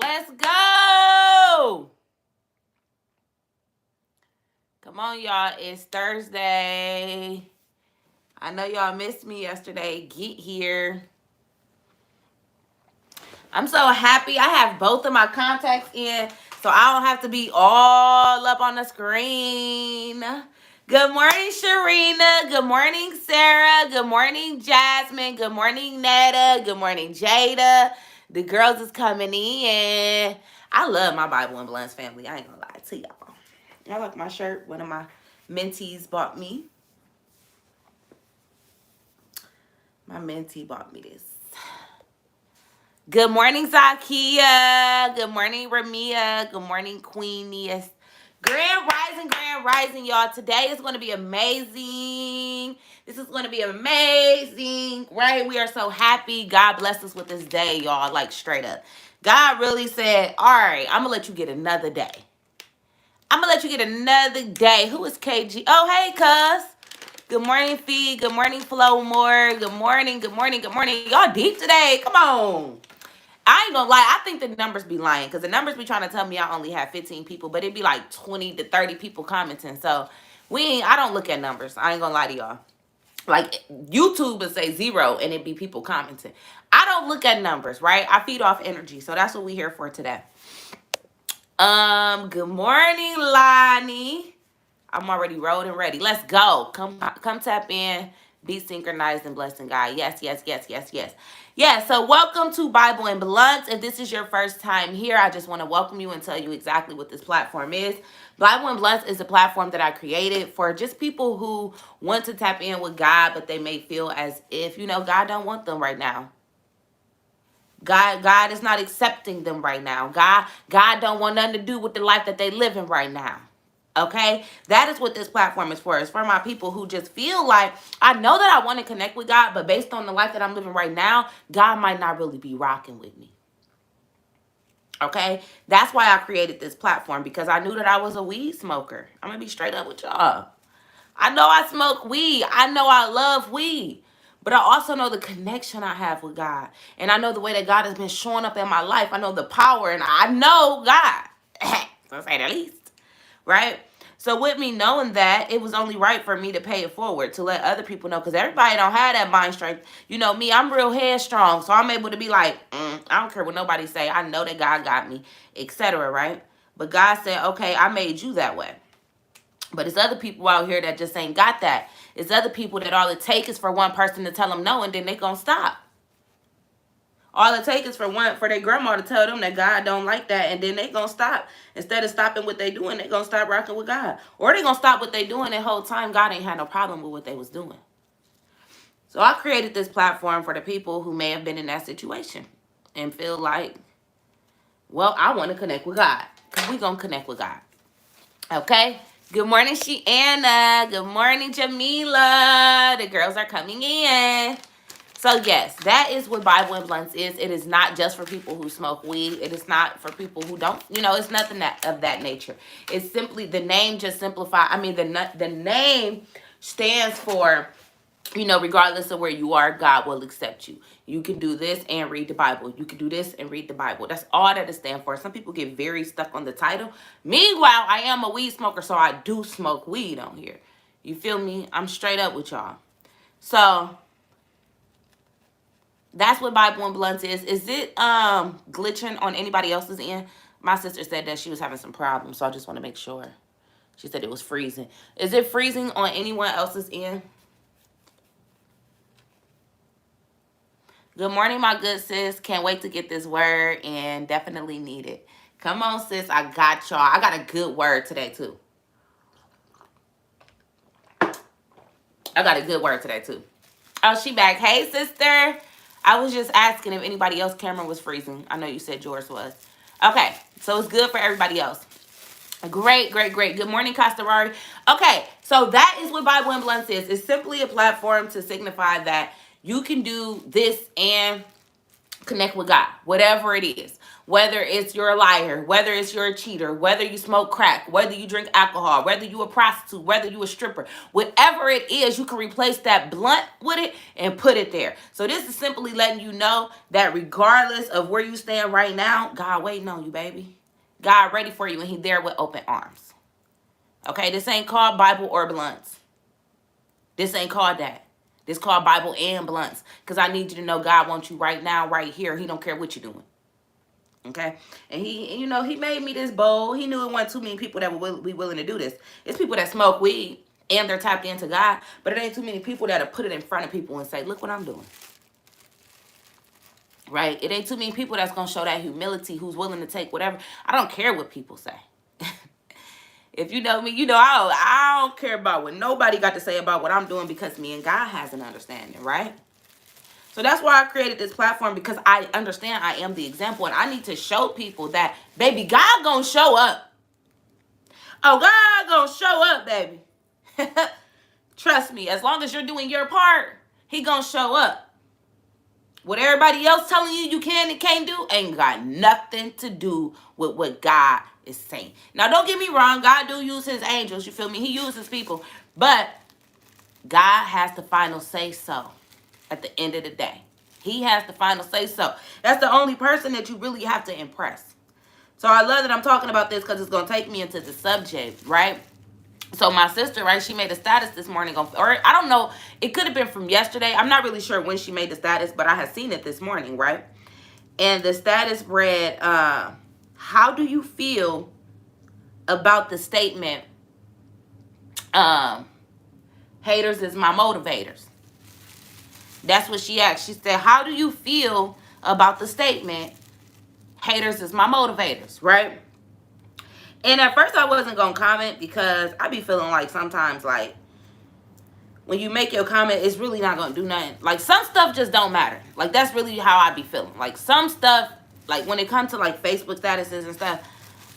Let's go. Come on, y'all. It's Thursday. I know y'all missed me yesterday. Get here. I'm so happy. I have both of my contacts in, so I don't have to be all up on the screen. Good morning, Sharina. Good morning, Sarah. Good morning, Jasmine. Good morning, Netta. Good morning, Jada. The girls is coming in. I love my Bible and Blunts family. I ain't gonna lie to y'all. I like my shirt. One of my mentees bought me. My mentee bought me this. Good morning, Zakia. Good morning, Ramia. Good morning, Queenius. Grand rising, y'all. Today is going to be amazing. This is going to be amazing, right? We are so happy. God bless us with this day, y'all, like straight up. God really said, all right, I'm going to let you get another day. I'm going to let you get another day. Who is KG? Oh, hey, cuz. Good morning, Fee. Good morning, Flo Moore. Good morning. Y'all deep today. Come on. I ain't gonna lie, I think the numbers be lying because the numbers be trying to tell me I only have 15 people, but it'd be like 20 to 30 people commenting. So I don't look at numbers. I ain't gonna lie to y'all. Like YouTube would say 0 and it'd be people commenting. I don't look at numbers, right? I feed off energy. So that's what we here for today. Good morning, Lonnie. I'm already rolled and ready. Let's go. Come tap in. Be synchronized and blessed in God. Yes. Yeah, so welcome to Bible and Blunts. If this is your first time here, I just want to welcome you and tell you exactly what this platform is. Bible and Blunts is a platform that I created for just people who want to tap in with God, but they may feel as if, God don't want them right now. God is not accepting them right now. God don't want nothing to do with the life that they living right now. Okay, that is what this platform is for. It's for my people who just feel like, I know that I want to connect with God, but based on the life that I'm living right now, God might not really be rocking with me. Okay, that's why I created this platform, because I knew that I was a weed smoker. I'm gonna be straight up with y'all. I know I smoke weed. I know I love weed. But I also know the connection I have with God. And I know the way that God has been showing up in my life. I know the power, and I know God, to say the least. Right? So with me knowing that, it was only right for me to pay it forward, to let other people know, because everybody don't have that mind strength. You know me, I'm real headstrong, so I'm able to be like, I don't care what nobody say. I know that God got me, etc. Right? But God said, okay, I made you that way. But it's other people out here that just ain't got that. It's other people that all it takes is for one person to tell them no, and then they gonna stop. All it takes is for their grandma to tell them that God don't like that, and then they gonna stop. Instead of stopping what they doing, they gonna stop rocking with God. Or they gonna stop what they doing the whole time. God ain't had no problem with what they was doing. So I created this platform for the people who may have been in that situation and feel like, well, I want to connect with God, because we gonna connect with God. Okay? Good morning, Sheanna. Good morning, Jamila. The girls are coming in. So yes, that is what Bible and Blunts is. It is not just for people who smoke weed. It is not for people who don't, it's nothing of that nature. It's simply, the name just simplify. I mean, the name stands for, regardless of where you are, God will accept you. You can do this and read the Bible. You can do this and read the Bible. That's all that it stands for. Some people get very stuck on the title. Meanwhile, I am a weed smoker, so I do smoke weed on here. You feel me? I'm straight up with y'all. So that's what Bible and Blunts is. Is it glitching on anybody else's end? My sister said that she was having some problems, so I just want to make sure. She said it was freezing. Is it freezing on anyone else's end? Good morning, my good sis. Can't wait to get this word and definitely need it. Come on, sis. I got y'all. I got a good word today, too. Oh, she back. Hey, sister. I was just asking if anybody else's camera was freezing. I know you said yours was. Okay, so it's good for everybody else. Great. Good morning, Castarari. Okay, so that is what Bible and Blunts is. It's simply a platform to signify that you can do this and connect with God, whatever it is. Whether it's you're a liar, whether it's you're a cheater, whether you smoke crack, whether you drink alcohol, whether you a prostitute, whether you a stripper, whatever it is, you can replace that blunt with it and put it there. So this is simply letting you know that regardless of where you stand right now, God waiting on you, baby. God ready for you, and he there with open arms. Okay, this ain't called Bible or blunts. This ain't called that. This called Bible and blunts, because I need you to know God wants you right now, right here. He don't care what you're doing. Okay, and he made me this bold. He knew it wasn't too many people that would be willing to do this. It's people that smoke weed and they're tapped into God, but it ain't too many people that'll put it in front of people and say, look what I'm doing. Right? It ain't too many people that's going to show that humility, who's willing to take whatever. I don't care what people say. If you know me, you know I don't care about what nobody got to say about what I'm doing, because me and God has an understanding, right? So that's why I created this platform, because I understand I am the example, and I need to show people that, baby, God gonna show up. Oh, God gonna show up, baby. Trust me, as long as you're doing your part, he gonna show up. What everybody else telling you you can and can't do ain't got nothing to do with what God is saying. Now, don't get me wrong. God do use his angels, you feel me? He uses people. But God has the final say-so. At the end of the day, he has the final say so. That's the only person that you really have to impress. So I love that I'm talking about this, because it's going to take me into the subject, right? So my sister, right, she made a status this morning, or I don't know, it could have been from yesterday. I'm not really sure when she made the status, but I had seen it this morning, right? And the status read, how do you feel about the statement, haters is my motivators? That's what she asked. She said, how do you feel about the statement, haters is my motivators, right? And at first I wasn't going to comment, because I be feeling like sometimes, like, when you make your comment, it's really not going to do nothing. Like, some stuff just don't matter. Like, that's really how I be feeling. Like, some stuff, like, when it comes to, like, Facebook statuses and stuff,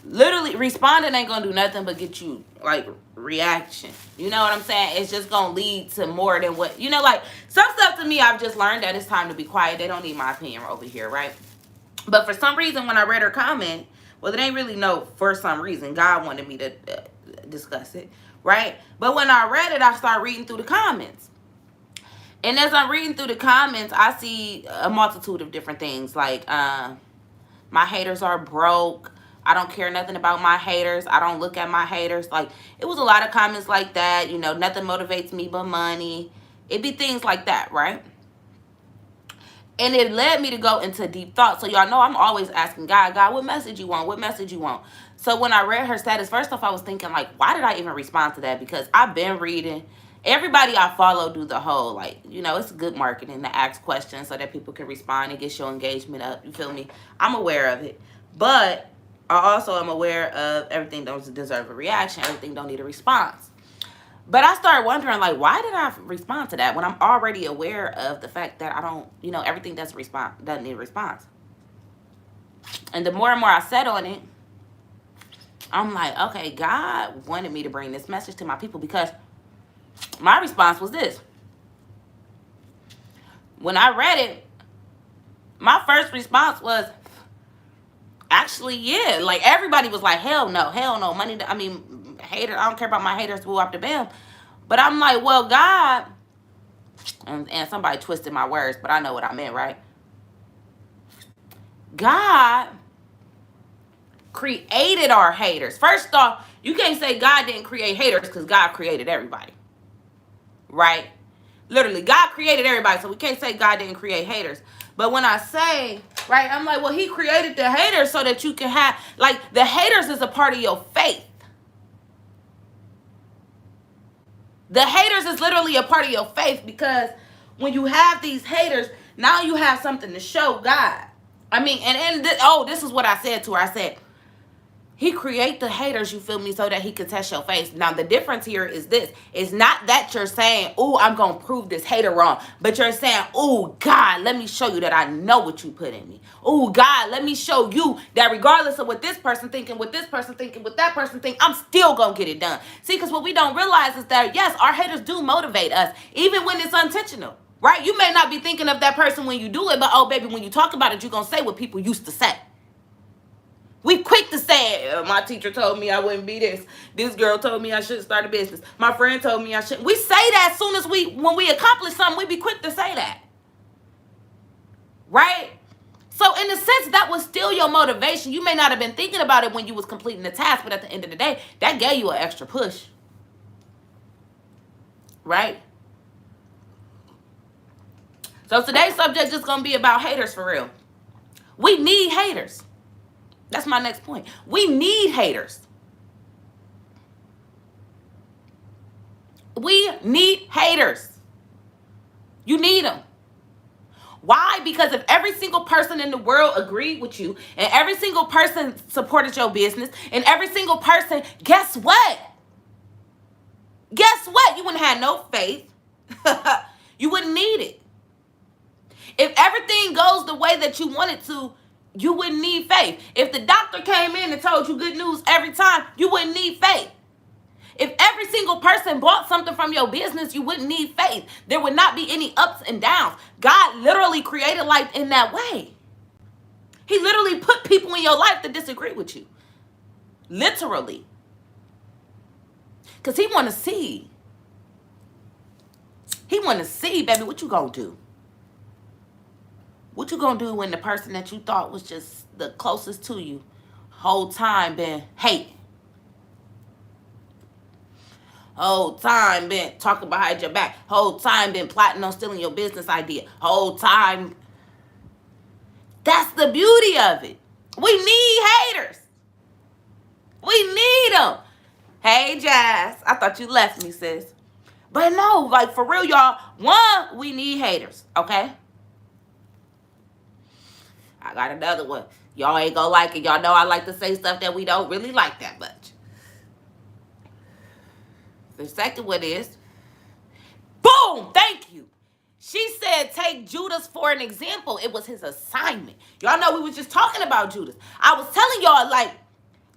literally responding ain't going to do nothing but get you, like, reaction. You know what I'm saying? It's just going to lead to more than what, like, some stuff to me, I've just learned that it's time to be quiet. They don't need my opinion over here, right? But for some reason, when I read her comment, well, it ain't really no for some reason. God wanted me to discuss it, right? But when I read it, I started reading through the comments. And as I'm reading through the comments, I see a multitude of different things. Like, my haters are broke. I don't care nothing about my haters. I don't look at my haters. Like, it was a lot of comments like that. Nothing motivates me but money. It'd be things like that, right? And it led me to go into deep thought. So y'all know I'm always asking God, what message you want? What message you want? So when I read her status, first off, I was thinking, like, why did I even respond to that? Because I've been reading. Everybody I follow do the whole, like, it's good marketing to ask questions so that people can respond and get your engagement up. You feel me? I'm aware of it. But I also am aware of everything don't deserve a reaction. Everything don't need a response. But I started wondering, like, why did I respond to that when I'm already aware of the fact that I don't, everything doesn't need a response. And the more and more I sat on it, I'm like, okay, God wanted me to bring this message to my people, because my response was this. When I read it, my first response was, actually, yeah. Like, everybody was like, hell no, money. Hater, I don't care about my haters, who up the bam. But I'm like, well, God, and somebody twisted my words, but I know what I meant, right? God created our haters. First off, you can't say God didn't create haters, because God created everybody, right? Literally, God created everybody, so we can't say God didn't create haters. But when I say, right, I'm like, well, he created the haters so that you can have, like, the haters is a part of your faith. The haters is literally a part of your faith, because when you have these haters, now you have something to show God. This is what I said to her. I said, he create the haters, you feel me, so that he can test your face. Now, the difference here is this. It's not that you're saying, oh, I'm going to prove this hater wrong. But you're saying, oh, God, let me show you that I know what you put in me. Oh, God, let me show you that regardless of what this person thinking, what this person thinking, what that person think, I'm still going to get it done. See, because what we don't realize is that, yes, our haters do motivate us, even when it's intentional. Right? You may not be thinking of that person when you do it, but, oh, baby, when you talk about it, you're going to say what people used to say. We quick to say, my teacher told me I wouldn't be this. This girl told me I shouldn't start a business. My friend told me I shouldn't. We say that as soon as when we accomplish something, we be quick to say that. Right? So in a sense, that was still your motivation. You may not have been thinking about it when you was completing the task, but at the end of the day, that gave you an extra push. Right? So today's subject is going to be about haters for real. We need haters. That's my next point. We need haters. We need haters. You need them. Why? Because if every single person in the world agreed with you and every single person supported your business and every single person, guess what? Guess what? You wouldn't have no faith. You wouldn't need it. If everything goes the way that you want it to, you wouldn't need faith. If the doctor came in and told you good news every time, you wouldn't need faith. If every single person bought something from your business, you wouldn't need faith. There would not be any ups and downs. God literally created life in that way. He literally put people in your life that disagree with you. Literally. Because he want to see. He want to see, baby, what you going to do? What you going to do when the person that you thought was just the closest to you whole time been hating? Whole time been talking behind your back. Whole time been plotting on stealing your business idea. Whole time. That's the beauty of it. We need haters. We need them. Hey, Jazz. I thought you left me, sis. But no, like for real, y'all. One, we need haters, okay? I got another one. Y'all ain't gonna like it. Y'all know I like to say stuff that we don't really like that much. The second one is, boom, thank you. She said, take Judas for an example. It was his assignment. Y'all know we was just talking about Judas. I was telling y'all, like,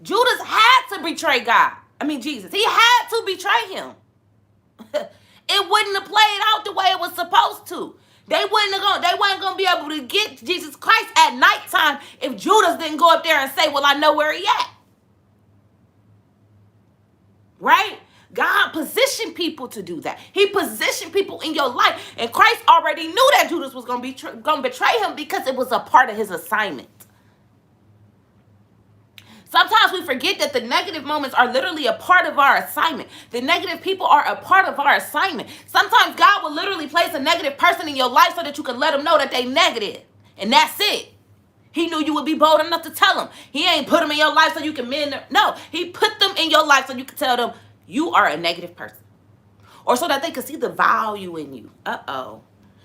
Judas had to betray God. I mean, Jesus. He had to betray him. It wouldn't have played out the way it was supposed to. They wasn't gonna be able to get Jesus Christ at nighttime if Judas didn't go up there and say, well, I know where he at. Right? God positioned people to do that. He positioned people in your life. And Christ already knew that Judas was going to betray him because it was a part of his assignment. Sometimes we forget that the negative moments are literally a part of our assignment. The negative people are a part of our assignment. Sometimes God will literally place a negative person in your life so that you can let them know that they negative. And that's it. He knew you would be bold enough to tell them. He ain't put them in your life so you can mend them. No, he put them in your life so you can tell them you are a negative person. Or so that they can see the value in you. Uh-oh.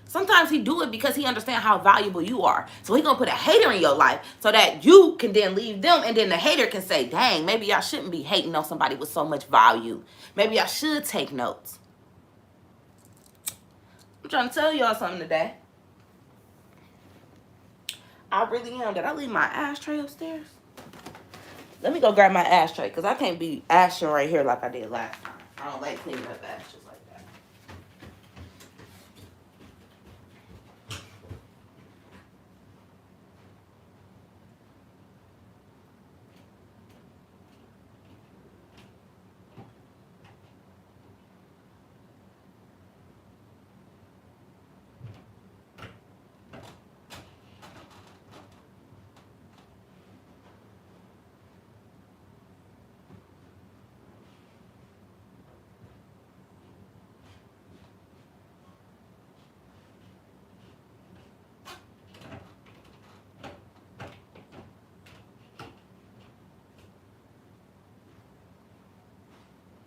Sometimes he do it because he understands how valuable you are. So he going to put a hater in your life so that you can then leave them. And then the hater can say, dang, maybe I shouldn't be hating on somebody with so much value. Maybe I should take notes. I'm trying to tell y'all something today. I really am. Did I leave my ashtray upstairs? Let me go grab my ashtray because I can't be ashing right here like I did last time. I don't like cleaning up ashes like that.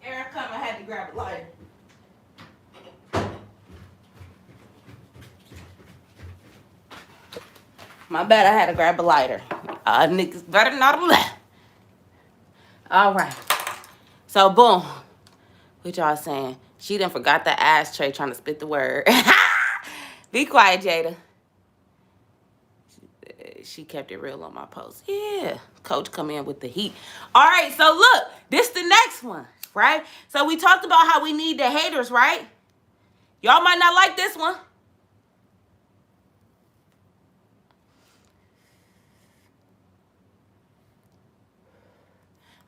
Here I come. I had to grab a lighter. My bad. I had to grab a lighter. Niggas better not left. All right. So, boom. What y'all saying? She done forgot the ashtray trying to spit the word. Be quiet, Jada. She kept it real on my post. Yeah. Coach come in with the heat. All right. So, look. This the next one. Right? So, we talked about how we need the haters, right? Y'all might not like this one.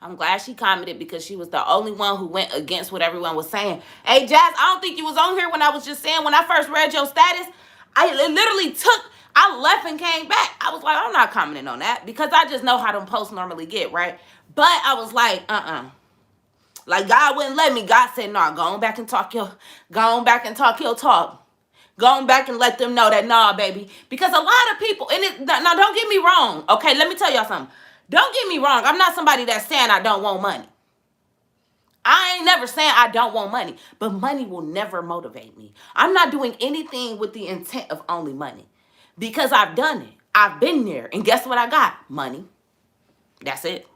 I'm glad she commented because she was the only one who went against what everyone was saying. Hey, Jazz, I don't think you was on here when I was just saying, when I first read your status, I left and came back. I was like, I'm not commenting on that because I just know how them posts normally get, right? But I was like, like God wouldn't let me. God said, no, go on back and talk your talk. Go on back and let them know that, nah, baby. Because a lot of people, now don't get me wrong, okay? Let me tell y'all something. Don't get me wrong. I'm not somebody that's saying I don't want money. I ain't never saying I don't want money, but money will never motivate me. I'm not doing anything with the intent of only money because I've done it. I've been there. And guess what I got? Money. That's it.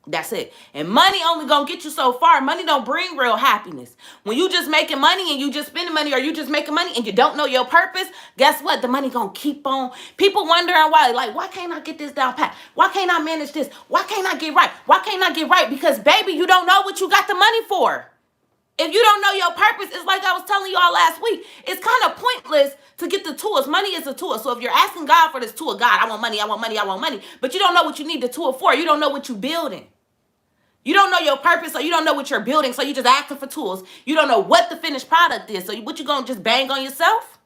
That's it. And money only gonna get you so far. Money don't bring real happiness. When you just making money and you just spending money, or you just making money and you don't know your purpose, guess what? The money gonna keep on. People wondering why, like, why can't I get this down pat? Why can't I manage this? Why can't I get right? Why can't I get right? Because baby, you don't know what you got the money for. If you don't know your purpose, it's like I was telling you all last week. It's kind of pointless to get the tools. Money is a tool. So if you're asking God for this tool, God, I want money, I want money, I want money, but you don't know what you need the tool for. You don't know what you're building. You don't know your purpose, so you don't know what you're building, so you just asking for tools. You don't know what the finished product is, so what you gonna just bang on yourself?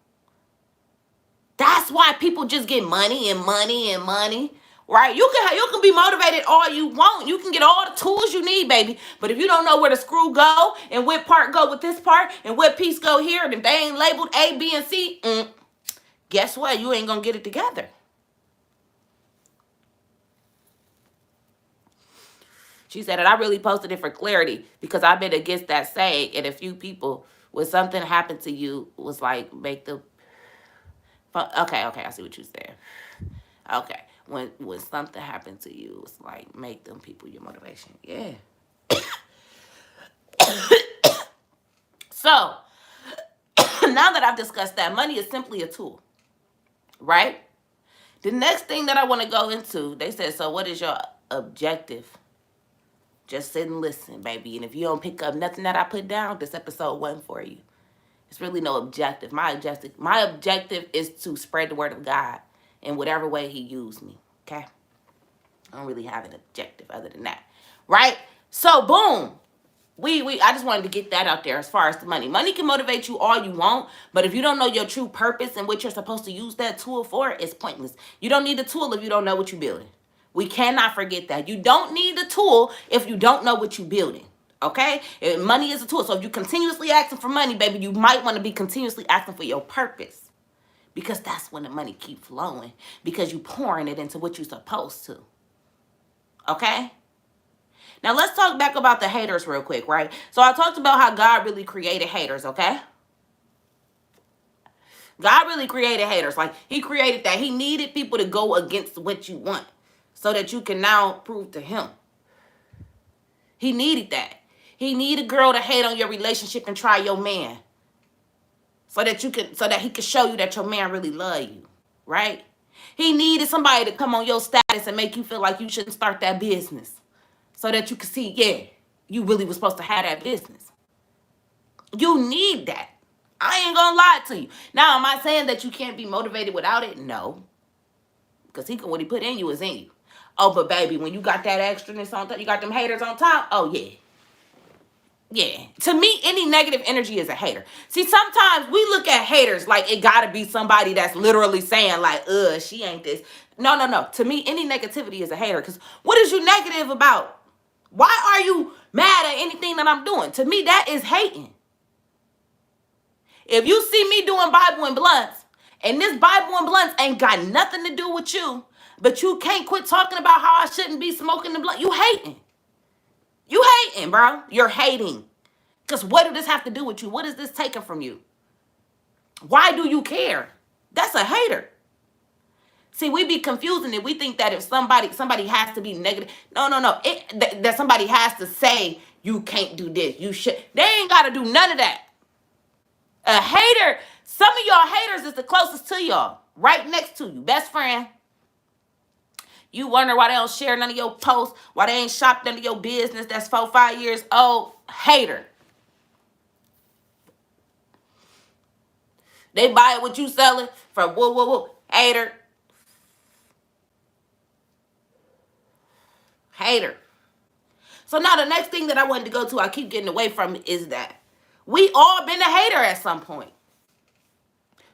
That's why people just get money and money and money, right? You can be motivated all you want. You can get all the tools you need, baby. But if you don't know where the screw go and what part go with this part and what piece go here, and they ain't labeled A, B, and C, guess what? You ain't gonna get it together. She said, and I really posted it for clarity because I've been against that saying, and a few people, when something happened to you, was like, make the... Okay, I see what you said. Okay, when something happened to you, it's like, make them people your motivation. Yeah. So, now that I've discussed that, money is simply a tool, right? The next thing that I want to go into, they said, so what is your objective? Just sit and listen, baby. And if you don't pick up nothing that I put down, this episode wasn't for you. It's really no objective. My objective is to spread the word of God in whatever way he used me. Okay? I don't really have an objective other than that. Right? So boom. I just wanted to get that out there as far as the money. Money can motivate you all you want, but if you don't know your true purpose and what you're supposed to use that tool for, it's pointless. You don't need the tool if you don't know what you're building. We cannot forget that. You don't need the tool if you don't know what you're building. Okay? Money is a tool. So if you're continuously asking for money, baby, you might want to be continuously asking for your purpose. Because that's when the money keeps flowing. Because you're pouring it into what you're supposed to. Okay? Now let's talk back about the haters real quick, right? So I talked about how God really created haters, okay? God really created haters. Like, he created that. He needed people to go against what you want so that you can now prove to him. He needed that. He needed a girl to hate on your relationship and try your man. So that he could show you that your man really love you. Right? He needed somebody to come on your status and make you feel like you shouldn't start that business. So that you could see, yeah, you really was supposed to have that business. You need that. I ain't gonna lie to you. Now, am I saying that you can't be motivated without it? No. Because what he put in you is in you. Oh, but baby, when you got that extraness on top, you got them haters on top, oh yeah. Yeah. To me, any negative energy is a hater. See, sometimes we look at haters like it gotta be somebody that's literally saying like, she ain't this. No. To me, any negativity is a hater. Because what is you negative about? Why are you mad at anything that I'm doing? To me, that is hating. If you see me doing Bible and blunts, and this Bible and blunts ain't got nothing to do with you, but you can't quit talking about how I shouldn't be smoking the blunt, you hating. You hating, bro. You're hating. Because what does this have to do with you? What is this taking from you? Why do you care? That's a hater. See, we be confusing it. We think that if somebody has to be negative. No. That somebody has to say, you can't do this. You should. They ain't got to do none of that. A hater, some of y'all haters is the closest to y'all. Right next to you. Best friend. You wonder why they don't share none of your posts. Why they ain't shopped none of your business that's 4-5 years old. Hater. They buy it what you selling from woo. Hater. Hater. So now the next thing that I wanted to go to, I keep getting away from, is that we all been a hater at some point.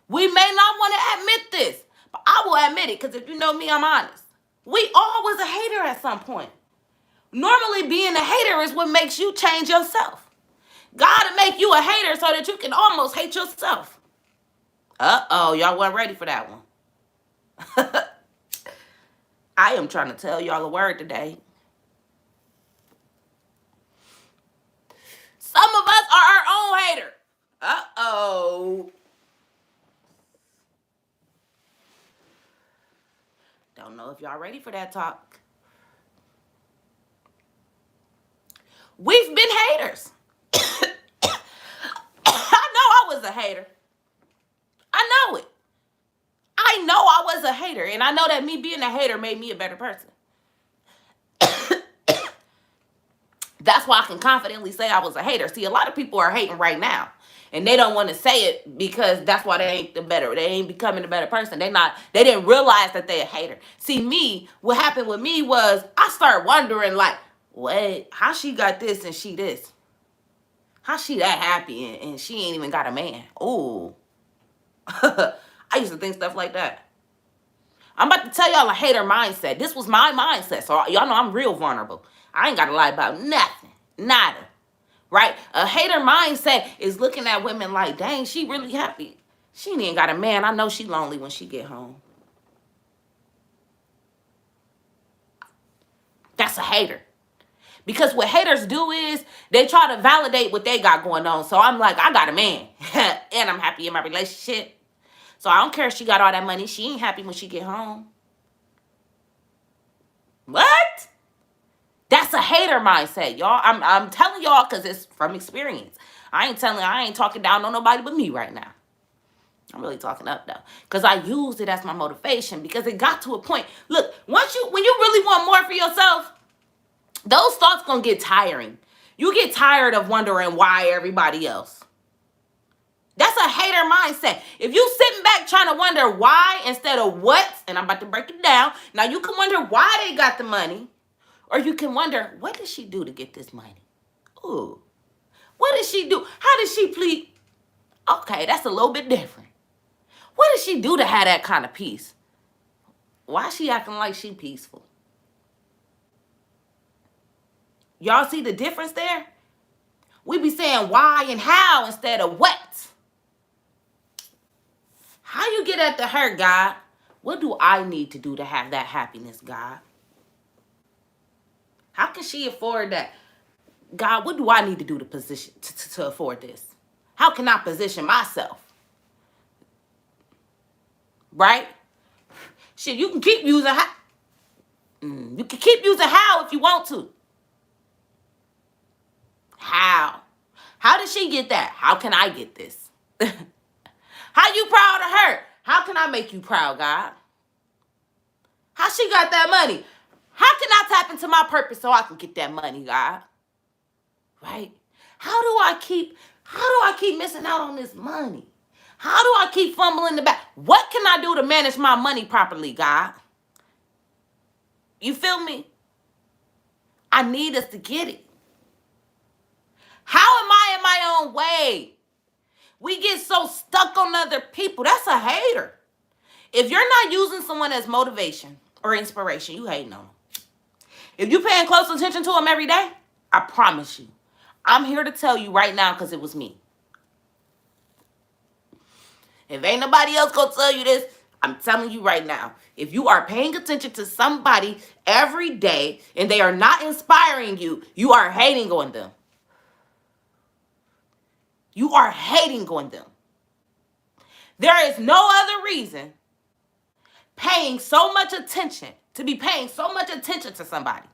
We may not want to admit this, but I will admit it, because if you know me, I'm honest. We all was a hater at some point. Normally being a hater is what makes you change yourself. God will make you a hater so that you can almost hate yourself. Uh-oh, y'all weren't ready for that one. I am trying to tell y'all a word today. Some of us are our own hater. Uh-oh. Don't know if y'all ready for that talk. We've been haters. I know I was a hater. I know it. I know I was a hater, and I know that me being a hater made me a better person. That's why I can confidently say I was a hater. See, a lot of people are hating right now, and they don't want to say it because that's why they ain't they ain't becoming a better person. They didn't realize that they a hater. See, me, what happened with me was I started wondering, like, wait, how she got this and she this? How she that happy and she ain't even got a man? Ooh. I used to think stuff like that. I'm about to tell y'all a hater mindset. This was my mindset, so y'all know I'm real vulnerable. I ain't got to lie about nothing. Nada. Right? A hater mindset is looking at women like, dang, she really happy. She ain't got a man. I know she lonely when she get home. That's a hater. Because what haters do is they try to validate what they got going on. So I'm like, I got a man. And I'm happy in my relationship. So I don't care if she got all that money. She ain't happy when she get home. What? That's a hater mindset, y'all. I'm telling y'all because it's from experience. I ain't talking down on nobody but me right now. I'm really talking up though. Because I used it as my motivation because it got to a point. Look, when you really want more for yourself, those thoughts gonna get tiring. You get tired of wondering why everybody else. That's a hater mindset. If you sitting back trying to wonder why instead of what, and I'm about to break it down. Now you can wonder why they got the money, or you can wonder, what did she do to get this money? Ooh, what did she do? How did she plead? Okay, that's a little bit different. What did she do to have that kind of peace? Why is she acting like she peaceful? Y'all see the difference there? We be saying why and how instead of what. How you get at the hurt, God? What do I need to do to have that happiness, God? How can she afford that? God, what do I need to do to afford this? How can I position myself? Right? Shit, you can keep using how. You can keep using how if you want to. How? How did she get that? How can I get this? How you proud of her? How can I make you proud, God? How she got that money? How can I tap into my purpose so I can get that money, God? Right? How do I keep missing out on this money? How do I keep fumbling the back? What can I do to manage my money properly, God? You feel me? I need us to get it. How am I in my own way? We get so stuck on other people. That's a hater. If you're not using someone as motivation or inspiration, you hating on them. If you're paying close attention to them every day, I promise you, I'm here to tell you right now because it was me. If ain't nobody else gonna tell you this, I'm telling you right now. If you are paying attention to somebody every day and they are not inspiring you, you are hating on them. You are hating on them. There is no other reason paying so much attention to somebody.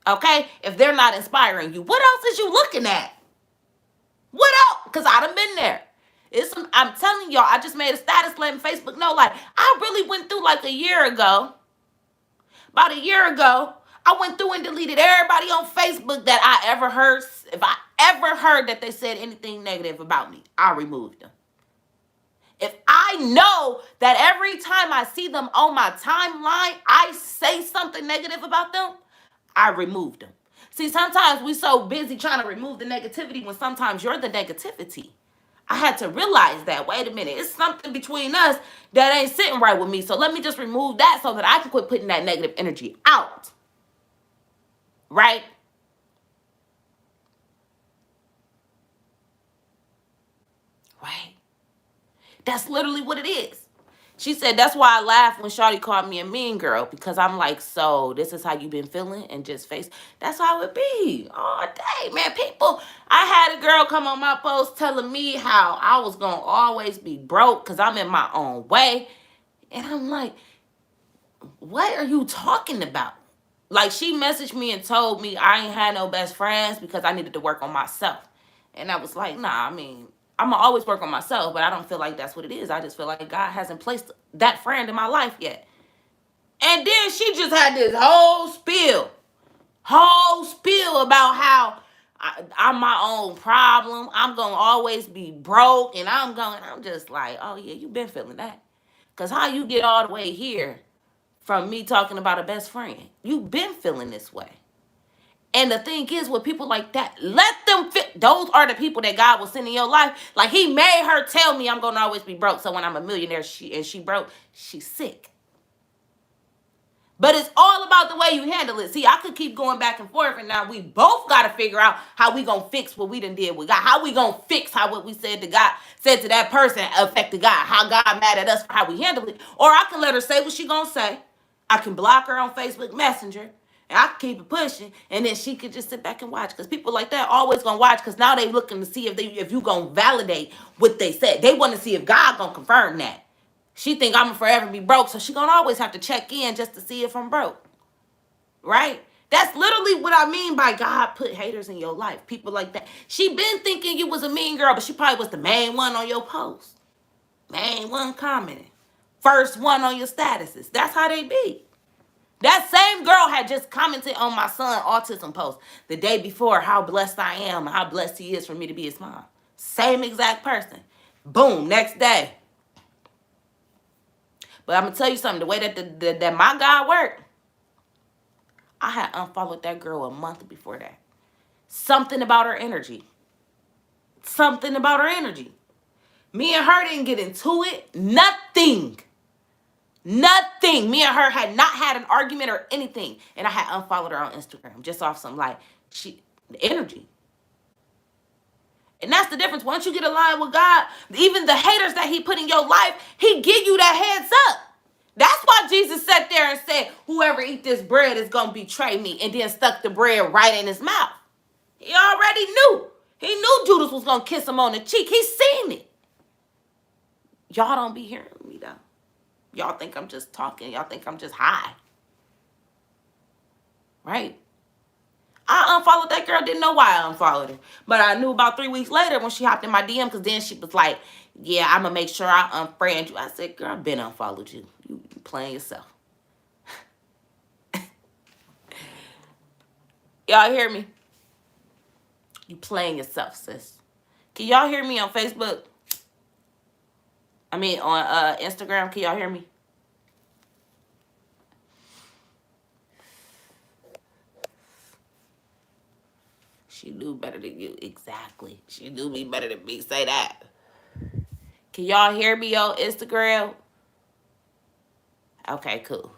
Okay? If they're not inspiring you. What else is you looking at? What else? Because I done been there. I'm telling y'all, I just made a status letting Facebook know, like, I really went through like about a year ago, I went through and deleted everybody on Facebook that I ever heard. If I ever heard that they said anything negative about me, I removed them. If I know that every time I see them on my timeline, I say something negative about them, I removed them. See, sometimes we so busy trying to remove the negativity when sometimes you're the negativity. I had to realize that, wait a minute, it's something between us that ain't sitting right with me. So let me just remove that so that I can quit putting that negative energy out. Right? Right? That's literally what it is. She said, that's why I laughed when Shawty called me a mean girl, because I'm like, so this is how you been feeling, and just face. That's how it be all day, man. People, I had a girl come on my post telling me how I was going to always be broke because I'm in my own way. And I'm like, what are you talking about? Like, she messaged me and told me I ain't had no best friends because I needed to work on myself. And I was like, nah, I mean, I'm going to always work on myself, but I don't feel like that's what it is. I just feel like God hasn't placed that friend in my life yet. And then she just had this whole spiel about how I'm my own problem. I'm going to always be broke. And I'm just like, oh yeah, you been feeling that. Because how you get all the way here from me talking about a best friend? You've been feeling this way. And the thing is, with people like that, let them fit. Those are the people that God will send in your life. Like, he made her tell me I'm going to always be broke. So when I'm a millionaire she broke, she's sick. But it's all about the way you handle it. See, I could keep going back and forth, and now we both got to figure out how we going to fix what we done did with God. How we going to fix how what we said to God, said to that person affected God. How God mad at us for how we handle it. Or I can let her say what she going to say. I can block her on Facebook Messenger. And I can keep it pushing, and then she could just sit back and watch. Because people like that always going to watch, because now they looking to see if you going to validate what they said. They want to see if God going to confirm that. She think I'm gonna forever be broke, so she gonna always have to check in just to see if I'm broke. Right? That's literally what I mean by God put haters in your life. People like that. She been thinking you was a mean girl, but she probably was the main one on your post. Main one commenting. First one on your statuses. That's how they be. That same girl had just commented on my son autism post the day before how blessed I am and how blessed he is for me to be his mom. Same exact person. Boom, next day. But I'm going to tell you something. The way that my God worked, I had unfollowed that girl a month before that. Something about her energy. Something about her energy. Me and her didn't get into it. Nothing. Nothing. Me and her had not had an argument or anything. And I had unfollowed her on Instagram. Just off some, like, the energy. And that's the difference. Once you get aligned with God, even the haters that he put in your life, he give you that heads up. That's why Jesus sat there and said, whoever eat this bread is going to betray me, and then stuck the bread right in his mouth. He already knew. He knew Judas was going to kiss him on the cheek. He seen it. Y'all don't be hearing me, though. Y'all think I'm just talking. Y'all think I'm just high. Right? I unfollowed that girl. Didn't know why I unfollowed her. But I knew about 3 weeks later when she hopped in my DM, because then she was like, yeah, I'm going to make sure I unfriend you. I said, girl, I've been unfollowed you. You playing yourself. Y'all hear me? You playing yourself, sis. Can y'all hear me on Facebook? I mean, on Instagram. Can y'all hear me? She knew better than you. Exactly. She knew me better than me. Say that. Can y'all hear me on Instagram? Okay, cool.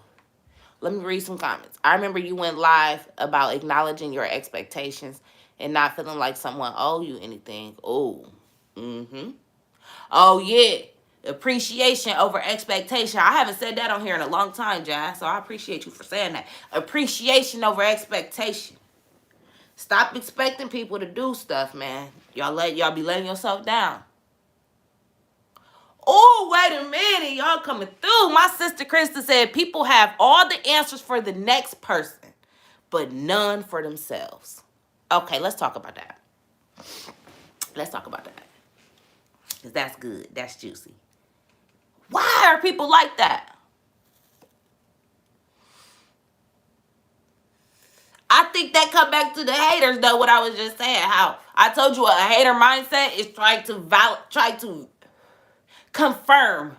Let me read some comments. I remember you went live about acknowledging your expectations and not feeling like someone owe you anything. Oh. Mm-hmm. Oh, yeah. Appreciation over expectation. I haven't said that on here in a long time, Jazz, so I appreciate you for saying that. Appreciation over expectation. Stop expecting people to do stuff, man. Y'all be letting yourself down. Oh, wait a minute. Y'all coming through. My sister Krista said people have all the answers for the next person, but none for themselves. Okay, let's talk about that. Let's talk about that. Because that's good. That's juicy. Why are people like that? I think that come back to the haters, though, what I was just saying. How I told you a hater mindset is try to confirm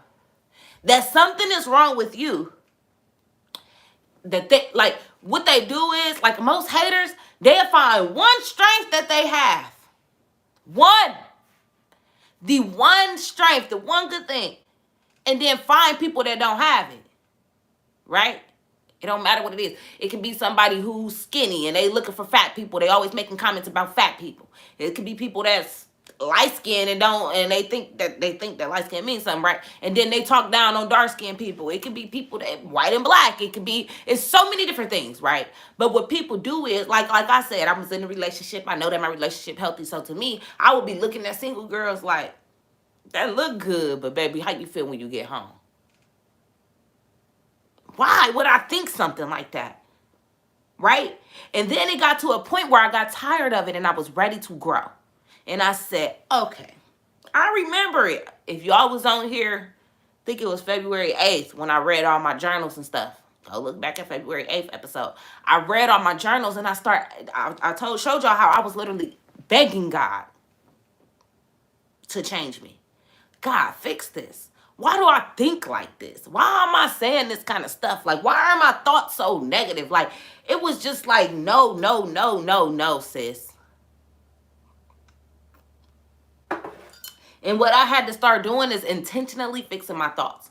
that something is wrong with you. That they, like, what they do is, like most haters, they'll find one strength that they have. One. The one strength, the one good thing. And then find people that don't have it. Right? It don't matter what it is. It can be somebody who's skinny and they looking for fat people. They always making comments about fat people. It could be people that's light skinned and they think that light skin means something, right? And then they talk down on dark skinned people. It could be people that white and black. It's so many different things, right? But what people do is, like I said, I was in a relationship. I know that my relationship healthy. So to me, I would be looking at single girls like, that look good, but baby, how you feel when you get home? Why would I think something like that? Right? And then it got to a point where I got tired of it and I was ready to grow. And I said, okay, I remember it. If y'all was on here, I think it was February 8th when I read all my journals and stuff. Go look back at February 8th episode. I read all my journals and I showed y'all how I was literally begging God to change me. God, fix this. Why do I think like this? Why am I saying this kind of stuff? Like, why are my thoughts so negative? Like, it was just like, no, sis. And what I had to start doing is intentionally fixing my thoughts.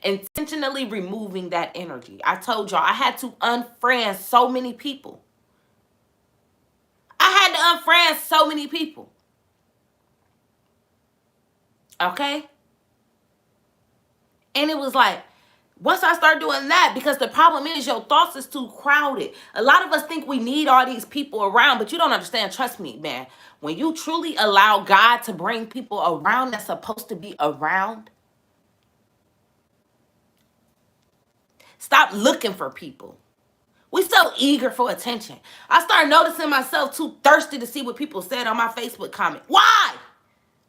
Intentionally removing that energy. I told y'all I had to unfriend so many people. I had to unfriend so many people. Okay? And it was like, once I start doing that, because the problem is your thoughts is too crowded. A lot of us think we need all these people around, but you don't understand. Trust me, man. When you truly allow God to bring people around that's supposed to be around, stop looking for people. We so eager for attention. I started noticing myself too thirsty to see what people said on my Facebook comment. Why?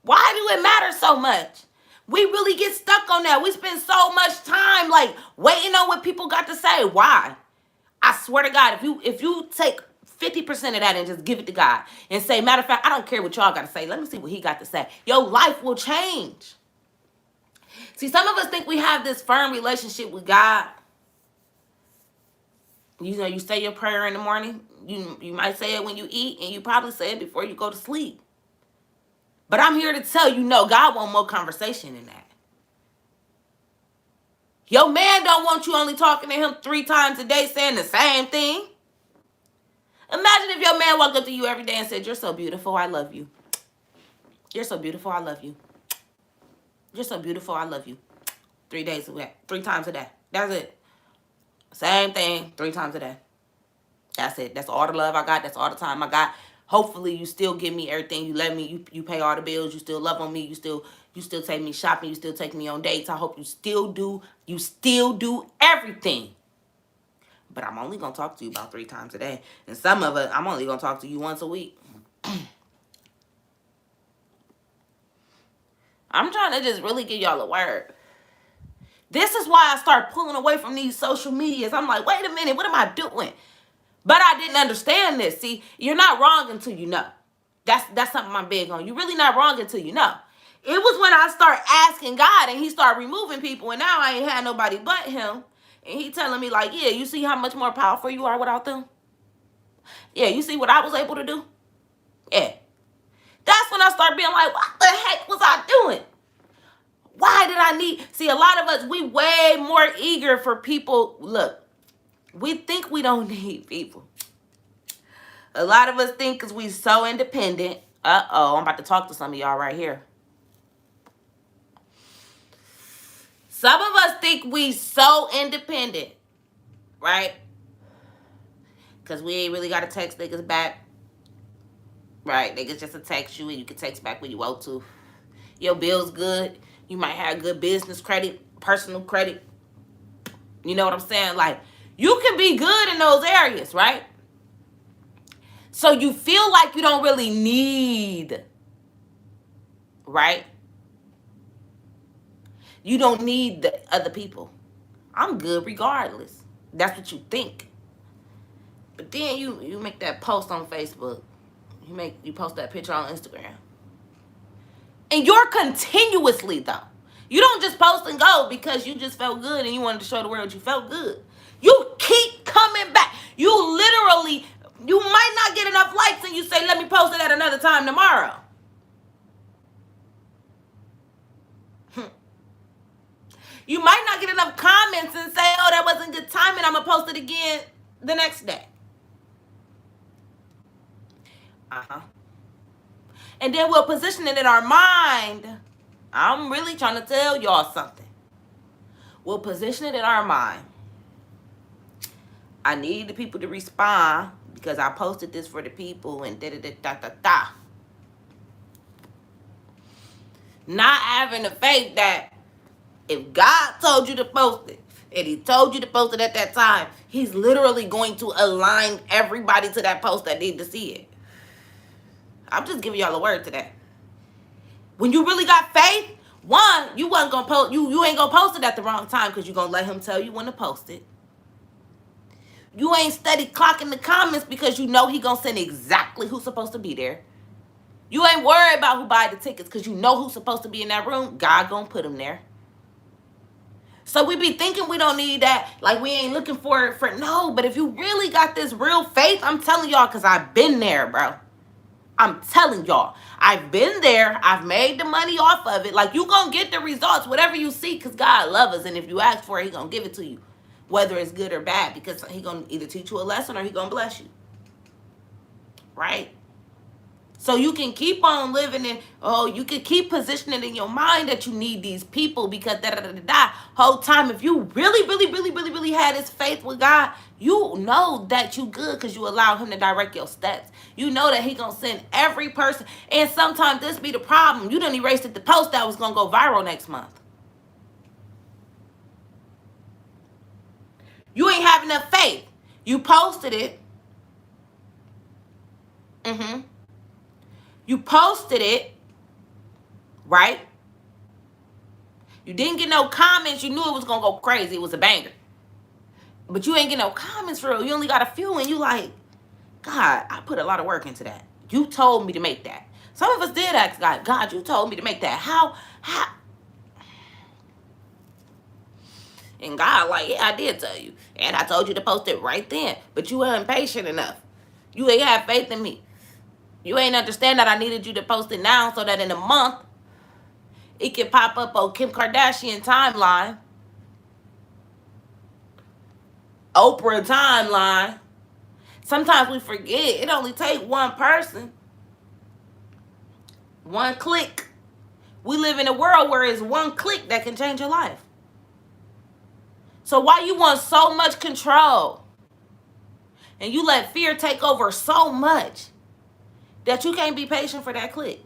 Why do it matter so much? We really get stuck on that. We spend so much time like waiting on what people got to say. Why? I swear to God, if you take 50% of that and just give it to God and say, matter of fact, I don't care what y'all got to say. Let me see what he got to say. Your life will change. See, some of us think we have this firm relationship with God. You know, you say your prayer in the morning. You might say it when you eat, and you probably say it before you go to sleep. But I'm here to tell you, no, God wants more conversation than that. Your man don't want you only talking to him 3 times a day saying the same thing. Imagine if your man walked up to you every day and said, you're so beautiful, I love you. You're so beautiful, I love you. You're so beautiful, I love you. 3 days a week, 3 times a day. That's it. Same thing, 3 times a day. That's it. That's all the love I got. That's all the time I got. Hopefully you still give me everything. You let me, you pay all the bills. You still love on me. You still take me shopping. You still take me on dates. I hope you still do everything. But I'm only going to talk to you about 3 times a day. And some of it, I'm only going to talk to you once a week. I'm trying to just really give y'all a word. This is why I start pulling away from these social medias. I'm like, wait a minute, what am I doing? But I didn't understand this. See, you're not wrong until you know. That's something I'm big on. You're really not wrong until you know. It was when I started asking God and he started removing people, and now I ain't had nobody but him. And he telling me like, yeah, you see how much more powerful you are without them? Yeah, you see what I was able to do? Yeah. That's when I started being like, what the heck was I doing? Why did I need... See, a lot of us, we way more eager for people. Look, we think we don't need people. A lot of us think because we so independent. Uh-oh, I'm about to talk to some of y'all right here. Some of us think we so independent, right? Because we ain't really got to text niggas back. Right, niggas just to text you and you can text back when you want to. Your bill's good. You might have good business credit, personal credit. You know what I'm saying? Like, you can be good in those areas, right? So you feel like you don't really need, right? You don't need the other people. I'm good regardless. That's what you think. But then you make that post on Facebook. You post that picture on Instagram. And you're continuously, though. You don't just post and go because you just felt good and you wanted to show the world you felt good. You keep coming back. You literally, you might not get enough likes and you say, let me post it at another time tomorrow. You might not get enough comments and say, oh, that wasn't good timing, I'm going to post it again the next day. And then we'll position it in our mind. I'm really trying to tell y'all something. We'll position it in our mind. I need the people to respond because I posted this for the people and da-da-da-da-da-da. Not having the faith that if God told you to post it and he told you to post it at that time, he's literally going to align everybody to that post that need to see it. I'm just giving y'all a word today. When you really got faith, one, you wasn't gonna post. You ain't gonna post it at the wrong time because you're gonna let him tell you when to post it. You ain't steady clocking the comments because you know he gonna send exactly who's supposed to be there. You ain't worried about who buy the tickets because you know who's supposed to be in that room. God gonna put him there. So we be thinking we don't need that, like we ain't looking for it for no. But if you really got this real faith, I'm telling y'all, because I've been there, bro. I'm telling y'all, I've been there. I've made the money off of it. Like, you gonna get the results, whatever you see, because God loves us. And if you ask for it, he gonna give it to you, whether it's good or bad, because he gonna either teach you a lesson or he gonna bless you. Right? So you can keep on living in, you can keep positioning in your mind that you need these people because da-da-da-da-da. Whole time, if you really had this faith with God, you know that you good because you allow him to direct your steps. You know that he gonna send every person. And sometimes this be the problem. You done erased the post that was gonna go viral next month. You ain't have enough faith. You posted it. You posted it, right? You didn't get no comments. You knew it was going to go crazy. It was a banger. But you ain't get no comments for real. You only got a few and you like, God, I put a lot of work into that. You told me to make that. Some of us did ask God, God, you told me to make that. How? And God like, yeah, I did tell you. And I told you to post it right then. But you weren't patient enough. You ain't have faith in me. You ain't understand that I needed you to post it now so that in a month, it can pop up on Kim Kardashian timeline, Oprah timeline. Sometimes we forget it only takes one person, one click. We live in a world where it's one click that can change your life. So why you want so much control and you let fear take over so much that you can't be patient for that click?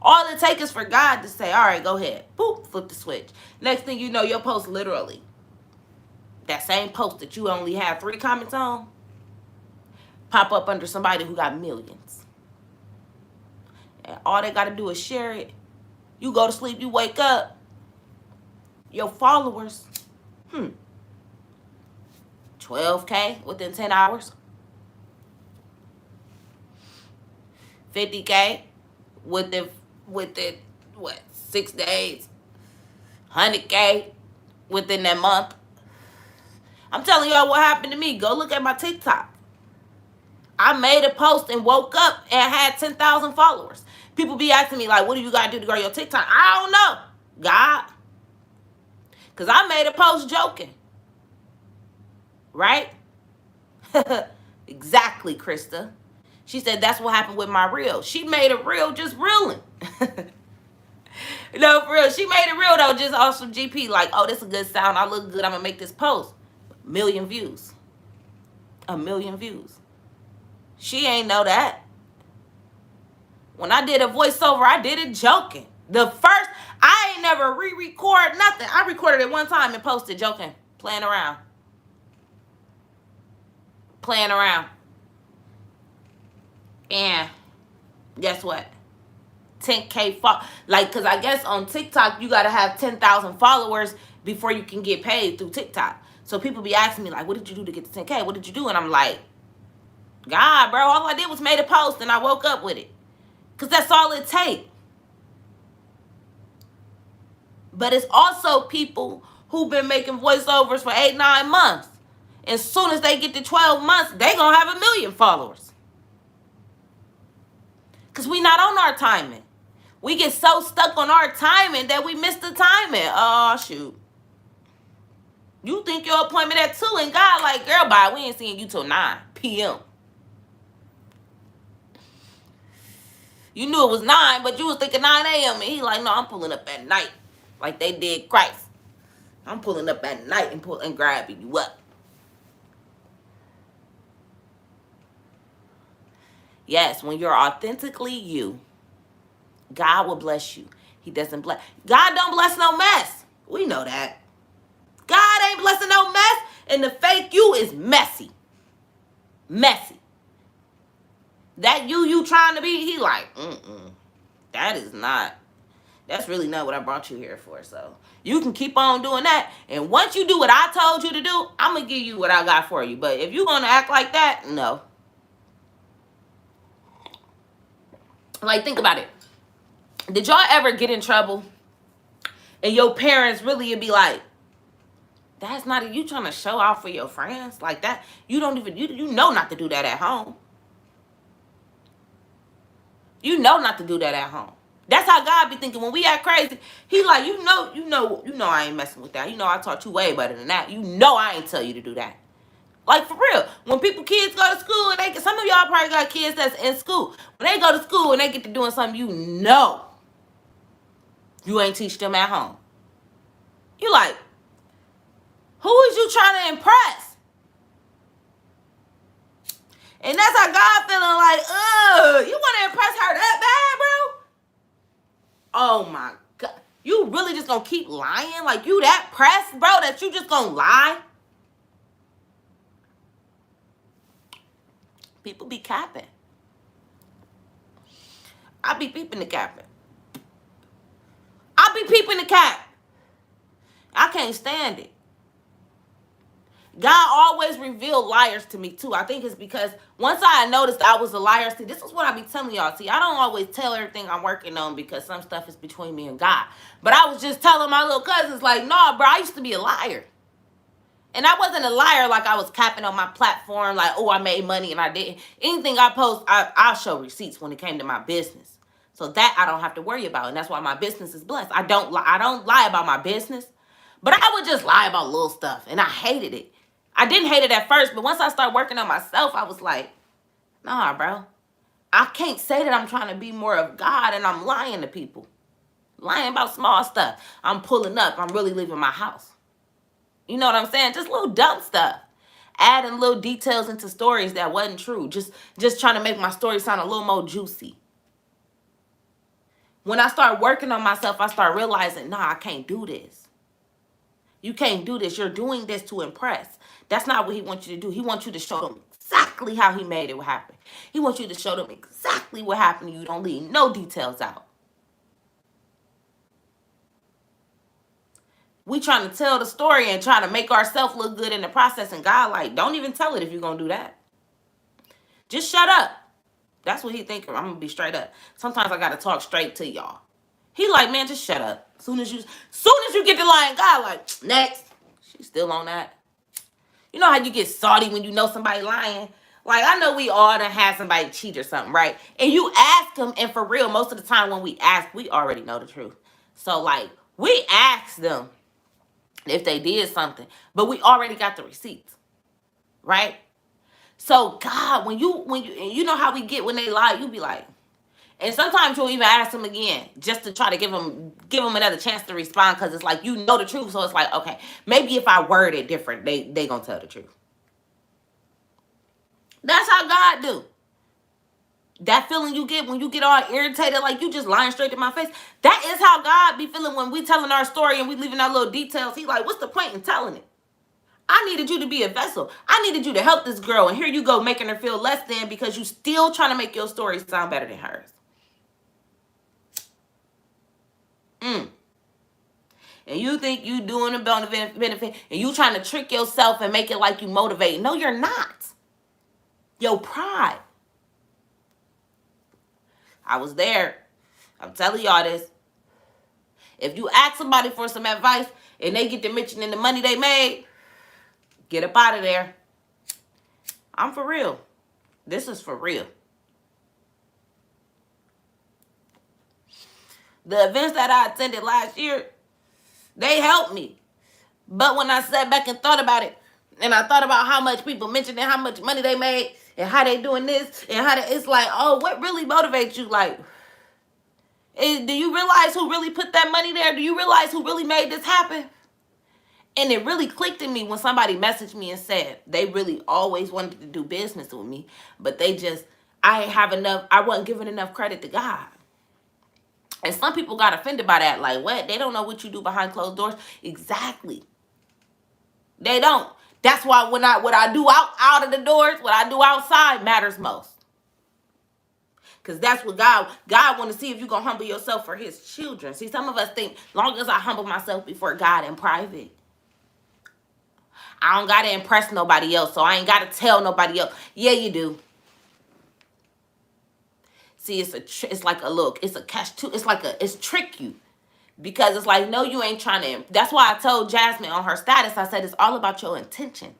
All it takes is for God to say, all right, go ahead. Boop, flip the switch. Next thing you know, your post literally, that same post that you only had 3 comments on, pop up under somebody who got millions. And all they got to do is share it. You go to sleep, you wake up, your followers, 12K within 10 hours. 50K within 6 days. 100K within that month. I'm telling y'all what happened to me. Go look at my TikTok. I made a post and woke up and had 10,000 followers. People be asking me like, what do you got to do to grow your TikTok? I don't know. God. Because I made a post joking. Right? Exactly, Krista. She said that's what happened with my reel. She made a reel just reeling. No, for real. She made it real, though, just off some GP. Like, oh, this is a good sound. I look good. I'm going to make this post. 1 million views. 1 million views. She ain't know that. When I did a voiceover, I did it joking. I ain't never re-record nothing. I recorded it one time and posted joking. Playing around. And guess what? 10K because I guess on TikTok you gotta have 10,000 followers before you can get paid through TikTok. So people be asking me like, what did you do to get to 10K? What did you do? And I'm like, God, bro, all I did was made a post and I woke up with it. Because that's all it takes. But it's also people who've been making voiceovers for 8-9 months. As soon as they get to 12 months, they gonna have 1 million followers. Because we not on our timing. We get so stuck on our timing that we miss the timing. Oh, shoot. You think your appointment at 2 and God like, girl, bye, we ain't seeing you till 9 p.m. You knew it was 9, but you was thinking 9 a.m. And he like, no, I'm pulling up at night. Like they did Christ. I'm pulling up at night and grabbing you up. Yes, when you're authentically you, God will bless you. He doesn't bless. God don't bless no mess. We know that. God ain't blessing no mess, and the fake you is messy. Messy. That you trying to be, he like, that is not, that's really not what I brought you here for. So you can keep on doing that. And once you do what I told you to do, I'm going to give you what I got for you. But if you're going to act like that, no. Like, think about it. Did y'all ever get in trouble and your parents really would be like, that's not, you trying to show off for your friends like that? You don't even, you know not to do that at home. You know not to do that at home. That's how God be thinking when we act crazy. He like, you know I ain't messing with that. You know I taught you way better than that. You know I ain't tell you to do that. Like, for real. When kids go to school and some of y'all probably got kids that's in school. When they go to school and they get to doing something you know you ain't teach them at home. You like, who is you trying to impress? And that's how God feeling like, you want to impress her that bad, bro? Oh my God. You really just gonna keep lying? Like, you that pressed, bro, that you just gonna lie? People be capping. I be peeping the capping. I be peeping the cap. I can't stand it. God always revealed liars to me too. I think it's because once I noticed I was a liar, see, this is what I be telling y'all. See, I don't always tell everything I'm working on because some stuff is between me and God. But I was just telling my little cousins, like, no, bro, I used to be a liar. And I wasn't a liar like I was capping on my platform, like, oh, I made money and I didn't. Anything I post, I'll show receipts when it came to my business. So that I don't have to worry about. And that's why my business is blessed. I don't lie about my business. But I would just lie about little stuff. And I hated it. I didn't hate it at first, but once I started working on myself, I was like, nah, bro. I can't say that I'm trying to be more of God and I'm lying to people. Lying about small stuff. I'm pulling up. I'm really leaving my house. You know what I'm saying? Just little dumb stuff. Adding little details into stories that wasn't true. Just trying to make my story sound a little more juicy. When I start working on myself, I start realizing, nah, I can't do this. You can't do this. You're doing this to impress. That's not what he wants you to do. He wants you to show them exactly how he made it happen. He wants you to show them exactly what happened. You don't leave no details out. We trying to tell the story and trying to make ourselves look good in the process. And God like, don't even tell it if you're going to do that. Just shut up. That's what he thinking. I'm going to be straight up. Sometimes I got to talk straight to y'all. He like, man, just shut up. Soon as you get to lying, God like, next. She's still on that. You know how you get salty when you know somebody lying? Like, I know we all done had somebody cheat or something, right? And you ask them, and for real, most of the time when we ask, we already know the truth. So, like, we ask them if they did something, but we already got the receipts, right? So, God, when you know how we get when they lie, you be like, and sometimes you'll even ask them again just to try to give them another chance to respond because it's like, you know the truth. So it's like, okay, maybe if I word it different, they gonna tell the truth. That's how God do. That feeling you get when you get all irritated, like you just lying straight to my face. That is how God be feeling when we telling our story and we leaving our little details. He like, what's the point in telling it? I needed you to be a vessel. I needed you to help this girl. And here you go making her feel less than because you still trying to make your story sound better than hers. And you think you doing a benefit and you trying to trick yourself and make it like you motivate. No, you're not. Your pride. I was there. I'm telling y'all this. If you ask somebody for some advice and they get to mentioning the money they made, Get up out of there. I'm for real. This is for real. The events that I attended last year, they helped me. But when I sat back and thought about it, and I thought about how much people mentioned and how much money they made, and how they doing this, and how it's like, oh, what really motivates you? Like, do you realize who really put that money there? Do you realize who really made this happen? And it really clicked in me when somebody messaged me and said they really always wanted to do business with me, but I ain't have enough, I wasn't giving enough credit to God. And some people got offended by that. Like, what? They don't know what you do behind closed doors? Exactly. They don't. That's why what I do out of the doors, what I do outside matters most. Because that's what God want to see, if you're going to humble yourself for his children. See, some of us think, long as I humble myself before God in private, I don't got to impress nobody else, so I ain't got to tell nobody else. Yeah, you do. See, it's like a look. It's a catch too. It's trick you. Because it's like, no, you ain't trying to. That's why I told Jasmine on her status, I said, it's all about your intention.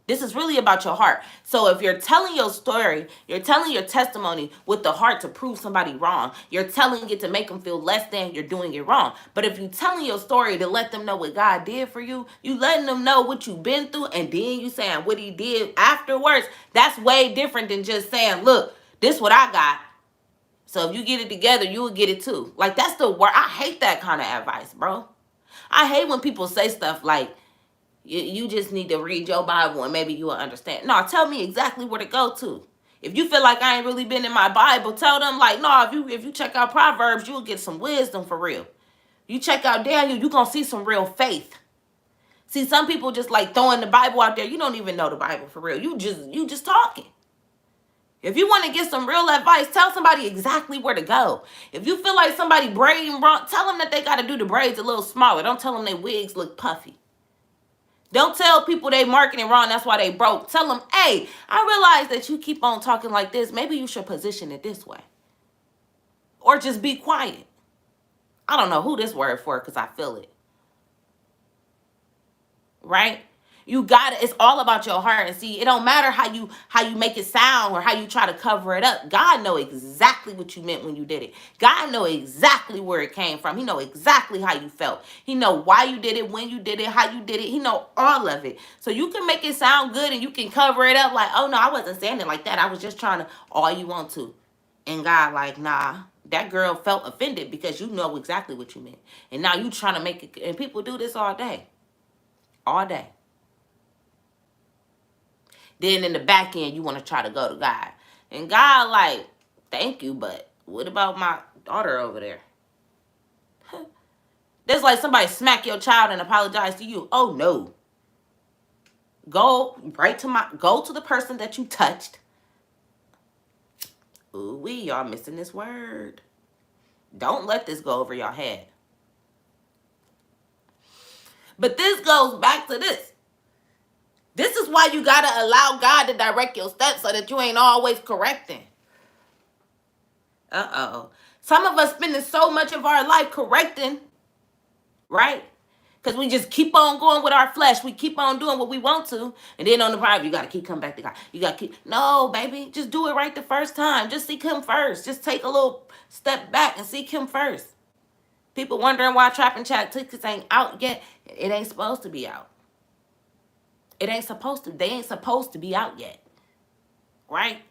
This is really about your heart. So if you're telling your story, you're telling your testimony with the heart to prove somebody wrong. You're telling it to make them feel less than, you're doing it wrong. But if you're telling your story to let them know what God did for you, you letting them know what you've been through, and then you saying what he did afterwards, that's way different than just saying, look, this what I got. So if you get it together, you will get it too. Like, that's the word. I hate that kind of advice, bro. I hate when people say stuff like, you just need to read your Bible and maybe you will understand. No, tell me exactly where to go to. If you feel like I ain't really been in my Bible, tell them like, no, if you check out Proverbs, you'll get some wisdom for real. You check out Daniel, you're going to see some real faith. See, some people just like throwing the Bible out there. You don't even know the Bible for real. You just talking. If you want to get some real advice, tell somebody exactly where to go. If you feel like somebody braiding wrong, tell them that they got to do the braids a little smaller. Don't tell them their wigs look puffy. Don't tell people they marketing wrong, that's why they broke. Tell them, hey, I realize that you keep on talking like this. Maybe you should position it this way. Or just be quiet. I don't know who this word for because I feel it. Right? You got it. It's all about your heart. And see, it don't matter how you make it sound or how you try to cover it up. God know exactly what you meant when you did it. God know exactly where it came from. He know exactly how you felt. He know why you did it, when you did it, how you did it. He know all of it. So you can make it sound good and you can cover it up like, oh no, I wasn't saying it like that. I was just trying to, all you want to. And God like, nah, that girl felt offended because you know exactly what you meant. And now you trying to make it, and people do this all day. All day. Then in the back end, you want to try to go to God. And God like, thank you, but what about my daughter over there? That's like somebody smack your child and apologize to you. Oh, no. Go to the person that you touched. Ooh, y'all missing this word. Don't let this go over your head. But this goes back to this. This is why you got to allow God to direct your steps so that you ain't always correcting. Uh-oh. Some of us spending so much of our life correcting, right? Because we just keep on going with our flesh. We keep on doing what we want to. And then on the private, you got to keep coming back to God. You got to keep, no, baby, just do it right the first time. Just seek him first. Just take a little step back and seek him first. People wondering why Trap and Chat tickets ain't out yet. It ain't supposed to be out. It ain't supposed to. They ain't supposed to be out yet. Right?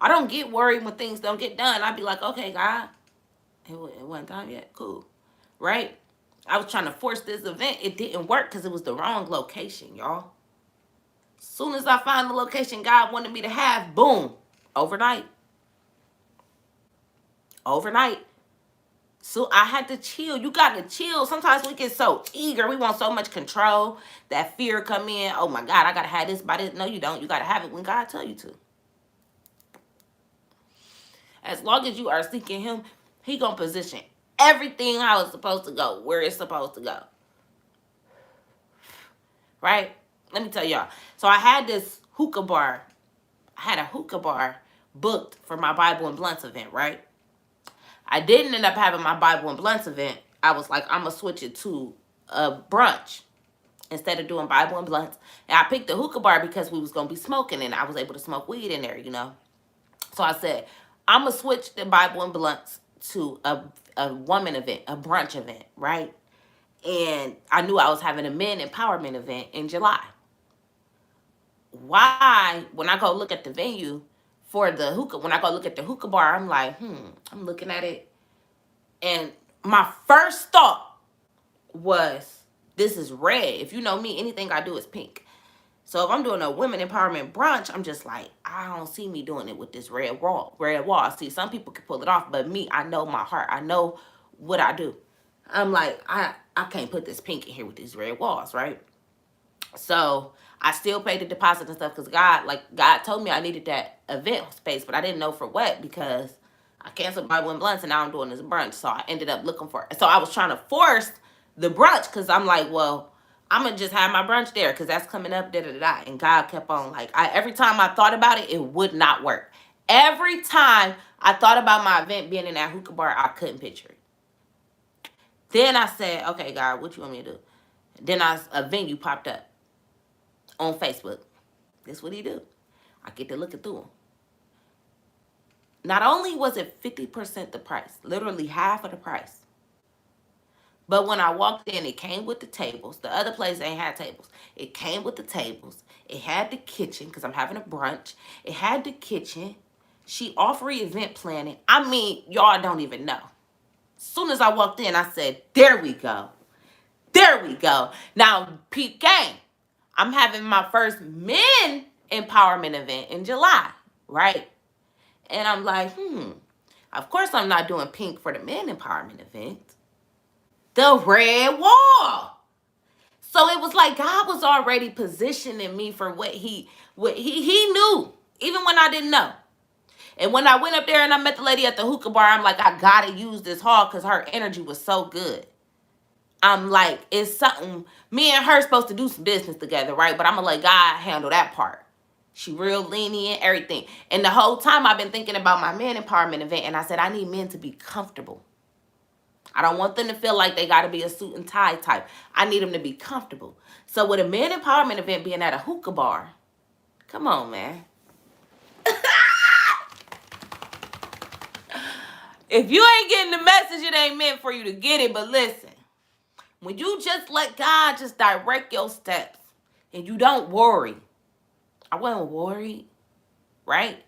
I don't get worried when things don't get done. I be like, okay, God, it wasn't time yet. Cool. Right? I was trying to force this event. It didn't work because it was the wrong location, y'all. As soon as I find the location God wanted me to have, boom, overnight. Overnight. So I had to chill. You got to chill. Sometimes we get so eager. We want so much control. That fear come in. Oh, my God, I got to have this by this. No, you don't. You got to have it when God tell you to. As long as you are seeking him, he going to position everything how it's supposed to go, where it's supposed to go. Right? Let me tell y'all. So I had this hookah bar. I had a hookah bar booked for my Bible and Blunts event, right? I didn't end up having my Bible and Blunts event. I was like, I'm going to switch it to a brunch. instead of doing Bible and blunts. And I picked the hookah bar because we was going to be smoking and I was able to smoke weed in there, you know. So I said, I'm going to switch the Bible and blunts to a woman event, a brunch event, right? And I knew I was having a men empowerment event in July. Why, when I go look at the venue for the hookah, when I go look at the hookah bar, I'm like, I'm looking at it. And my first thought was, this is red. If you know me, anything I do is pink. So if I'm doing a women empowerment brunch, I'm just like, I don't see me doing it with this red wall. See, some people can pull it off, but me, I know my heart. I know what I do. I'm like, I can't put this pink in here with these red walls, right? So I still paid the deposit and stuff because God told me I needed that event space, but I didn't know for what because I canceled Bible and blunts and now I'm doing this brunch. So I ended up looking for it. So I was trying to force the brunch because I'm like, well, I'm going to just have my brunch there because that's coming up, da-da-da-da. And God kept on, like, every time I thought about it, it would not work. Every time I thought about my event being in that hookah bar, I couldn't picture it. Then I said, okay, God, what you want me to do? Then a venue popped up on Facebook. That's what he do. I get to looking through them. Not only was it 50% the price, literally half of the price, but when I walked in, it came with the tables. The other place ain't had tables. It came with the tables. It had the kitchen because I'm having a brunch. It had the kitchen. She offered event planning. I mean, y'all don't even know. As soon as I walked in, I said, there we go. There we go. Now, peep game. I'm having my first men empowerment event in July, right? And I'm like, of course I'm not doing pink for the men empowerment event. The red wall. So it was like God was already positioning me for what he knew, even when I didn't know. And when I went up there and I met the lady at the hookah bar, I'm like, I gotta use this hall because her energy was so good. I'm like, it's something, me and her supposed to do some business together, right? But I'm gonna let God handle that part. She real lenient, everything. And the whole time I've been thinking about my men empowerment event, and I said, I need men to be comfortable. I don't want them to feel like they got to be a suit and tie type. I need them to be comfortable. So with a men empowerment event being at a hookah bar, come on, man. If you ain't getting the message, it ain't meant for you to get it. But listen, when you just let God just direct your steps and you don't worry. I wasn't worried, right?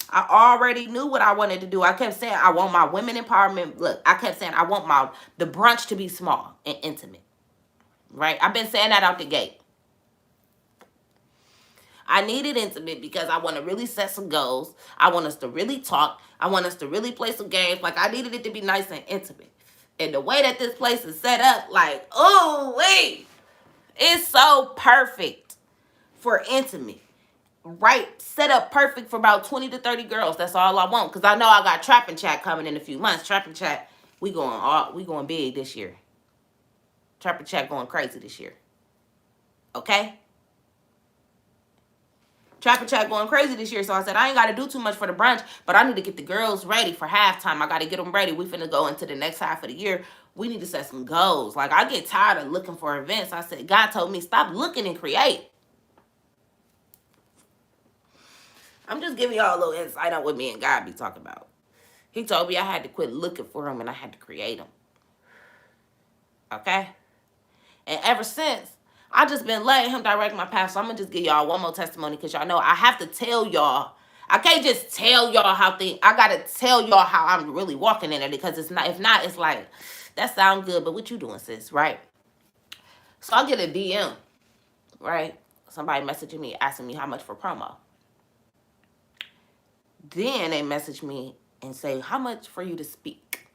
I already knew what I wanted to do. I kept saying I want my women empowerment. Look, I kept saying I want the brunch to be small and intimate. Right? I've been saying that out the gate. I need it intimate because I want to really set some goals. I want us to really talk. I want us to really play some games. Like, I needed it to be nice and intimate. And the way that this place is set up, like, oh, wait. It's so perfect for intimate. Right, set up perfect for about 20 to 30 girls. That's all I want. Because I know I got Trap and Chat coming in a few months. Trap and Chat, we going big this year. Trap and Chat going crazy this year. Okay? Trap and Chat going crazy this year. So I said, I ain't got to do too much for the brunch, but I need to get the girls ready for halftime. I got to get them ready. We finna go into the next half of the year. We need to set some goals. Like, I get tired of looking for events. I said, God told me, stop looking and create. I'm just giving y'all a little insight on what me and God be talking about. He told me I had to quit looking for him and I had to create him. Okay? And ever since, I just been letting him direct my path. So I'm going to just give y'all one more testimony because y'all know I have to tell y'all. I can't just tell y'all how things. I got to tell y'all how I'm really walking in it because it's not. If not, it's like, that sounds good, but what you doing, sis? Right? So I get a DM, right? Somebody messaging me, asking me how much for promo. Then they message me and say, how much for you to speak?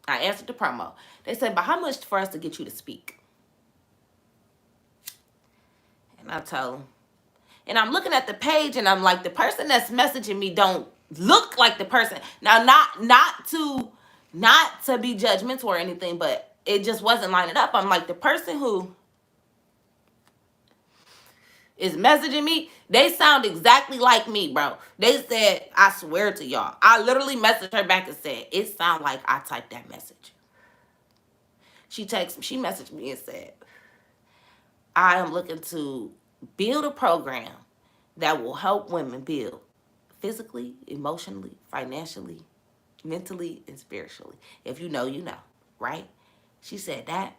I answered the promo. They said, but how much for us to get you to speak? And I tell them. And I'm looking at the page and I'm like, the person that's messaging me don't look like the person. Now, not to be judgmental or anything, but it just wasn't lining up. I'm like, the person who is messaging me, they sound exactly like me, bro. They said, I swear to y'all. I literally messaged her back and said, it sound like I typed that message. She messaged me and said, I am looking to build a program that will help women build physically, emotionally, financially, mentally, and spiritually. If you know, you know, right? She said that.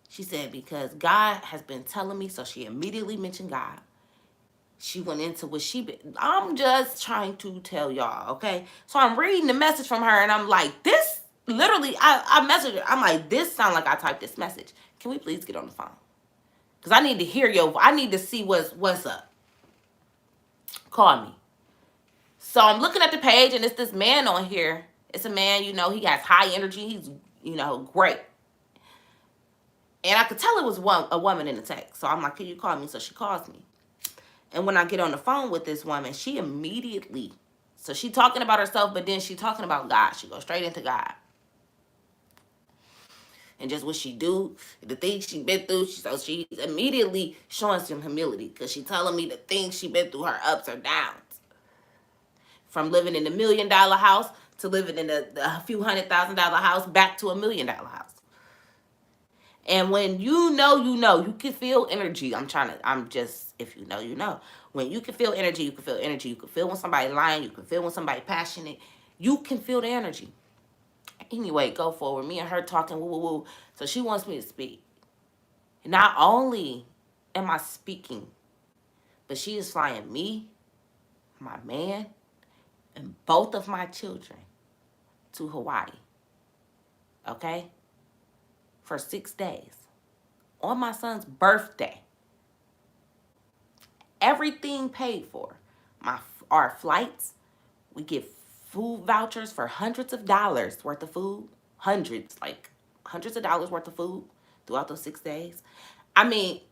She said, because God has been telling me, so she immediately mentioned God. She went into what I'm just trying to tell y'all, okay? So I'm reading the message from her, and I'm like, this, literally, I messaged her. I'm like, this sound like I typed this message. Can we please get on the phone? Because I need to hear I need to see what's up. Call me. So I'm looking at the page, and it's this man on here. It's a man, he has high energy. He's, great. And I could tell it was a woman in the text. So I'm like, can you call me? So she calls me. And when I get on the phone with this woman, she immediately, so she talking about herself, but then she talking about God. She goes straight into God. And just what she do, the things she been through. So she's immediately showing some humility, because she telling me the things she been through, her ups or downs. From living in $1 million house to living in a few $100,000 house back to $1 million house. And when you can feel energy. If you know, you know. When you can feel energy, you can feel energy. You can feel when somebody lying. You can feel when somebody passionate. You can feel the energy. Anyway, go forward. Me and her talking, woo, woo, woo. So she wants me to speak. Not only am I speaking, but she is flying me, my man, and both of my children to Hawaii. Okay? For 6 days. On my son's birthday. Everything paid for. Our flights, we get food vouchers for hundreds of dollars worth of food. Hundreds of dollars worth of food throughout those 6 days. I mean,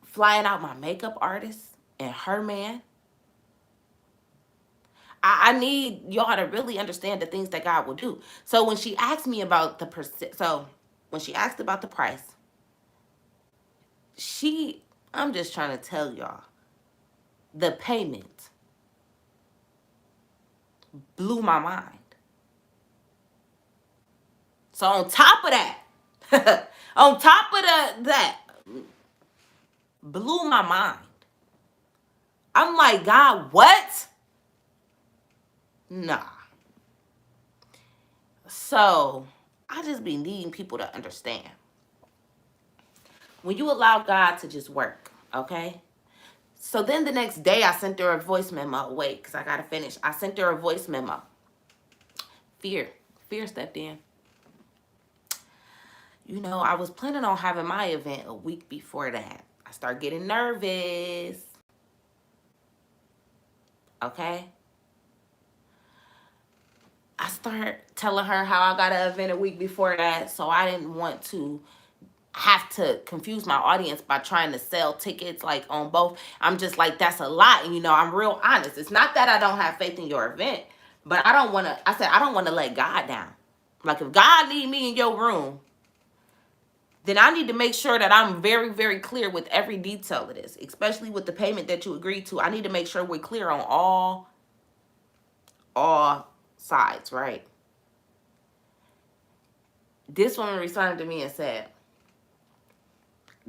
flying out my makeup artist and her man. I need y'all to really understand the things that God will do. So when she asked me about when she asked about the price, I'm just trying to tell y'all, the payment blew my mind. So on top of that, that blew my mind. I'm like, God, what? Nah. So I just be needing people to understand. When you allow God to just work, okay? So then the next day I sent her a voice memo. Wait, because I got to finish. I sent her a voice memo. Fear stepped in. I was planning on having my event a week before that. I start getting nervous. Okay? I start telling her how I got an event a week before that, so I didn't want to have to confuse my audience by trying to sell tickets on both. I'm just like, that's a lot. And I'm real honest. It's not that I don't have faith in your event, but I don't want to let God down. Like, if God need me in your room, then I need to make sure that I'm very, very clear with every detail of this, especially with the payment that you agreed to. I need to make sure we're clear on all sides, right? This woman responded to me and said,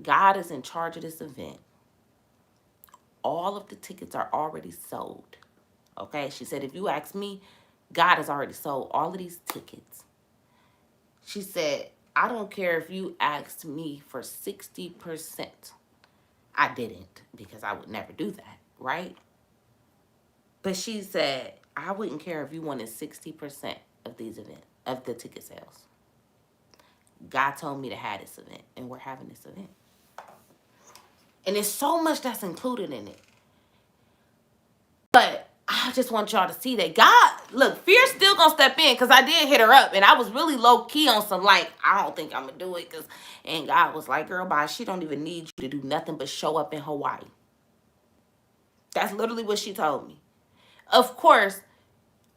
God is in charge of this event. All of the tickets are already sold. Okay? She said, if you ask me, God has already sold all of these tickets. She said, I don't care if you asked me for 60%. I didn't, because I would never do that, right? But she said, I wouldn't care if you wanted 60% of the ticket sales. God told me to have this event, and we're having this event. And there's so much that's included in it. But I just want y'all to see that God, look, fear's still gonna step in, because I did hit her up, and I was really low key on some I don't think I'm gonna do it, and God was like, girl, bye, she don't even need you to do nothing but show up in Hawaii. That's literally what she told me. Of course,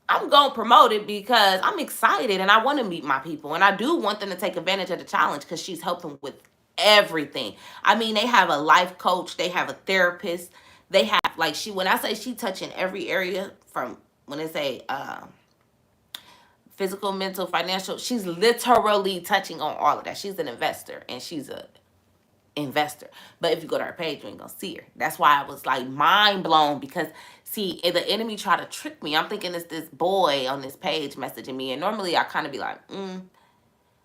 I'm gonna promote it because I'm excited and I want to meet my people, and I do want them to take advantage of the challenge, because she's helping with everything. I mean, they have a life coach, they have a therapist, they have when I say she touching every area, from when they say physical, mental, financial, she's literally touching on all of that. She's an investor, and she's a investor. But if you go to her page, you ain't gonna see her. That's why I was like mind blown, because see, the enemy tried to trick me. I'm thinking it's this boy on this page messaging me, and normally I kind of be like,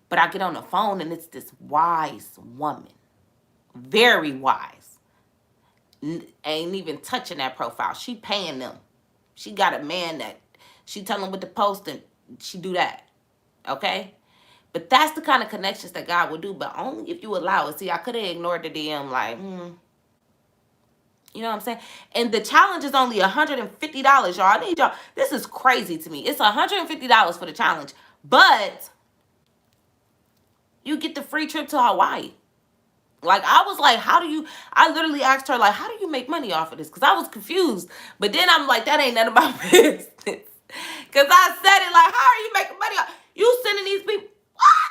but I get on the phone and it's this wise woman, very wise. Ain't even touching that profile. She paying them. She got a man that she tell him what to post, and she do that. Okay? But that's the kind of connections that God will do, but only if you allow it. See, I could have ignored the DM like, you know what I'm saying? And the challenge is only $150, y'all. I need y'all. This is crazy to me. It's $150 for the challenge, but you get the free trip to Hawaii. Like, I was like, I literally asked her, like, how do you make money off of this? Because I was confused. But then I'm like, that ain't none of my business. Because I said it like, how are you making money off? You sending these people, what?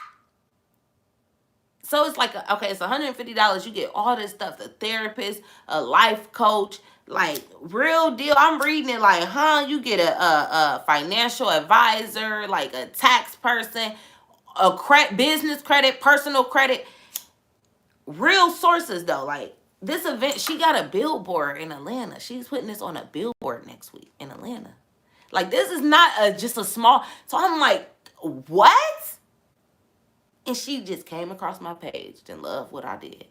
So it's like, okay, it's $150. You get all this stuff, the therapist, a life coach, like real deal. I'm reading it like, you get a financial advisor, like a tax person, a business credit, personal credit. Real sources though, like this event, she got a billboard in Atlanta. She's putting this on a billboard next week in Atlanta. Like, this is not just a small. So I'm like, what? And she just came across my page and loved what I did.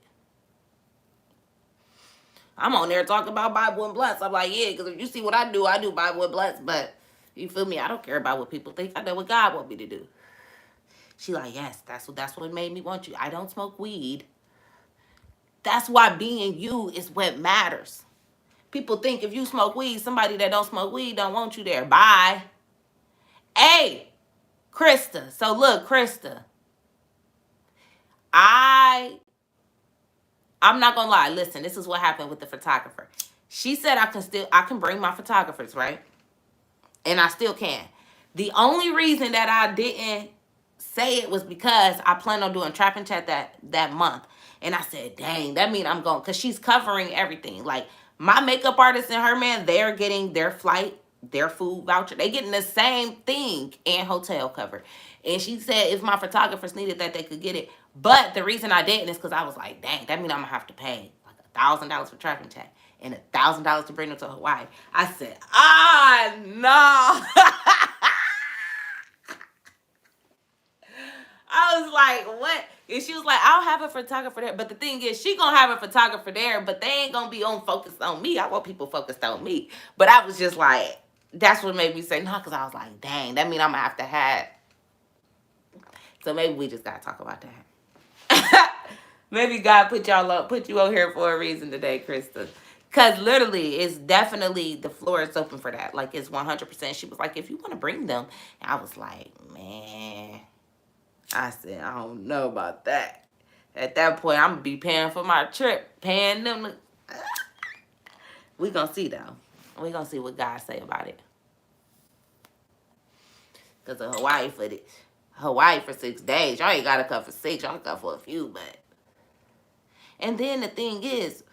I'm on there talking about Bible and blunts. I'm like, yeah, because if you see what I do Bible and blunts. But you feel me? I don't care about what people think. I know what God want me to do. She like, yes, that's what made me want you. I don't smoke weed. That's why being you is what matters. People think if you smoke weed, somebody that don't smoke weed don't want you there. Bye. Hey, Krista. So look, Krista. I'm not gonna lie. Listen, this is what happened with the photographer. She said I can bring my photographers, right? And I still can. The only reason that I didn't say it was because I plan on doing Trap and Chat that month. And I said, dang, that mean I'm going, because she's covering everything. Like, my makeup artist and her man, they're getting their flight, their food voucher. They getting the same thing and hotel covered. And she said if my photographers needed that, they could get it. But the reason I didn't is because I was like, dang, that mean I'm going to have to pay like $1,000 for Trap and Chat and $1,000 to bring them to Hawaii. I said, no. I was like, what? And she was like, I'll have a photographer there. But the thing is, she going to have a photographer there, but they ain't going to be focused on me. I want people focused on me. But I was just like, that's what made me say no, because I was like, dang, that mean I'm going to have to have. So maybe we just got to talk about that. Maybe God put you on here for a reason today, Krista. Because literally, it's definitely, the floor is open for that. Like, it's 100%. She was like, if you want to bring them. And I was like, man. I said, I don't know about that. At that point, I'm going to be paying for my trip. Paying them. We going to see, though. We going to see what God say about it. Because of Hawaii for 6 days. Y'all ain't got to come for 6. Y'all come for a few, but. And then the thing is,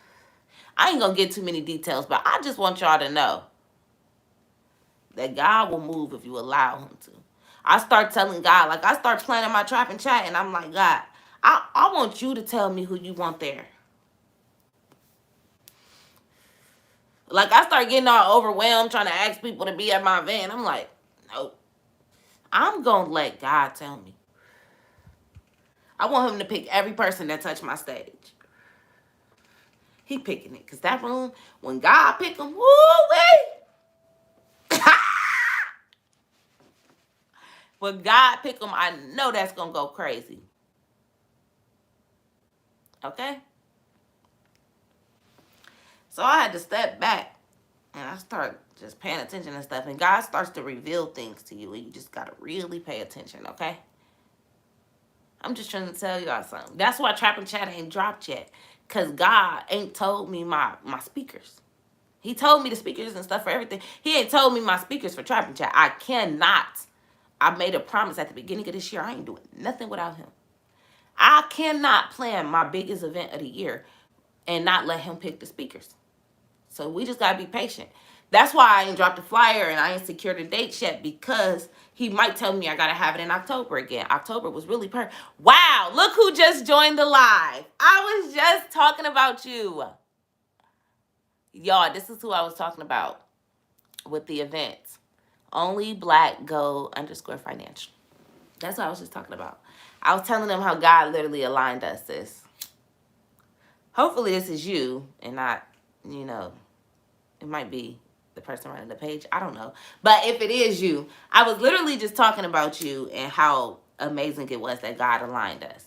I ain't going to get too many details, but I just want y'all to know that God will move if you allow him to. I start telling God, like, I start planning my Trap and Chat, and I'm like, God, I want you to tell me who you want there. Like, I start getting all overwhelmed trying to ask people to be at my event. I'm like, nope. I'm going to let God tell me. I want him to pick every person that touched my stage. He picking it, because that room, when God pick them, woo-wee. When God pick them, I know that's going to go crazy. Okay? So I had to step back, and I start just paying attention and stuff. And God starts to reveal things to you, and you just got to really pay attention, okay? I'm just trying to tell y'all something. That's why Trap and Chat ain't dropped yet, because God ain't told me my speakers. He told me the speakers and stuff for everything. He ain't told me my speakers for Trap and Chat. I cannot. I made a promise at the beginning of this year. I ain't doing nothing without him. I cannot plan my biggest event of the year and not let him pick the speakers. So we just got to be patient. That's why I ain't dropped the flyer and I ain't secured the dates yet, because he might tell me I gotta have it in October again. October was really perfect. Wow, look who just joined the live. I was just talking about you. Y'all, this is who I was talking about with the events. Only Black Gold _ financial. That's what I was just talking about. I was telling them how God literally aligned us, sis. Hopefully this is you and not, it might be the person running the page. I don't know. But if it is you, I was literally just talking about you and how amazing it was that God aligned us.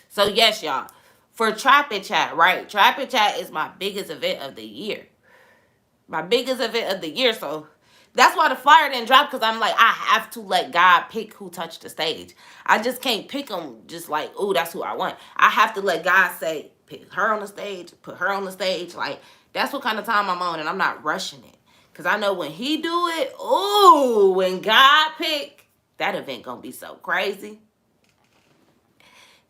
So yes, y'all. For Trap It Chat, right? Trap It Chat is my biggest event of the year. My biggest event of the year. So that's why the flyer didn't drop, because I'm like, I have to let God pick who touched the stage. I just can't pick them just like, oh, that's who I want. I have to let God say, pick her on the stage, put her on the stage. Like, that's what kind of time I'm on, and I'm not rushing it. Because I know when he do it, ooh, when God pick, that event gonna be so crazy.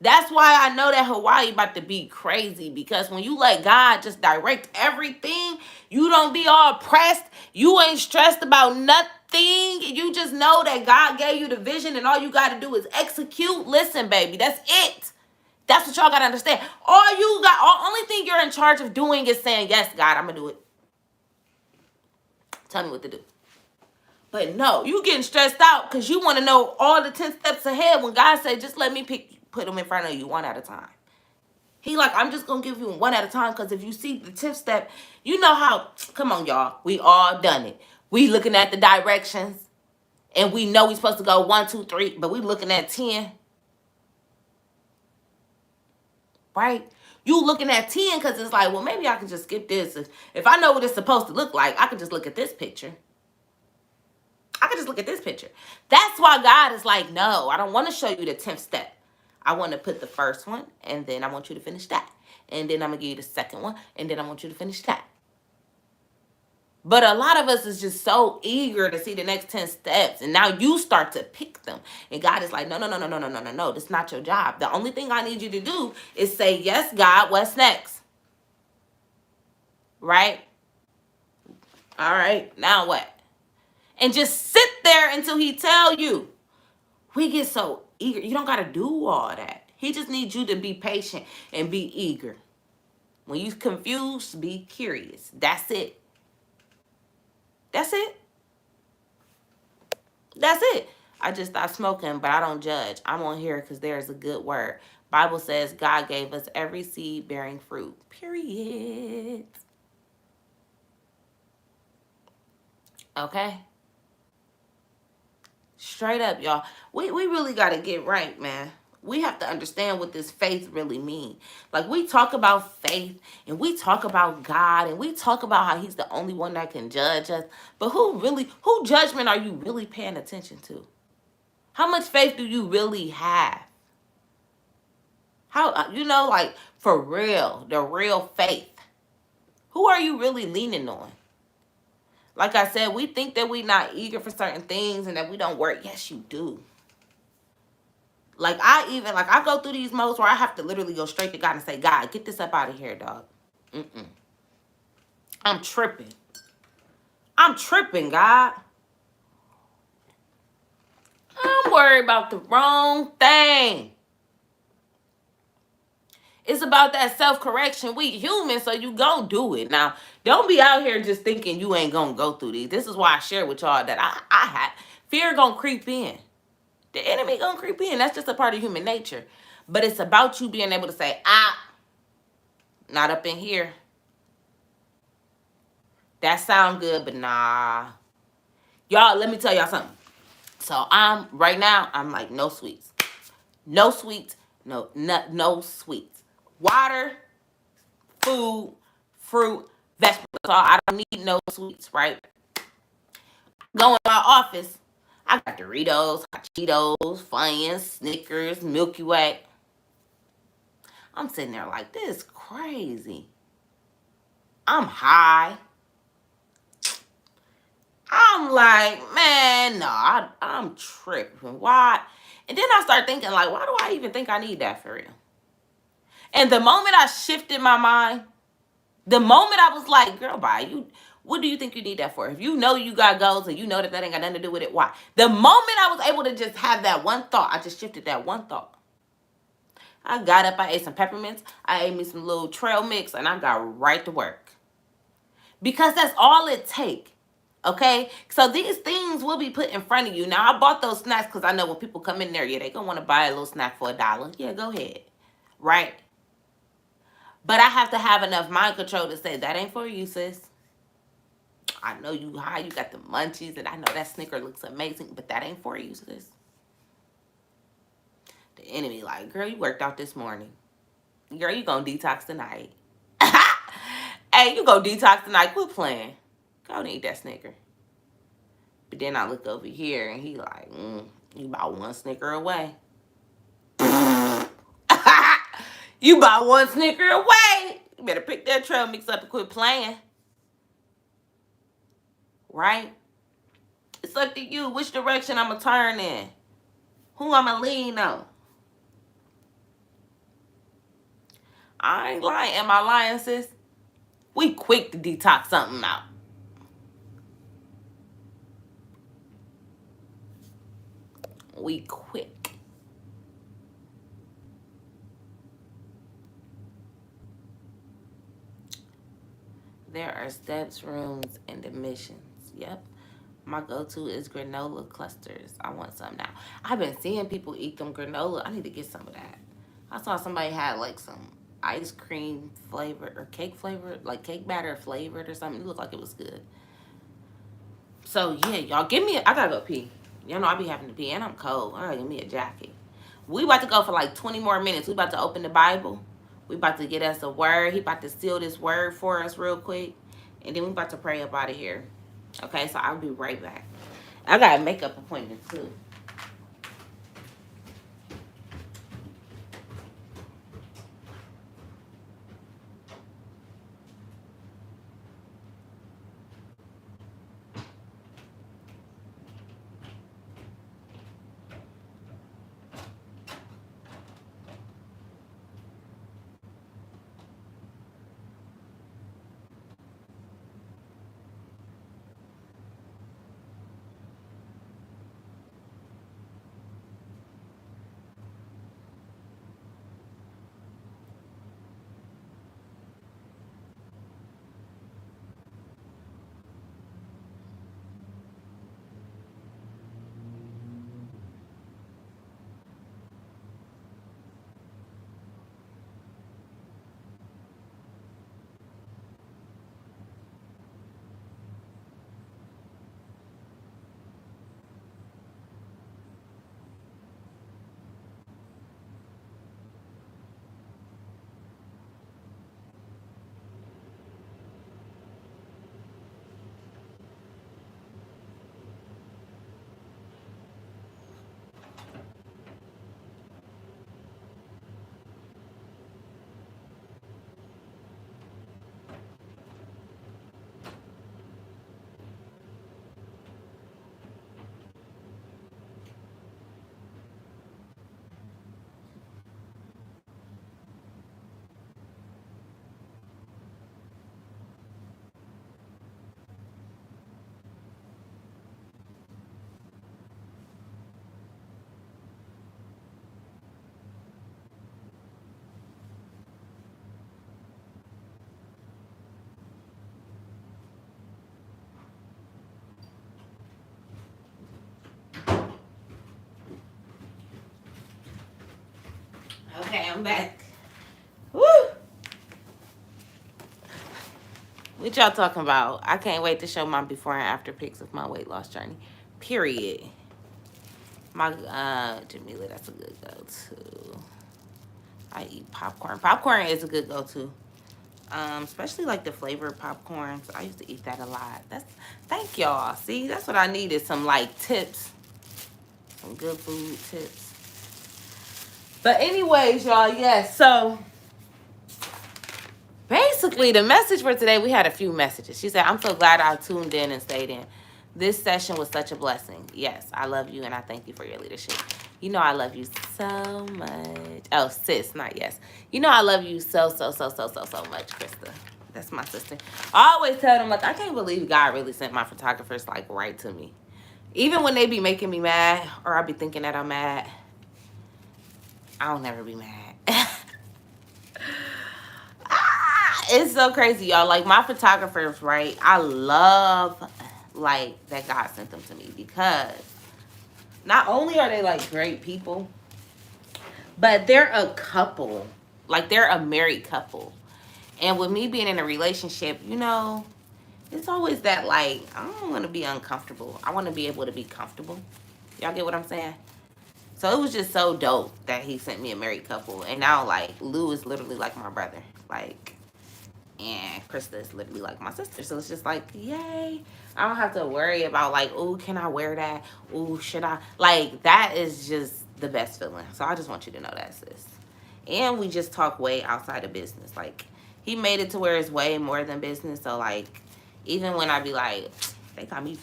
That's why I know that Hawaii about to be crazy, because when you let God just direct everything, you don't be all pressed. You ain't stressed about nothing. You just know that God gave you the vision and all you got to do is execute. Listen, baby, that's it. That's what y'all got to understand. Only thing you're in charge of doing is saying, yes, God, I'm going to do it. Tell me what to do. But no, you getting stressed out because you want to know all the 10 steps ahead when God said, just let me put them in front of you one at a time. He like, I'm just going to give you one at a time, because if you see the 10th step, you know how, come on, y'all. We all done it. We looking at the directions, and we know we supposed to go 1, 2, 3, but we looking at 10. Right? You looking at 10 because it's like, well, maybe I can just skip this. If I know what it's supposed to look like, I can just look at this picture. That's why God is like, no, I don't want to show you the 10th step. I want to put the first one, and then I want you to finish that. And then I'm going to give you the second one, and then I want you to finish that. But a lot of us is just so eager to see the next 10 steps. And now you start to pick them. And God is like, no. That's not your job. The only thing I need you to do is say, yes, God, what's next? Right? All right, now what? And just sit there until he tell you. We get so eager. You don't got to do all that. He just needs you to be patient and be eager. When you confused, be curious. That's it. That's it. That's it. I just stopped smoking, but I don't judge. I'm on here because there's a good word. Bible says God gave us every seed bearing fruit. Period. Okay? Straight up, y'all. We really got to get right, man. We have to understand what this faith really means. Like, we talk about faith, and we talk about God, and we talk about how he's the only one that can judge us. But who judgment are you really paying attention to? How much faith do you really have? How, like, for real, the real faith. Who are you really leaning on? Like I said, we think that we're not eager for certain things and that we don't work. Yes, you do. Like, I go through these modes where I have to literally go straight to God and say, God, get this up out of here, dog. I'm tripping. God. I'm worried about the wrong thing. It's about that self-correction. We human, so you gon' do it. Now, don't be out here just thinking you ain't gonna go through these. This is why I share with y'all that I had fear gonna creep in. The enemy gonna creep in. That's just a part of human nature. But it's about you being able to say, not up in here. That sound good, but nah. Y'all, let me tell y'all something. So right now, I'm like, no sweets. No sweets. No sweets. Water, food, fruit, vegetables. So I don't need no sweets, right? Go in my office. I got Doritos, got Cheetos, Funyuns, Snickers, Milky Way. I'm sitting there like, this is crazy. I'm high. I'm like, man, no, I'm tripping. Why? And then I start thinking, like, why do I even think I need that for real? And the moment I shifted my mind The moment I was like, girl, bye, what do you think you need that for? If you know you got goals and you know that ain't got nothing to do with it, why? The moment I was able to just have that one thought, I just shifted that one thought. I got up, I ate some peppermints, I ate me some little trail mix, and I got right to work. Because that's all it takes. Okay? So these things will be put in front of you. Now, I bought those snacks because I know when people come in there, yeah, they going to want to buy a little snack for $1. Yeah, go ahead. Right? But I have to have enough mind control to say, that ain't for you, sis. I know you high, you got the munchies, and I know that Snicker looks amazing, but that ain't for you, sis. The enemy like, girl, you worked out this morning. Girl, you gonna detox tonight. Hey, you go detox tonight. Quit playing. Go and eat that Snicker. But then I look over here, and he like, you about one Snicker away. You about one Snicker away. You better pick that trail mix up and quit playing. Right? It's up to you which direction I'm going to turn in. Who I'm going to lean on. I ain't lying. Am I lying, sis? We quick to detox something out. We quick. There are steps, rooms, and admissions. Yep. My go-to is granola clusters. I want some now. I've been seeing people eat them granola. I need to get some of that. I saw somebody had like some ice cream flavored or cake flavored, like cake batter flavored or something. It looked like it was good. So yeah, y'all give me. I gotta go pee. Y'all know I be having to pee, and I'm cold. I gotta give me a jacket. We about to go for like 20 more minutes. We about to open the Bible. We about to get us a word. He about to seal this word for us real quick, and then we about to pray up out of here. Okay, so I'll be right back. I got a makeup appointment too. Okay, I'm back. Woo! What y'all talking about? I can't wait to show my before and after pics of my weight loss journey. Period. My Jamila, that's a good go-to. I eat popcorn. Popcorn is a good go-to. Especially like the flavored popcorns. I used to eat that a lot. Thank y'all. See, that's what I needed. Some like tips. Some good food tips. But anyways, y'all, yes. So basically the message for today, we had a few messages. She said, I'm so glad I tuned in and stayed in. This session was such a blessing. Yes, I love you and I thank you for your leadership. You know I love you so much. Oh, sis, not yes. You know I love you so much, Krista. That's my sister. I always tell them, like, I can't believe God really sent my photographers, like, right to me. Even when they be making me mad, or I be thinking that I'm mad, I don't never be mad. It's so crazy, y'all. Like, my photographers, right? I love, like, that God sent them to me, because not only are they, like, great people, but they're a couple. Like, they're a married couple. And with me being in a relationship, you know, it's always that, like, I don't want to be uncomfortable. I want to be able to be comfortable. Y'all get what I'm saying? So it was just so dope that he sent me a married couple. And now, like, Lou is literally like my brother. Like, and Krista is literally like my sister. So it's just like, yay. I don't have to worry about, like, oh, can I wear that? Oh, should I? Like, that is just the best feeling. So I just want you to know that, sis. And we just talk way outside of business. Like, he made it to where it's way more than business. So, like, even when I be like, they got me,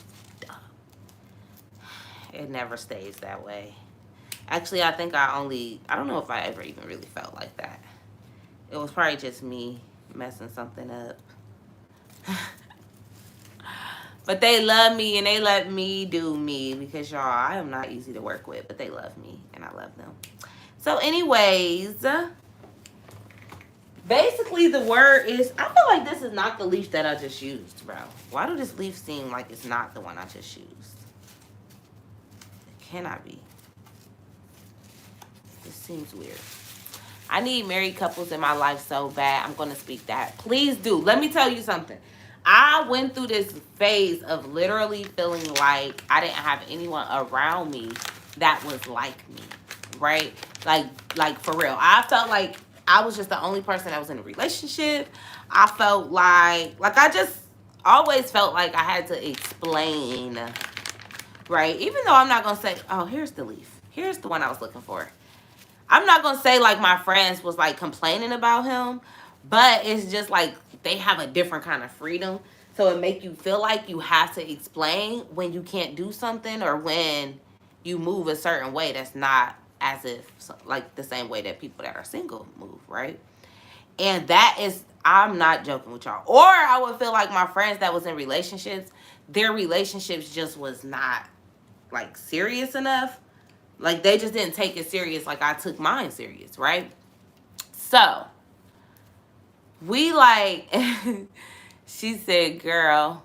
it never stays that way. Actually, I think I don't know if I ever even really felt like that. It was probably just me messing something up. But they love me, and they let me do me, because, y'all, I am not easy to work with, but they love me and I love them. So anyways, basically the word is, I feel like this is not the leaf that I just used, bro. Why do this leaf seem like it's not the one I just used? It cannot be. This seems weird. I need married couples in my life so bad. I'm going to speak that. Please do. Let me tell you something. I went through this phase of literally feeling like I didn't have anyone around me that was like me, right? Like for real. I felt like I was just the only person that was in a relationship. I felt like I just always felt like I had to explain, right? Even though I'm not going to say, oh, here's the leaf. Here's the one I was looking for. I'm not going to say, like, my friends was, like, complaining about him, but it's just, like, they have a different kind of freedom. So it make you feel like you have to explain when you can't do something, or when you move a certain way that's not as if, like, the same way that people that are single move, right? And that is, I'm not joking with y'all. Or I would feel like my friends that was in relationships, their relationships just was not, like, serious enough. Like, they just didn't take it serious like I took mine serious, right? So, we, like, she said, girl,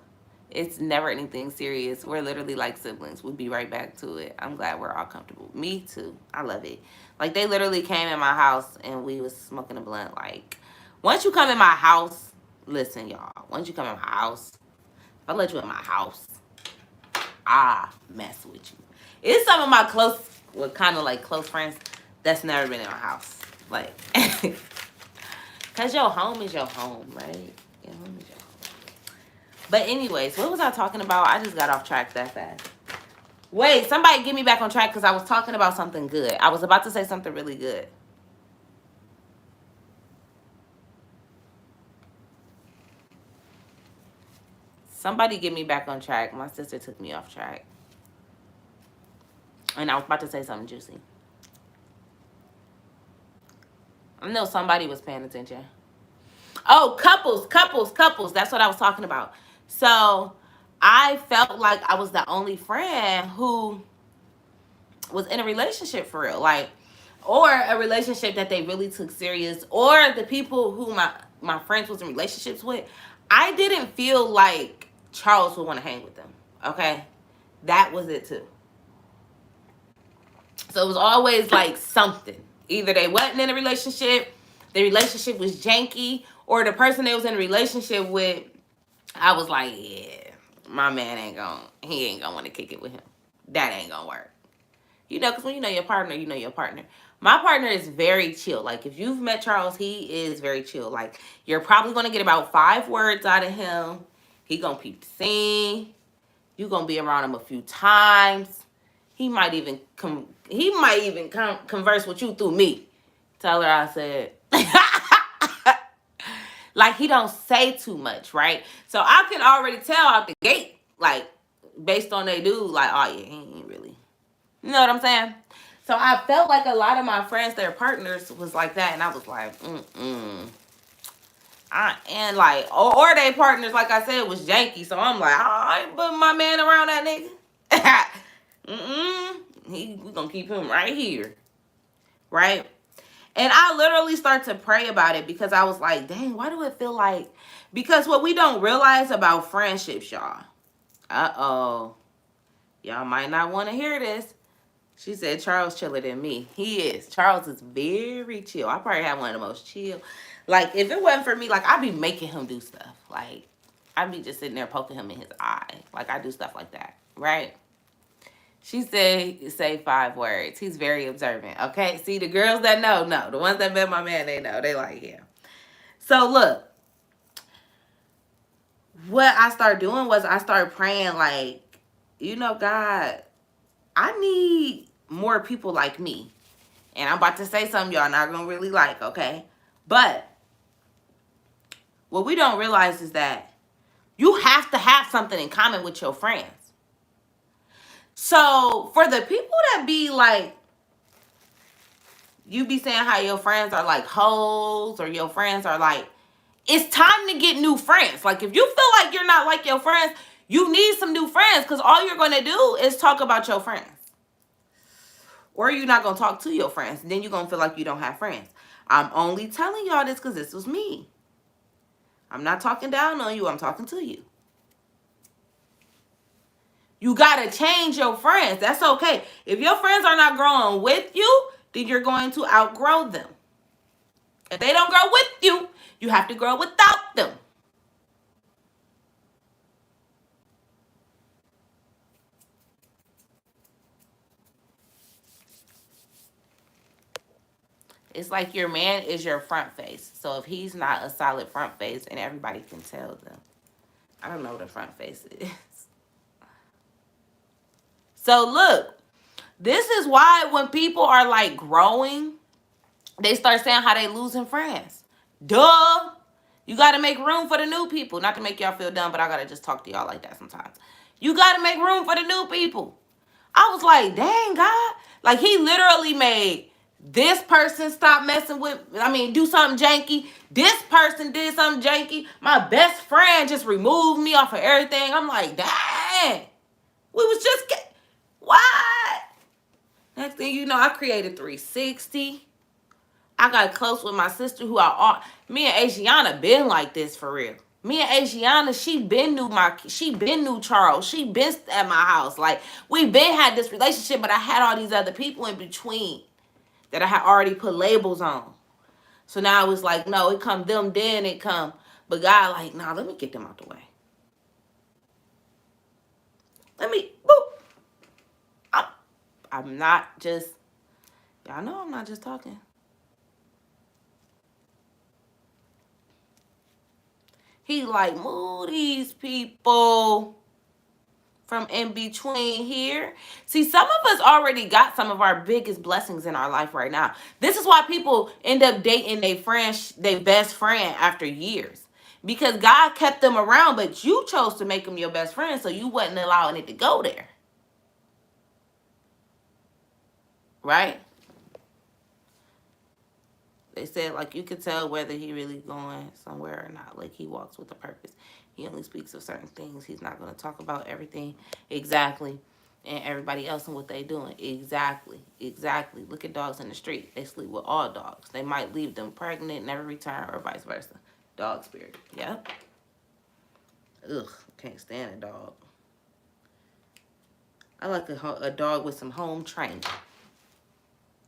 it's never anything serious. We're literally like siblings. We'll be right back to it. I'm glad we're all comfortable. Me too. I love it. Like, they literally came in my house and we was smoking a blunt. Like, once you come in my house, listen, y'all. Once you come in my house, if I let you in my house, I mess with you. It's some of my close, well, kind of like close friends that's never been in my house. Like, because your home is your home, right? Your home is your home. But anyways, what was I talking about? I just got off track that fast. Wait, somebody get me back on track, because I was talking about something good. I was about to say something really good. Somebody get me back on track. My sister took me off track. And I was about to say something juicy. I know somebody was paying attention. Oh, couples. That's what I was talking about. So I felt like I was the only friend who was in a relationship for real. Like, or a relationship that they really took serious. Or the people who my friends was in relationships with, I didn't feel like Charles would want to hang with them. Okay? That was it too. So it was always like something. Either they wasn't in a relationship, the relationship was janky, or the person they was in a relationship with, I was like, yeah, my man he ain't gonna want to kick it with him. That ain't gonna work. You know, because when you know your partner, you know your partner. My partner is very chill. Like, if you've met Charles, he is very chill. Like, you're probably gonna get about 5 words out of him. He gonna peep the scene. You gonna be around him a few times. He might even converse with you through me. Tell her I said. Like, he don't say too much, right? So I can already tell out the gate, like, based on they do, like, oh yeah, he ain't really. You know what I'm saying? So I felt like a lot of my friends, their partners, was like that, and I was like, And like, or they partners, like I said, was janky. So I'm like, I ain't putting my man around that nigga. We gonna keep him right here, right? And I literally start to pray about it because I was like, dang, why do it feel like? Because what we don't realize about friendships, y'all. Y'all might not want to hear this. She said Charles chiller than me. He is. Charles is very chill. I probably have one of the most chill. Like, if it wasn't for me, like, I'd be making him do stuff. Like, I'd be just sitting there poking him in his eye. Like, I do stuff like that, right? She said, say 5 words. He's very observant, okay? See, the girls that know. The ones that met my man, they know. They like, yeah. So, look. What I started doing was I started praying, like, you know, God, I need more people like me. And I'm about to say something y'all not going to really like, okay? But what we don't realize is that you have to have something in common with your friends. So for the people that be like, you be saying how your friends are like hoes or your friends are like, it's time to get new friends. Like, if you feel like you're not like your friends, you need some new friends, because all you're going to do is talk about your friends. Or you're not going to talk to your friends. Then you're going to feel like you don't have friends. I'm only telling y'all this because this was me. I'm not talking down on you. I'm talking to you. You got to change your friends. That's okay. If your friends are not growing with you, then you're going to outgrow them. If they don't grow with you, you have to grow without them. It's like your man is your front face. So if he's not a solid front face, and everybody can tell them. I don't know what a front face is. So look, this is why when people are like growing, they start saying how they losing friends. Duh. You got to make room for the new people. Not to make y'all feel dumb, but I got to just talk to y'all like that sometimes. You got to make room for the new people. I was like, dang, God. Like, he literally made this person stop messing with, do something janky. This person did something janky. My best friend just removed me off of everything. I'm like, dang. We was just, what? Next thing you know, I created 360. I got close with my sister me and Asiana been like this for real. Me and Asiana, she been knew Charles. She been at my house. Like, we been had this relationship, but I had all these other people in between that I had already put labels on. So now it was like, no, it come them, then it come. But God like, nah, let me get them out the way. I'm not just, y'all know I'm not just talking. He like, move these people from in between here. See, some of us already got some of our biggest blessings in our life right now. This is why people end up dating their best friend after years. Because God kept them around, but you chose to make them your best friend, so you wasn't allowing it to go there. Right? They said, like, you could tell whether he really going somewhere or not. Like, he walks with a purpose. He only speaks of certain things. He's not going to talk about everything exactly and everybody else and what they doing. Exactly. Look at dogs in the street. They sleep with all dogs. They might leave them pregnant, never return, or vice versa. Dog spirit. Yep. Ugh, can't stand a dog. I like a dog with some home training.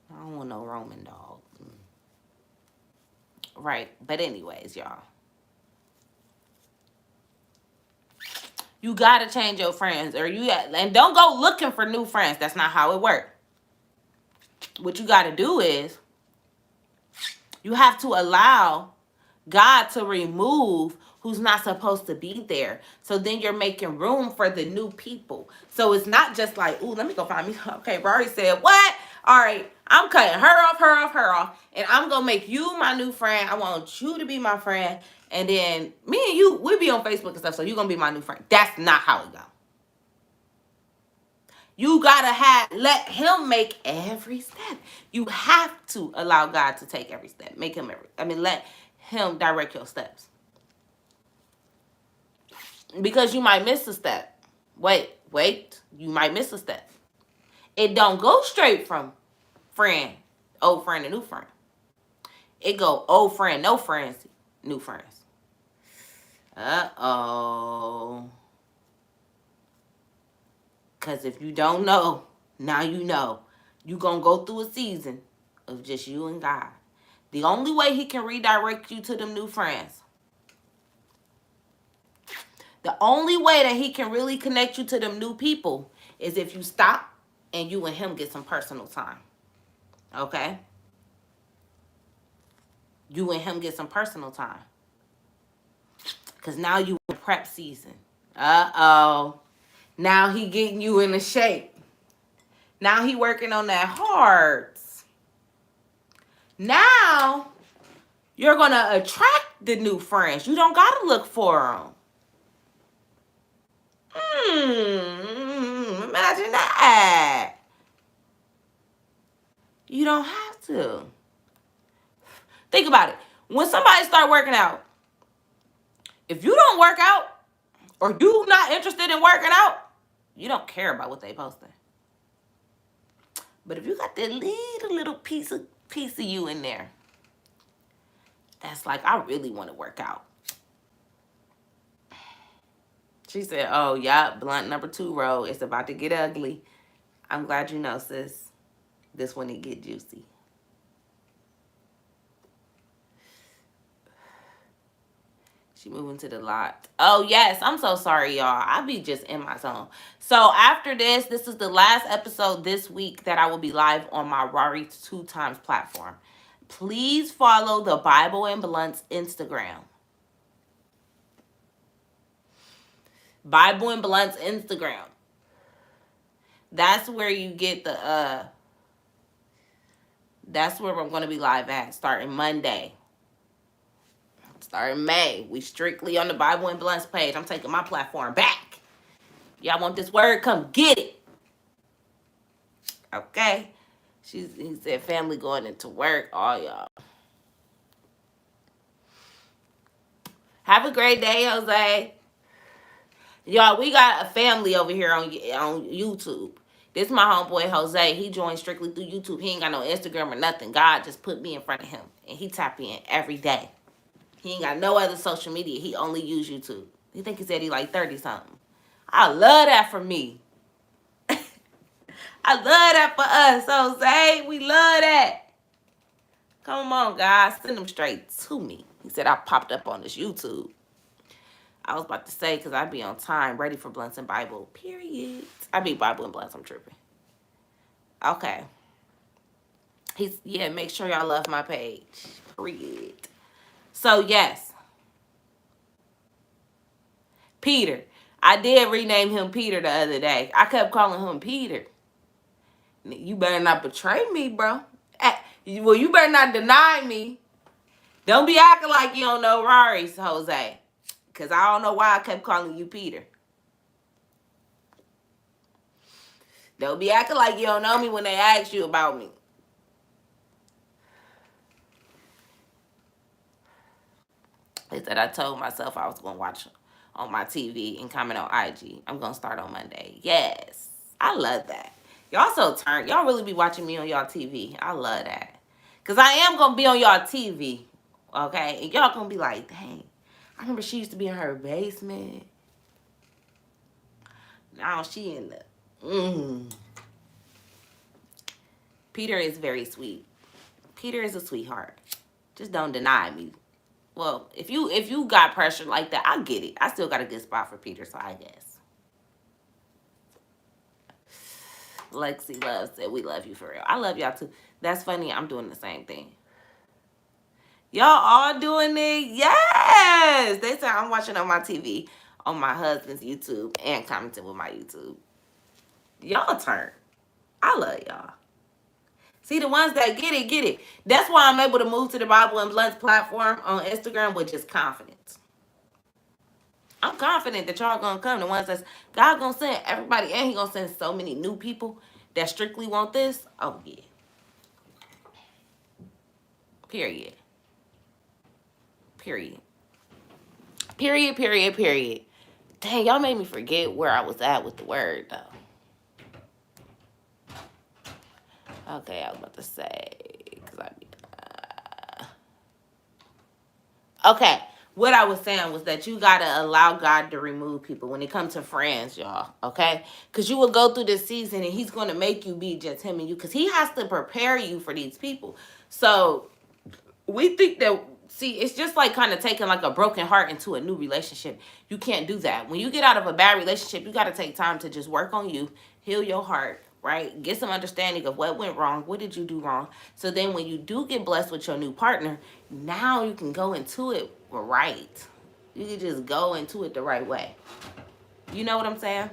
I don't want no roaming dog. Right. But anyways, y'all. You got to change your friends. And don't go looking for new friends. That's not how it works. What you got to do is you have to allow God to remove who's not supposed to be there. So then you're making room for the new people. So it's not just like, ooh, let me go find me. Okay, Rory said, what? All right, I'm cutting her off. And I'm going to make you my new friend. I want you to be my friend. And then me and you, we be on Facebook and stuff. So you're going to be my new friend. That's not how it goes. You got to let him make every step. You have to allow God to take every step. Let him direct your steps. Because you might miss a step. Wait. You might miss a step. It don't go straight from friend, old friend to new friend. It go old friend, no friends, new friends. Uh-oh. Because if you don't know, now you know. You going to go through a season of just you and God. The only way he can redirect you to them new friends, the only way that he can really connect you to them new people is if you stop and you and him get some personal time. Okay? You and him get some personal time. Because now you in prep season. Uh-oh. Now he getting you in the shape. Now he working on that heart. Now you're going to attract the new friends. You don't got to look for them. Imagine that. You don't have to. Think about it. When somebody start working out, if you don't work out or you not interested in working out, you don't care about what they posting. But if you got that little piece of you in there, that's like, I really want to work out. She said, oh, yeah, blunt number 2 roll. It's about to get ugly. I'm glad you know, sis. This one, it get juicy. She moving to the lot. Oh, yes. I'm so sorry, y'all. I be just in my zone. So after this is the last episode this week that I will be live on my Rari 2 Times platform. Please follow the Bible and Blunts Instagram. Bible and Blunts Instagram. That's where you get the, that's where I'm going to be live at starting Monday. Starting May. We strictly on the Bible and Blunts page. I'm taking my platform back. Y'all want this word? Come get it. Okay? He said family going into work. All y'all. Have a great day, Jose. Y'all, we got a family over here on YouTube. This is my homeboy, Jose. He joined strictly through YouTube. He ain't got no Instagram or nothing. God just put me in front of him. And he tap in every day. He ain't got no other social media. He only use YouTube. He think he said he like 30-something. I love that for me. I love that for us, Jose. We love that. Come on, guys. Send them straight to me. He said I popped up on this YouTube. I was about to say, because I be on time, ready for Blunts and Bible, period. I be Bible and Blunts, I'm tripping. Okay. Yeah, make sure y'all love my page, period. So, yes. Peter. I did rename him Peter the other day. I kept calling him Peter. You better not betray me, bro. Well, you better not deny me. Don't be acting like you don't know Rari's, Jose. Because I don't know why I kept calling you Peter. Don't be acting like you don't know me when they ask you about me. They said I told myself I was going to watch on my TV and comment on IG. I'm going to start on Monday. Yes. I love that. Y'all so turned. Y'all really be watching me on y'all TV. I love that. Because I am going to be on y'all TV. Okay? And y'all going to be like, dang. I remember she used to be in her basement. Now she in the... Peter is very sweet. Peter is a sweetheart. Just don't deny me. Well, if you got pressure like that, I get it. I still got a good spot for Peter, so I guess. Lexi loves said we love you for real. I love y'all too. That's funny. I'm doing the same thing. Y'all all doing it? Yes! They say I'm watching on my TV, on my husband's YouTube, and commenting with my YouTube. Y'all turn. I love y'all. See, the ones that get it, get it. That's why I'm able to move to the Bible and Blunts platform on Instagram with just confidence. I'm confident that y'all gonna come. The ones that's God gonna send everybody, and he gonna send so many new people that strictly want this. Oh, yeah. Period. Period. Period, period, period. Dang, y'all made me forget where I was at with the word, though. Okay, I was about to say, okay, what I was saying was that you gotta allow God to remove people when it comes to friends, y'all. Okay, because you will go through this season and He's gonna make you be just Him and you, because He has to prepare you for these people. So we think that, see, it's just like kind of taking like a broken heart into a new relationship. You can't do that. When you get out of a bad relationship, you got to take time to just work on you, heal your heart, right? Get some understanding of what went wrong. What did you do wrong? So then when you do get blessed with your new partner, now you can go into it right. You can just go into it the right way. You know what I'm saying?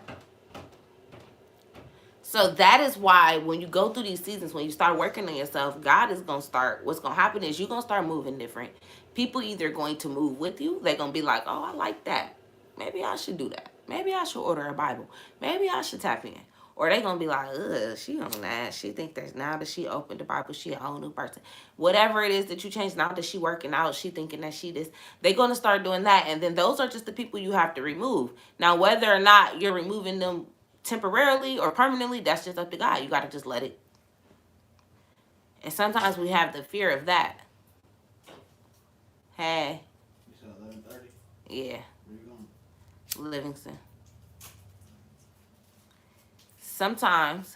So that is why when you go through these seasons, when you start working on yourself, God is going to start, what's going to happen is you're going to start moving different. People either going to move with you. They're going to be like, oh, I like that. Maybe I should do that. Maybe I should order a Bible. Maybe I should tap in. Or they're going to be like, ugh, she on that. She think that now that she opened the Bible, she a whole new person. Whatever it is that you change, now that she working out, she thinking that she this. They're going to start doing that. And then those are just the people you have to remove. Now, whether or not you're removing them temporarily or permanently, that's just up to God. You got to just let it. And sometimes we have the fear of that. Hey. You said 11:30? Yeah. Where you going? Livingston. Sometimes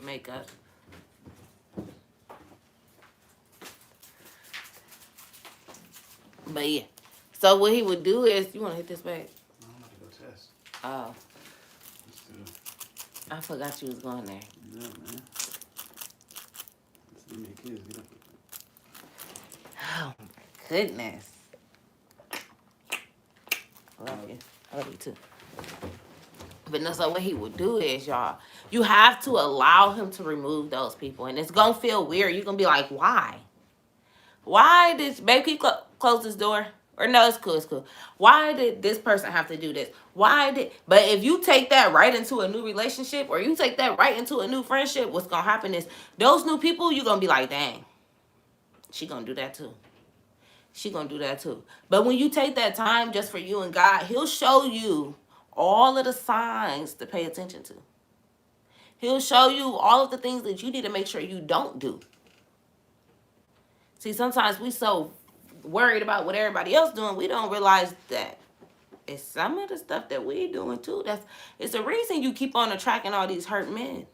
makeup. But yeah. So what he would do is, you want to hit this back? No, I'm about to go test. Oh. Let's do it. I forgot you was going there. Yeah, man. Let's do me kids. Get up. Oh my goodness. I love you. I love you too. But no, so what he would do is, y'all, you have to allow him to remove those people. And it's going to feel weird. You're going to be like, why? Why did, babe, can you close this door? Or no, it's cool, it's cool. Why did this person have to do this? But if you take that right into a new relationship, or you take that right into a new friendship, what's going to happen is, those new people, you're going to be like, dang, she going to do that too. She going to do that too. But when you take that time just for you and God, He'll show you all of the signs to pay attention to. He'll show you all of the things that you need to make sure you don't do. See, sometimes we so worried about what everybody else doing, we don't realize that it's some of the stuff that we doing too. It's the reason you keep on attracting all these hurt men.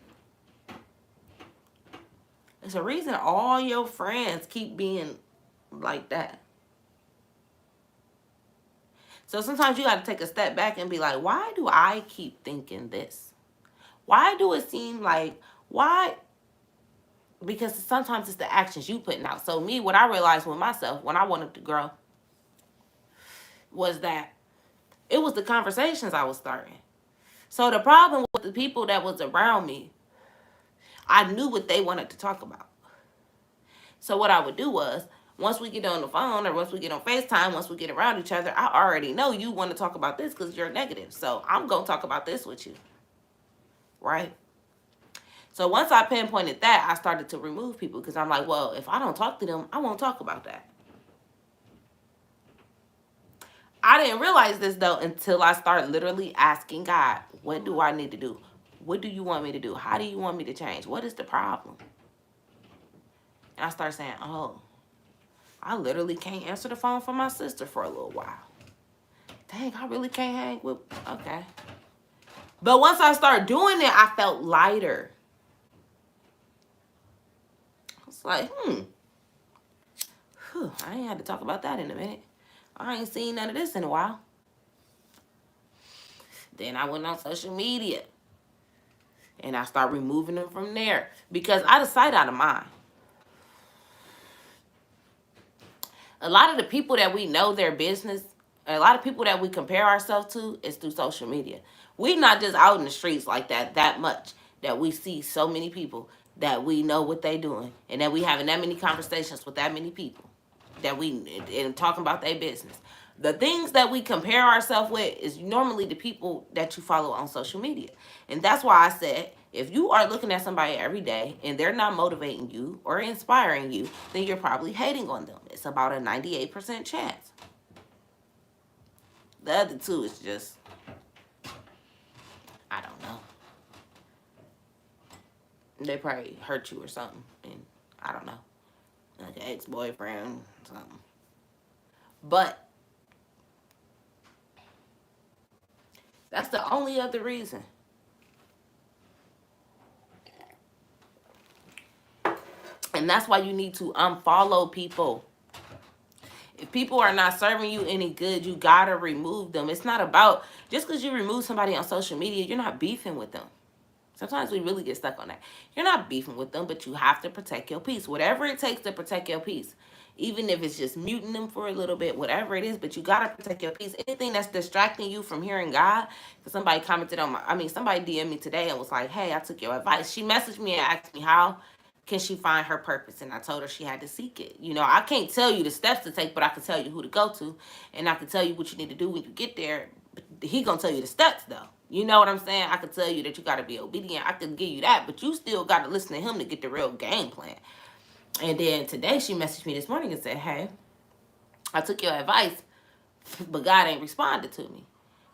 It's a reason all your friends keep being like that. So sometimes you got to take a step back and be like, why do I keep thinking this? Why do it seem like, why? Because sometimes it's the actions you putting out. So me, what I realized with myself when I wanted to grow was that it was the conversations I was starting. So the problem with the people that was around me, I knew what they wanted to talk about. So what I would do was, once we get on the phone or once we get on FaceTime, once we get around each other, I already know you want to talk about this because you're negative. So I'm going to talk about this with you. Right? So once I pinpointed that, I started to remove people because I'm like, well, if I don't talk to them, I won't talk about that. I didn't realize this, though, until I started literally asking God, what do I need to do? What do you want me to do? How do you want me to change? What is the problem? And I started saying, oh, I literally can't answer the phone for my sister for a little while. Dang, I really can't hang with, okay. But once I started doing it, I felt lighter. It's like, I ain't had to talk about that in a minute. I ain't seen none of this in a while. Then I went on social media. And I started removing them from there. Because out of sight, out of mind. A lot of the people that we know their business, a lot of people that we compare ourselves to is through social media. We're not just out in the streets like that much, that we see so many people that we know what they doing, and that we having that many conversations with that many people, that we and talking about their business. The things that we compare ourselves with is normally the people that you follow on social media. And that's why I said, if you are looking at somebody every day and they're not motivating you or inspiring you, then you're probably hating on them. It's about a 98% chance. The other two is just, I don't know. They probably hurt you or something. And I don't know. Like an ex-boyfriend, something. But that's the only other reason. And that's why you need to unfollow people. If people are not serving you any good, you gotta remove them. It's not about, just because you remove somebody on social media, you're not beefing with them. Sometimes we really get stuck on that. You're not beefing with them, but you have to protect your peace. Whatever it takes to protect your peace. Even if it's just muting them for a little bit, whatever it is, but you gotta protect your peace. Anything that's distracting you from hearing God, because somebody commented on somebody DM'd me today and was like, hey, I took your advice. She messaged me and asked me how can she find her purpose, and I told her she had to seek it. You know, I can't tell you the steps to take, but I can tell you who to go to, and I can tell you what you need to do when you get there. He gonna tell you the steps though. You know what I'm saying? I can tell you that you gotta be obedient. I can give you that, but you still gotta listen to him to get the real game plan. And then today she messaged me this morning and said, hey, I took your advice, but God ain't responded to me.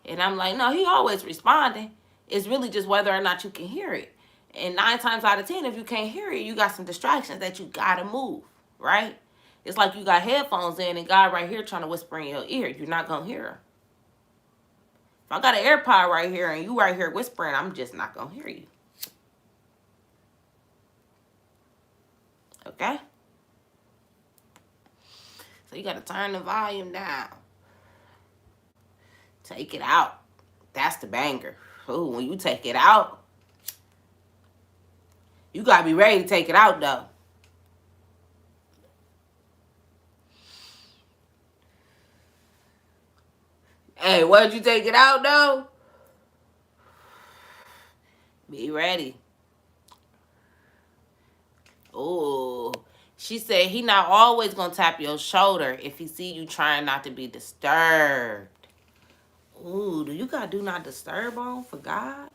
And I'm like, no, he always responding. It's really just whether or not you can hear it. And 9 times out of 10, if you can't hear it, you got some distractions that you gotta move, right? It's like you got headphones in and God right here trying to whisper in your ear. You're not gonna hear him. If I got an AirPod right here and you right here whispering, I'm just not gonna hear you. Okay? So you gotta turn the volume down. Take it out. That's the banger. Ooh, when you take it out, you gotta be ready to take it out though. Hey, once you take it out though, be ready. Ooh. She said he not always gonna tap your shoulder if he see you trying not to be disturbed. Ooh, do you got do not disturb on for God?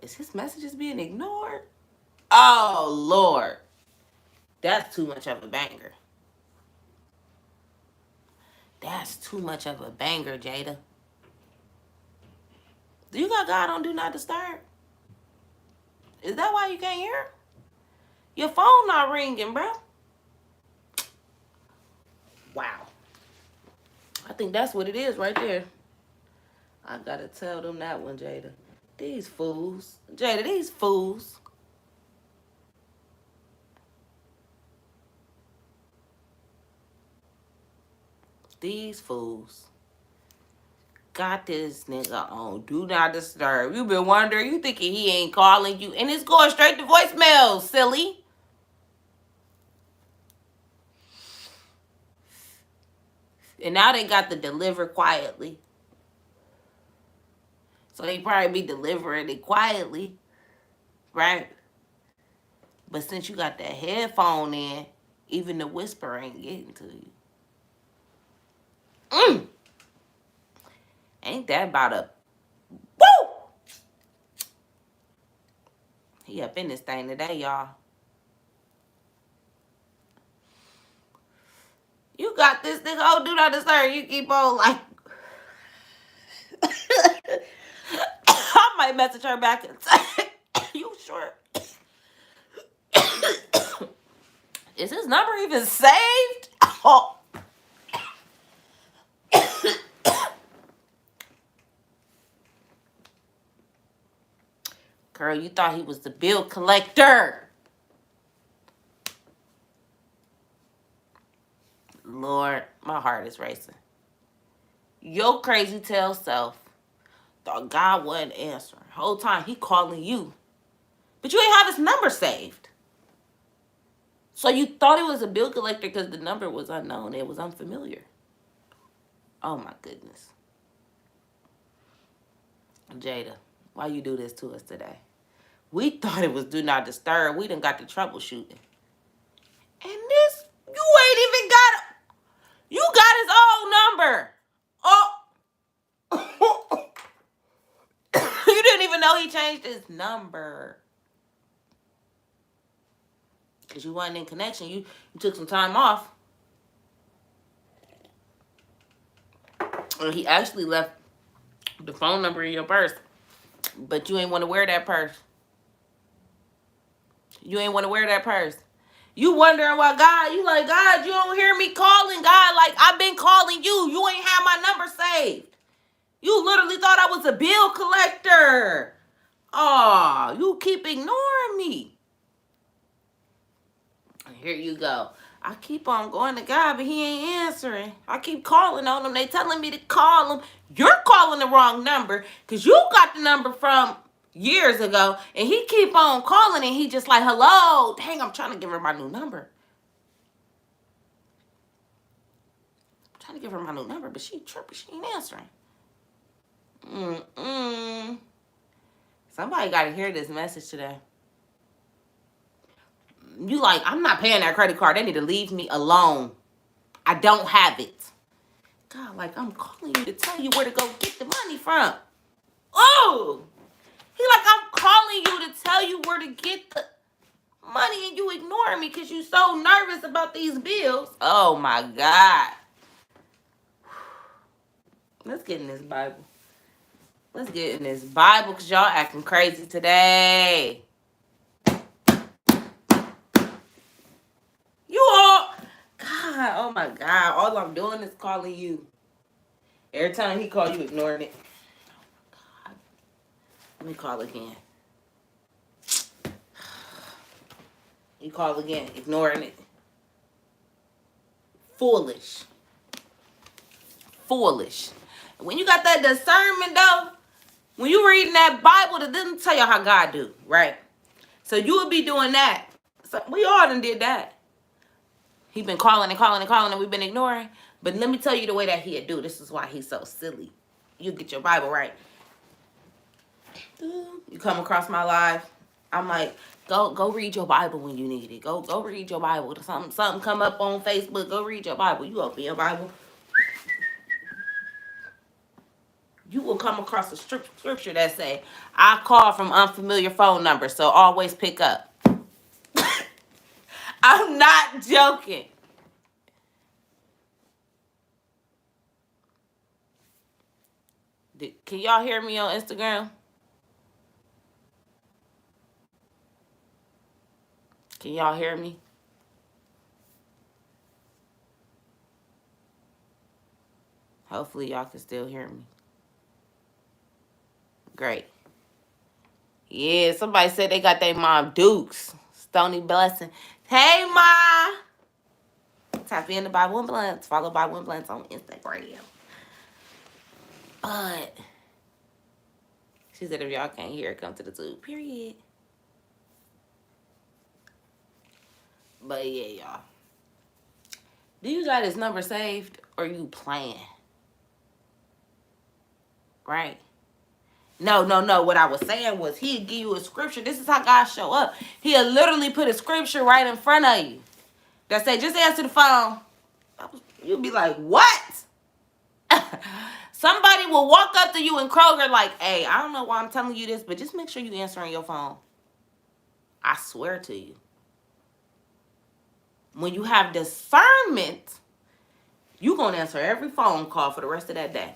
Is his messages being ignored? Oh, Lord. That's too much of a banger. That's too much of a banger, Jada. Do you got God on do not disturb? Is that why you can't hear? Your phone not ringing, bro. Wow. I think that's what it is right there. I gotta tell them that one, Jada. These fools. Jada, these fools. These fools got this nigga on do not disturb. You been wondering, you thinking he ain't calling you, and it's going straight to voicemail, silly. And now they got the deliver quietly. So they probably be delivering it quietly, right? But since you got that headphone in, even the whisper ain't getting to you. Ain't that about a woo? He up in this thing today, y'all. You got this nigga. Oh, do not disturb. You keep on like. I might message her back and say, you sure? Is his number even saved? Oh. Girl, you thought he was the bill collector. Lord, my heart is racing. Your crazy tail self thought God wasn't answering. Whole time he calling you. But you ain't have his number saved. So you thought he was a bill collector because the number was unknown. It was unfamiliar. Oh my goodness. Jada, why you do this to us today? We thought it was do not disturb. We done got to troubleshooting. And this, you he changed his number. Because you wasn't in connection. You took some time off. And he actually left the phone number in your purse. But you ain't want to wear that purse. You ain't want to wear that purse. You wondering why God, you like, God, you don't hear me calling God. Like, I've been calling you. You ain't have my number saved. You literally thought I was a bill collector. Aw, you keep ignoring me. Here you go. I keep on going to God, but he ain't answering. I keep calling on him. They telling me to call him. You're calling the wrong number because you got the number from years ago, and he keep on calling, and he just like, hello. Dang, I'm trying to give her my new number. I'm trying to give her my new number, but she tripping. She ain't answering. Somebody got to hear this message today. You like, I'm not paying that credit card. They need to leave me alone. I don't have it. God, like, I'm calling you to tell you where to go get the money from. Oh! He like, I'm calling you to tell you where to get the money, and you ignoring me because you so nervous about these bills. Oh, my God. Let's get in this Bible. Let's get in this Bible because y'all acting crazy today. You all, God, oh my God, all I'm doing is calling you. Every time he call you, ignoring it. Oh my God. Let me call again. You call again, ignoring it. Foolish. Foolish. When you got that discernment though, when you reading that Bible, that doesn't tell you how God do, right? So you would be doing that. So we all done did that. He been calling and calling and calling, and we've been ignoring. But let me tell you the way that he'd do. This is why he's so silly. You get your Bible right. You come across my live. I'm like, go read your Bible when you need it. Go read your Bible. Something come up on Facebook. Go read your Bible. You open your Bible. You will come across a scripture that say, I call from unfamiliar phone numbers, so always pick up. I'm not joking. Can y'all hear me on Instagram? Can y'all hear me? Hopefully y'all can still hear me. Great. Yeah, somebody said they got their mom Dukes. Stony Blessing. Hey, Ma. Tap in to Buy One Blunts. Follow Buy One Blunts on Instagram. But she said if y'all can't hear it, come to the tube. Period. But yeah, y'all. Do you got his number saved or you playing? Right? No. What I was saying was he'd give you a scripture. This is how God show up. He'll literally put a scripture right in front of you that say, just answer the phone. You'll be like, what? Somebody will walk up to you in Kroger like, hey, I don't know why I'm telling you this, but just make sure you answering your phone. I swear to you. When you have discernment, you're going to answer every phone call for the rest of that day.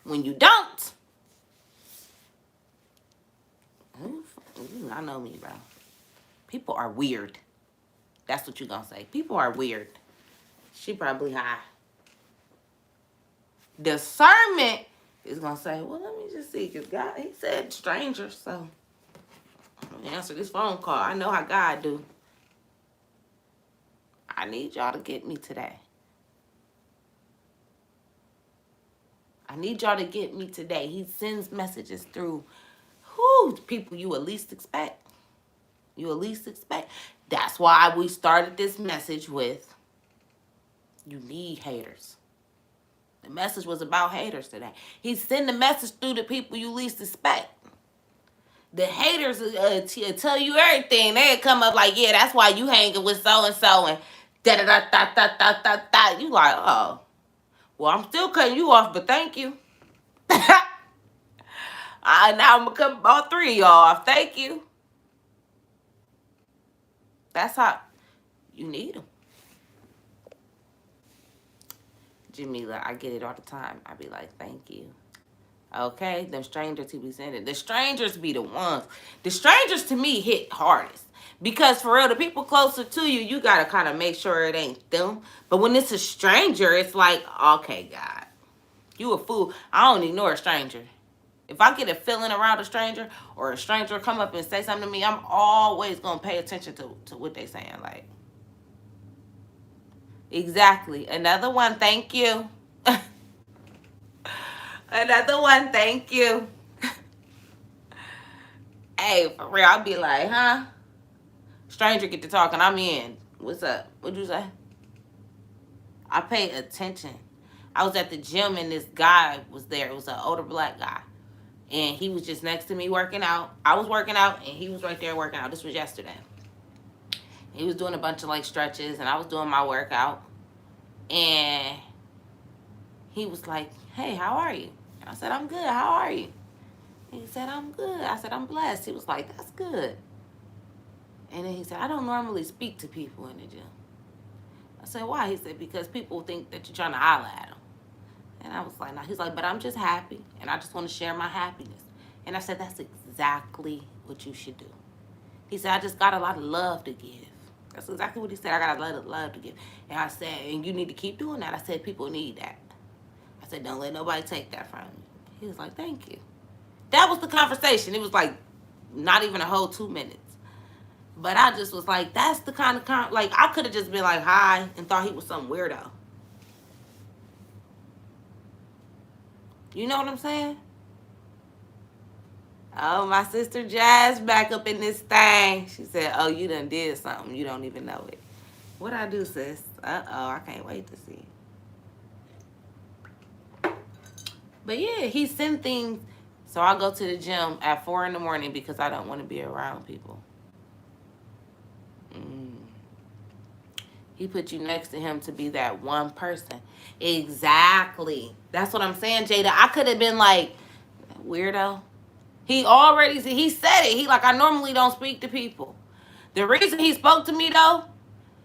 When you don't, I know me, bro. People are weird. That's what you're going to say. People are weird. She probably high. Discernment is going to say, well, let me just see. Because God, he said strangers, so I'm going to answer this phone call. I know how God do. I need y'all to get me today. I need y'all to get me today. He sends messages through people you at least expect. You at least expect. That's why we started this message with, you need haters. The message was about haters today. He sent the message through the people you least expect. The haters tell you everything. They'll come up like, yeah, that's why you hanging with so-and-so and da-da-da-da-da-da-da-da. You like, oh, well, I'm still cutting you off, but thank you. Now I'm gonna cut all 3 of y'all off. Thank you. That's how you need them. Jamila, I get it all the time. I be like, thank you. Okay, them strangers who be sending. The strangers be the ones. The strangers to me hit hardest. Because for real, the people closer to you, you gotta kind of make sure it ain't them. But when it's a stranger, it's like, okay, God, you a fool. I don't ignore a stranger. If I get a feeling around a stranger or a stranger come up and say something to me, I'm always gonna pay attention to what they saying. Like, exactly. Another one, thank you. Another one, thank you. Hey, for real, I'll be like, huh? Stranger get to talking, I'm in. What's up? What'd you say? I pay attention. I was at the gym and this guy was there. It was an older black guy. And he was just next to me working out. I was working out and he was right there working out. This was yesterday. He was doing a bunch of like stretches and I was doing my workout. And he was like, hey, how are you? I said, I'm good. How are you? He said, I'm good. I said, I'm blessed. He was like, that's good. And then he said, I don't normally speak to people in the gym. I said, why? He said, because people think that you're trying to holler at them. And I was like, no. He's like, but I'm just happy. And I just want to share my happiness. And I said, that's exactly what you should do. He said, I just got a lot of love to give. That's exactly what he said. I got a lot of love to give. And I said, and you need to keep doing that. I said, people need that. I said, don't let nobody take that from you. He was like, thank you. That was the conversation. It was like not even a whole 2 minutes. But I just was like, that's the kind of, like, I could have just been like, hi, and thought he was some weirdo. You know what I'm saying? Oh, my sister Jazz back up in this thing. She said, oh, you done did something. You don't even know it. What'd I do, sis? Uh-oh, I can't wait to see. But yeah, he sent things. So I go to the gym at 4 in the morning because I don't want to be around people. He put you next to him to be that one person. Exactly. That's what I'm saying, Jada. I could have been like, weirdo. He said it. He like, I normally don't speak to people. The reason he spoke to me, though,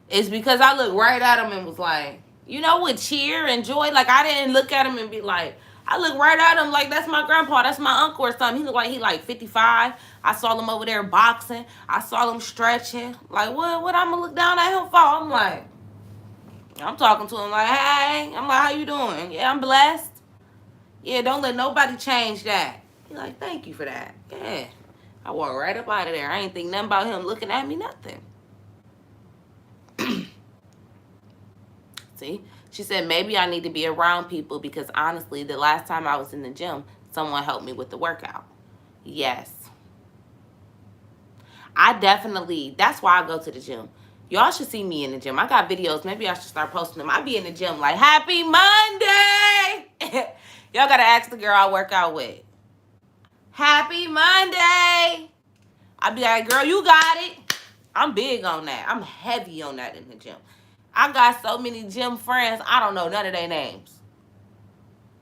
is because I looked right at him and was like, you know, with cheer and joy. Like, I didn't look at him and be like, I looked right at him like, that's my grandpa, that's my uncle or something. He looked like he like 55. I saw him over there boxing. I saw him stretching. Like, what I'm going to look down at him for? I'm like, I'm talking to him like, hey. I'm like, how you doing? Yeah, I'm blessed. Yeah, don't let nobody change that. He's like, thank you for that. Yeah. I walked right up out of there. I ain't think nothing about him looking at me, nothing. See? She said, maybe I need to be around people because honestly, the last time I was in the gym, someone helped me with the workout. Yes. That's why I go to the gym. Y'all should see me in the gym. I got videos. Maybe I should start posting them. I be in the gym like, happy Monday. Y'all got to ask the girl I work out with. Happy Monday. I be like, girl, you got it. I'm big on that. I'm heavy on that in the gym. I got so many gym friends, I don't know none of their names.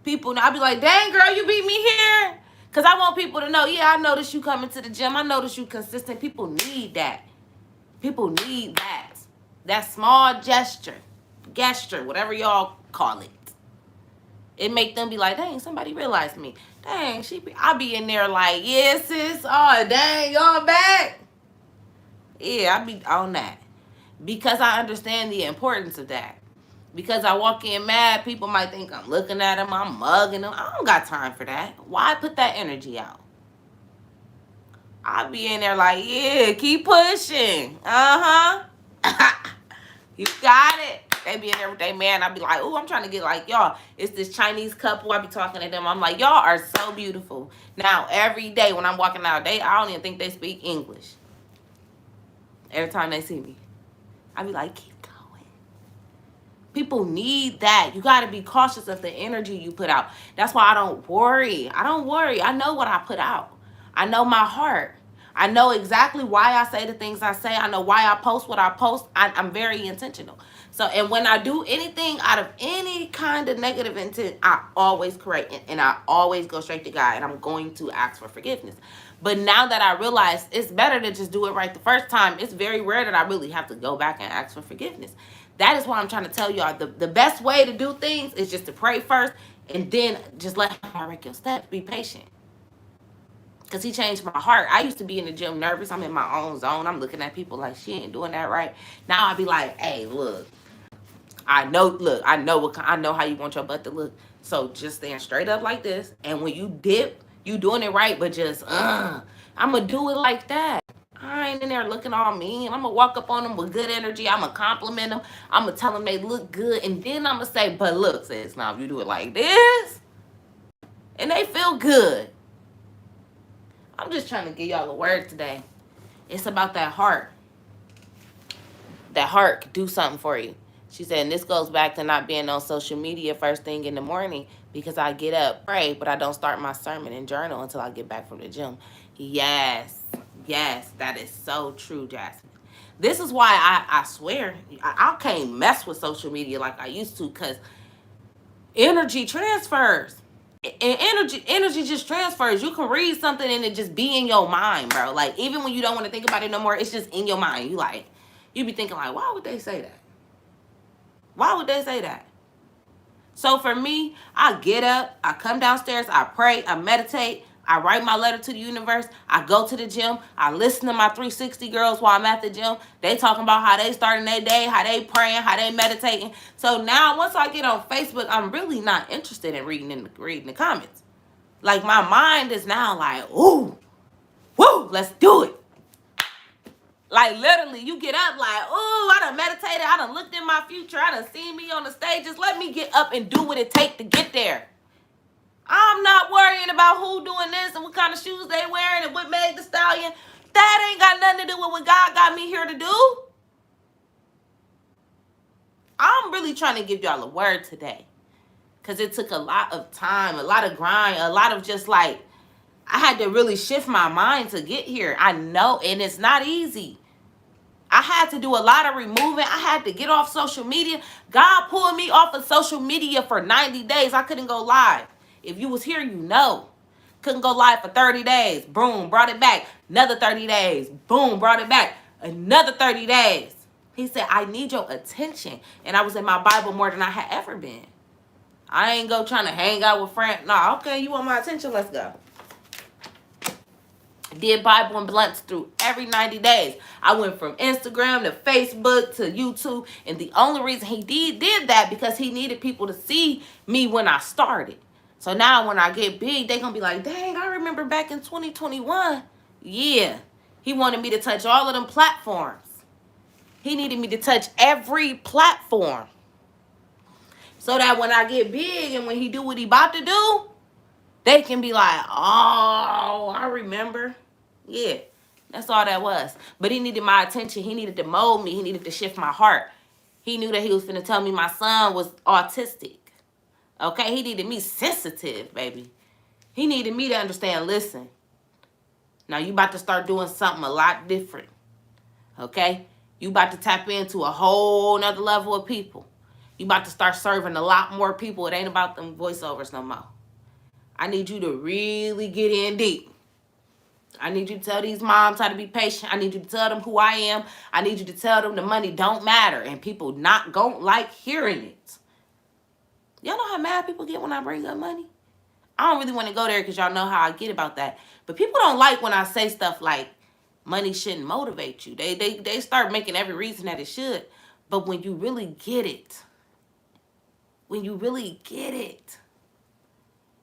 People, I be like, dang, girl, you beat me here? Because I want people to know, yeah, I noticed you coming to the gym. I noticed you consistent. People need that. People need that. That small gesture, whatever y'all call it. It make them be like, dang, somebody realized me. Dang, I be in there like, yeah, sis. Oh, dang, y'all back? Yeah, I be on that. Because I understand the importance of that. Because I walk in mad, people might think I'm looking at them, I'm mugging them. I don't got time for that. Why put that energy out? I be in there like, yeah, keep pushing. Uh-huh. You got it. They be in there with their man. I be like, oh, I'm trying to get like y'all. It's this Chinese couple. I be talking to them. I'm like, y'all are so beautiful. Now, every day when I'm walking out, I don't even think they speak English. Every time they see me. I be like, keep going. People need that. You got to be cautious of the energy you put out. That's why I don't worry. I know what I put out. I know my heart. I know exactly why I say the things I say. I know why I post what I post. I'm very intentional. So, and when I do anything out of any kind of negative intent, I always correct it, and I always go straight to God, and I'm going to ask for forgiveness. But now that I realize it's better to just do it right the first time, it's very rare that I really have to go back and ask for forgiveness. That is why I'm trying to tell y'all the best way to do things is just to pray first and then just let him direct your steps. Be patient. Because he changed my heart. I used to be in the gym nervous. I'm in my own zone. I'm looking at people like, she ain't doing that right. Now I be like, hey, look, I know how you want your butt to look. So just stand straight up like this. And when you dip, you doing it right, but just, I'm going to do it like that. I ain't in there looking all mean. I'm going to walk up on them with good energy. I'm going to compliment them. I'm going to tell them they look good. And then I'm going to say, but look, sis, now if you do it like this, and they feel good. I'm just trying to give y'all a word today. It's about that heart. That heart could do something for you. She said, and this goes back to not being on social media first thing in the morning because I get up, pray, but I don't start my sermon and journal until I get back from the gym. Yes, that is so true, Jasmine. This is why I swear I can't mess with social media like I used to, because energy transfers. And energy just transfers. You can read something and it just be in your mind, bro. Like, even when you don't want to think about it no more, it's just in your mind. You be thinking like, why would they say that? Why would they say that? So for me, I get up, I come downstairs, I pray, I meditate, I write my letter to the universe, I go to the gym, I listen to my 360 girls while I'm at the gym. They talking about how they starting their day, how they praying, how they meditating. So now once I get on Facebook, I'm really not interested in reading the comments. Like, my mind is now like, ooh, woo, let's do it. Like, literally, you get up like, ooh, I done meditated. I done looked in my future. I done seen me on the stage. Just let me get up and do what it takes to get there. I'm not worrying about who doing this and what kind of shoes they wearing and what made the stallion. That ain't got nothing to do with what God got me here to do. I'm really trying to give y'all a word today. Because it took a lot of time, a lot of grind, a lot of just like, I had to really shift my mind to get here. I know, and it's not easy. I had to do a lot of removing. I had to get off social media. God pulled me off of social media for 90 days. I couldn't go live. If you was here, you know. Couldn't go live for 30 days. Boom, brought it back. Another 30 days. Boom, brought it back. Another 30 days. He said, I need your attention. And I was in my Bible more than I had ever been. I ain't go trying to hang out with friends. Nah, okay, you want my attention? Let's go. Did Bible and blunts through every 90 days. I went from Instagram to Facebook to YouTube. And the only reason he did that because he needed people to see me when I started. So now when I get big, they going to be like, dang, I remember back in 2021. Yeah. He wanted me to touch all of them platforms. He needed me to touch every platform. So that when I get big and when he do what he about to do, they can be like, oh, I remember. Yeah, that's all that was. But he needed my attention. He needed to mold me. He needed to shift my heart. He knew that he was finna tell me my son was autistic. Okay, he needed me sensitive, baby. He needed me to understand, listen, now you about to start doing something a lot different. Okay? You about to tap into a whole nother level of people. You about to start serving a lot more people. It ain't about them voiceovers no more. I need you to really get in deep. I need you to tell these moms how to be patient. I need you to tell them who I am. I need you to tell them the money don't matter. And people not gonna like hearing it. Y'all know how mad people get when I bring up money? I don't really want to go there because y'all know how I get about that. But people don't like when I say stuff like money shouldn't motivate you. They start making every reason that it should. But when you really get it,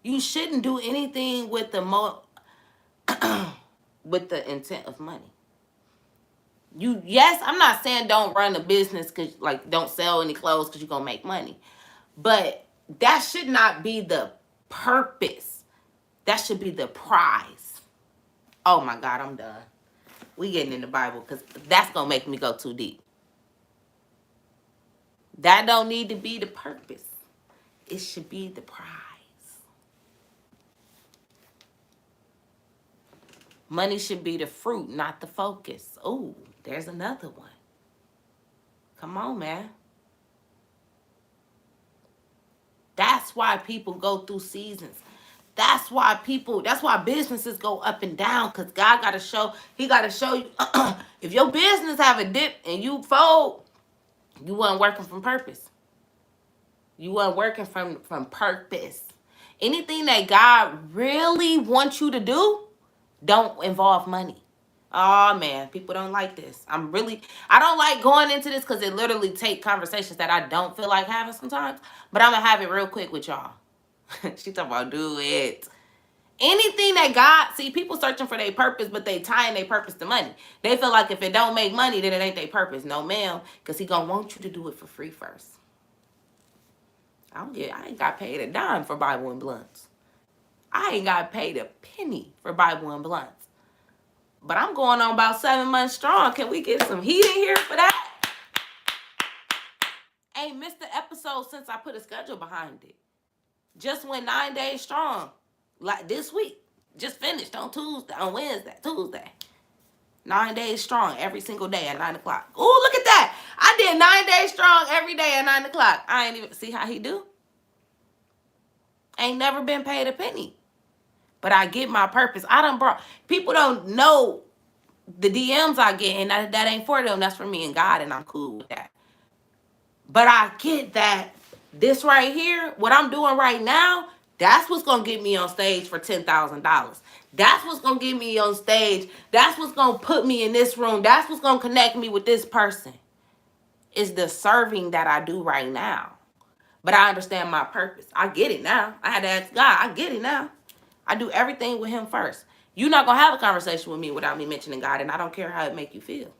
you shouldn't do anything with the with the intent of money. Yes, I'm not saying don't run a business because, like, don't sell any clothes because you're going to make money. But that should not be the purpose. That should be the prize. Oh, my God, I'm done. We getting in the Bible because that's going to make me go too deep. That don't need to be the purpose. It should be the prize. Money should be the fruit, not the focus. Oh, there's another one. Come on, man. That's why people go through seasons. That's why businesses go up and down, because God got to show, he got to show you, if your business have a dip and you fold, you weren't working from purpose. You weren't working from purpose. Anything that God really wants you to do, don't involve money. Oh man, people don't like this. I don't like going into this because it literally take conversations that I don't feel like having sometimes. But I'm gonna have it real quick with y'all. She talking about do it. Anything that God, see, people searching for their purpose, but they tying their purpose to money. They feel like if it don't make money, then it ain't their purpose. No, ma'am, because he gonna want you to do it for free first. I ain't got paid a dime for Bible and blunts. I ain't got paid a penny for Bible and blunts. But I'm going on about 7 months strong. Can we get some heat in here for that? Ain't missed the episode since I put a schedule behind it. Just went 9 days strong. Like this week. Just finished on Tuesday. 9 days strong every single day at 9 o'clock. Ooh, look at that. I did 9 days strong every day at 9 o'clock. I ain't even see how he do. Ain't never been paid a penny. But I get my purpose. People don't know the DMs I get, and that ain't for them. That's for me and God, and I'm cool with that. But I get that this right here, what I'm doing right now, that's what's going to get me on stage for $10,000. That's what's going to get me on stage. That's what's going to put me in this room. That's what's going to connect me with this person. Is the serving that I do right now. But I understand my purpose. I get it now. I had to ask God. I get it now. I do everything with him first. You're not going to have a conversation with me without me mentioning God, and I don't care how it make you feel.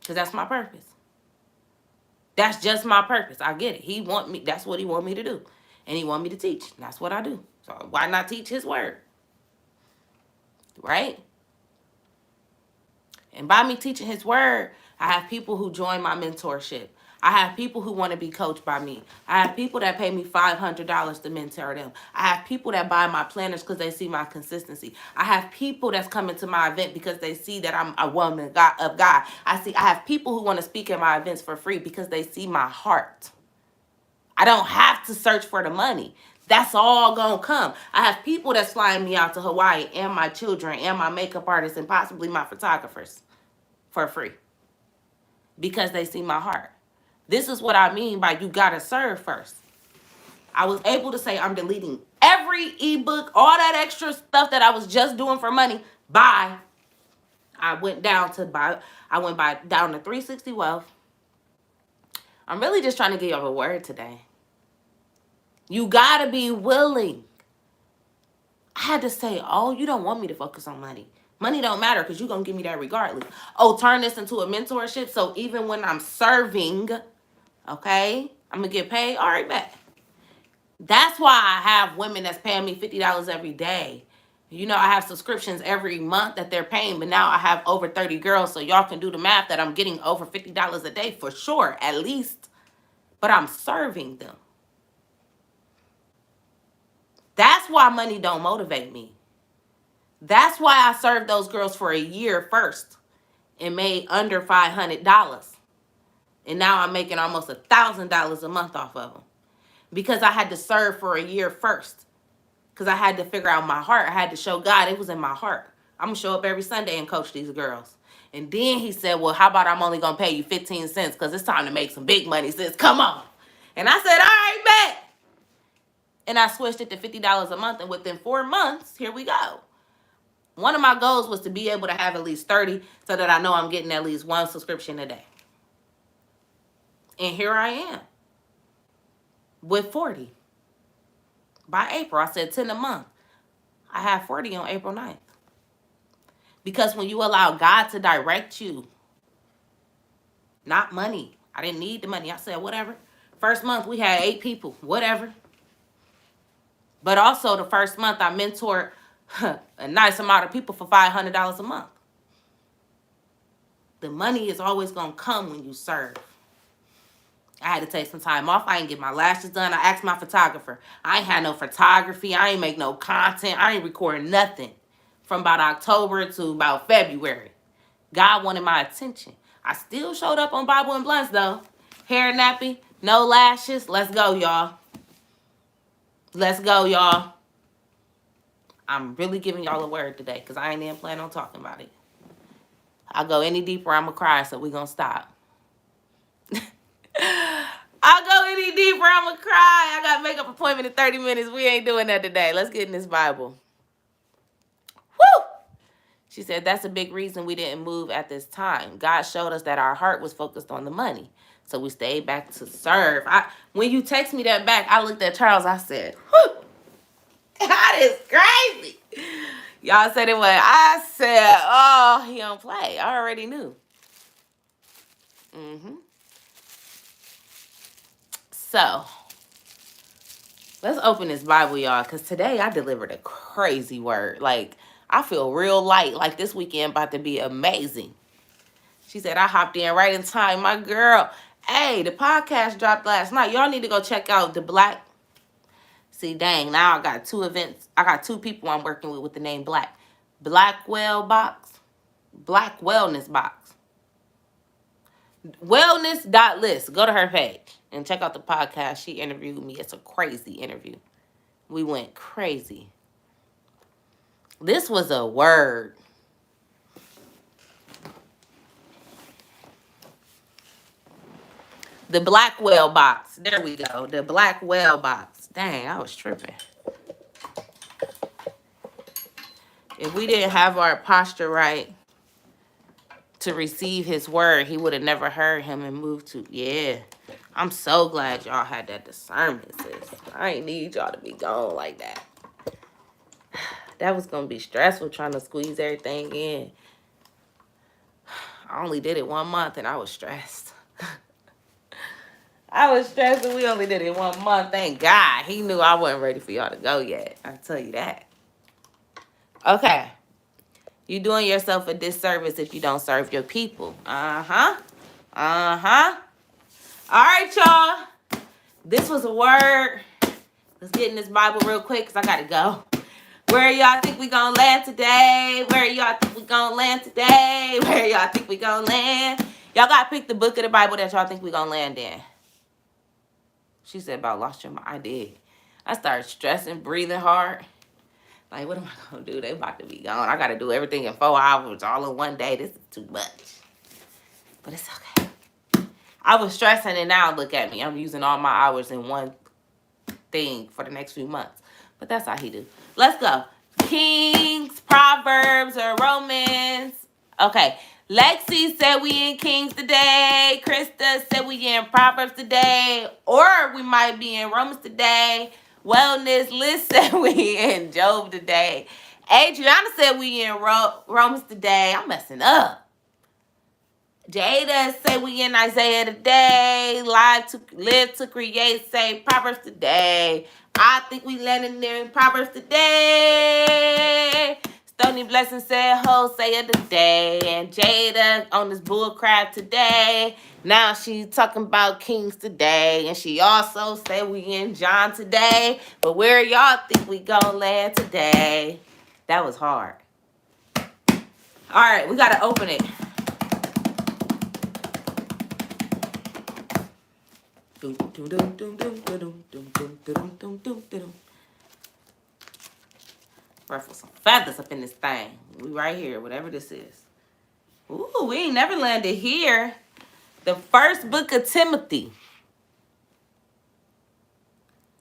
Because that's my purpose. That's just my purpose. I get it. That's what he want me to do. And he want me to teach. That's what I do. So why not teach his word? Right? And by me teaching his word, I have people who join my mentorship. I have people who want to be coached by me. I have people that pay me $500 to mentor them. I have people that buy my planners because they see my consistency. I have people that's coming to my event because they see that I'm a woman of God. I have people who want to speak at my events for free because they see my heart. I don't have to search for the money. That's all gonna come. I have people that's flying me out to Hawaii, and my children, and my makeup artists, and possibly my photographers for free because they see my heart. This is what I mean by you gotta serve first. I was able to say I'm deleting every ebook, all that extra stuff that I was just doing for money. Bye. I went down to 360 Wealth. I'm really just trying to give you a word today. You gotta be willing. I had to say, oh, you don't want me to focus on money. Money don't matter because you're going to give me that regardless. Oh, turn this into a mentorship. So even when I'm serving, okay, I'm going to get paid. All right, bet. That's why I have women that's paying me $50 every day. You know, I have subscriptions every month that they're paying, but now I have over 30 girls. So y'all can do the math that I'm getting over $50 a day for sure, at least. But I'm serving them. That's why money don't motivate me. That's why I served those girls for a year first and made under $500. And now I'm making almost $1,000 a month off of them. Because I had to serve for a year first. Because I had to figure out my heart. I had to show God it was in my heart. I'm going to show up every Sunday and coach these girls. And then he said, well, how about I'm only going to pay you 15 cents because it's time to make some big money. Sis, come on. And I said, all right, bet. And I switched it to $50 a month. And within 4 months, here we go. One of my goals was to be able to have at least 30 so that I know I'm getting at least one subscription a day. And here I am with 40. By April, I said 10 a month. I have 40 on April 9th. Because when you allow God to direct you, not money. I didn't need the money. I said, whatever. First month, we had 8 people. Whatever. But also the first month, I mentored a nice amount of people for $500 a month. The money is always going to come when you serve. I had to take some time off. I ain't get my lashes done. I asked my photographer. I ain't had no photography. I ain't make no content. I ain't record nothing. from about October to about February. God wanted my attention. I still showed up on Bible and Blunts though. Hair nappy, no lashes. Let's go, y'all. Let's go, y'all. I'm really giving y'all a word today because I ain't even planning on talking about it. I'll go any deeper, I'm going to cry, so we're going to stop. I'll go any deeper, I'm going to cry. I got a makeup appointment in 30 minutes. We ain't doing that today. Let's get in this Bible. Woo! She said, that's a big reason we didn't move at this time. God showed us that our heart was focused on the money. So we stayed back to serve. When you text me that back, I looked at Charles. I said, whew, God is crazy. Y'all said it when I said, oh, he don't play. I already knew. So, let's open this Bible, y'all, because today I delivered a crazy word. Like, I feel real light. Like, this weekend about to be amazing. She said, I hopped in right in time. My girl. Hey, the podcast dropped last night. Y'all need to go check out the Black. See, dang, now I got 2 events. I got 2 people I'm working with the name Black. Blackwell Box. Black Wellness Box. Wellness.list. Go to her page and check out the podcast. She interviewed me. It's a crazy interview. We went crazy. This was a word. The Blackwell Box. There we go. The Blackwell Box. Dang, I was tripping. If we didn't have our posture right to receive his word, he would have never heard him and moved to. Yeah. I'm so glad y'all had that discernment, sis. I ain't need y'all to be gone like that. That was going to be stressful trying to squeeze everything in. I only did it 1 month and I was stressed. I was stressed and we only did it 1 month. Thank God. He knew I wasn't ready for y'all to go yet. I'll tell you that. Okay. You're doing yourself a disservice if you don't serve your people. Uh-huh. Uh-huh. All right, y'all. This was a word. Let's get in this Bible real quick because I got to go. Where y'all think we gonna land today? Where y'all think we gonna land today? Where y'all think we gonna land? Y'all gotta pick the book of the Bible that y'all think we gonna land in. She said about lost your mind. I did. I started stressing, breathing hard. Like, what am I gonna do? They about to be gone. I gotta do everything in 4 hours all in one day. This is too much. But it's okay. I was stressing and now look at me. I'm using all my hours in one thing for the next few months. But that's how he do. Let's go. Kings, Proverbs, or Romans. Okay. Lexi said we in Kings today. Krista said we in Proverbs today. Or we might be in Romans today. Wellness, Liz said we in Job today. Adriana said we in Romans today. I'm messing up. Jada say we in Isaiah today. Live to create say Proverbs today. I think we landing there in Proverbs today. Stony Blessing said Hosea today. And Jada on this bullcrap today. Now she talking about Kings today. And she also said we in John today. But where y'all think we gonna land today? That was hard. All right, we gotta open it. Ruffle some feathers up in this thing. We right here, whatever this is. Ooh, we ain't never landed here. The first book of Timothy.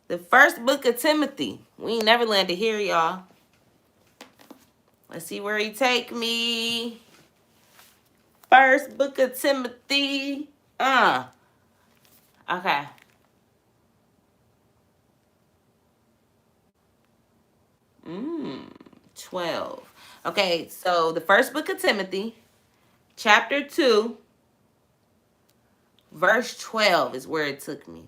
The first book of Timothy. We ain't never landed here, y'all. Let's see where he take me. First book of Timothy. Okay. Mm, 12. Okay, so the first book of Timothy, chapter 2, verse 12 is where it took me.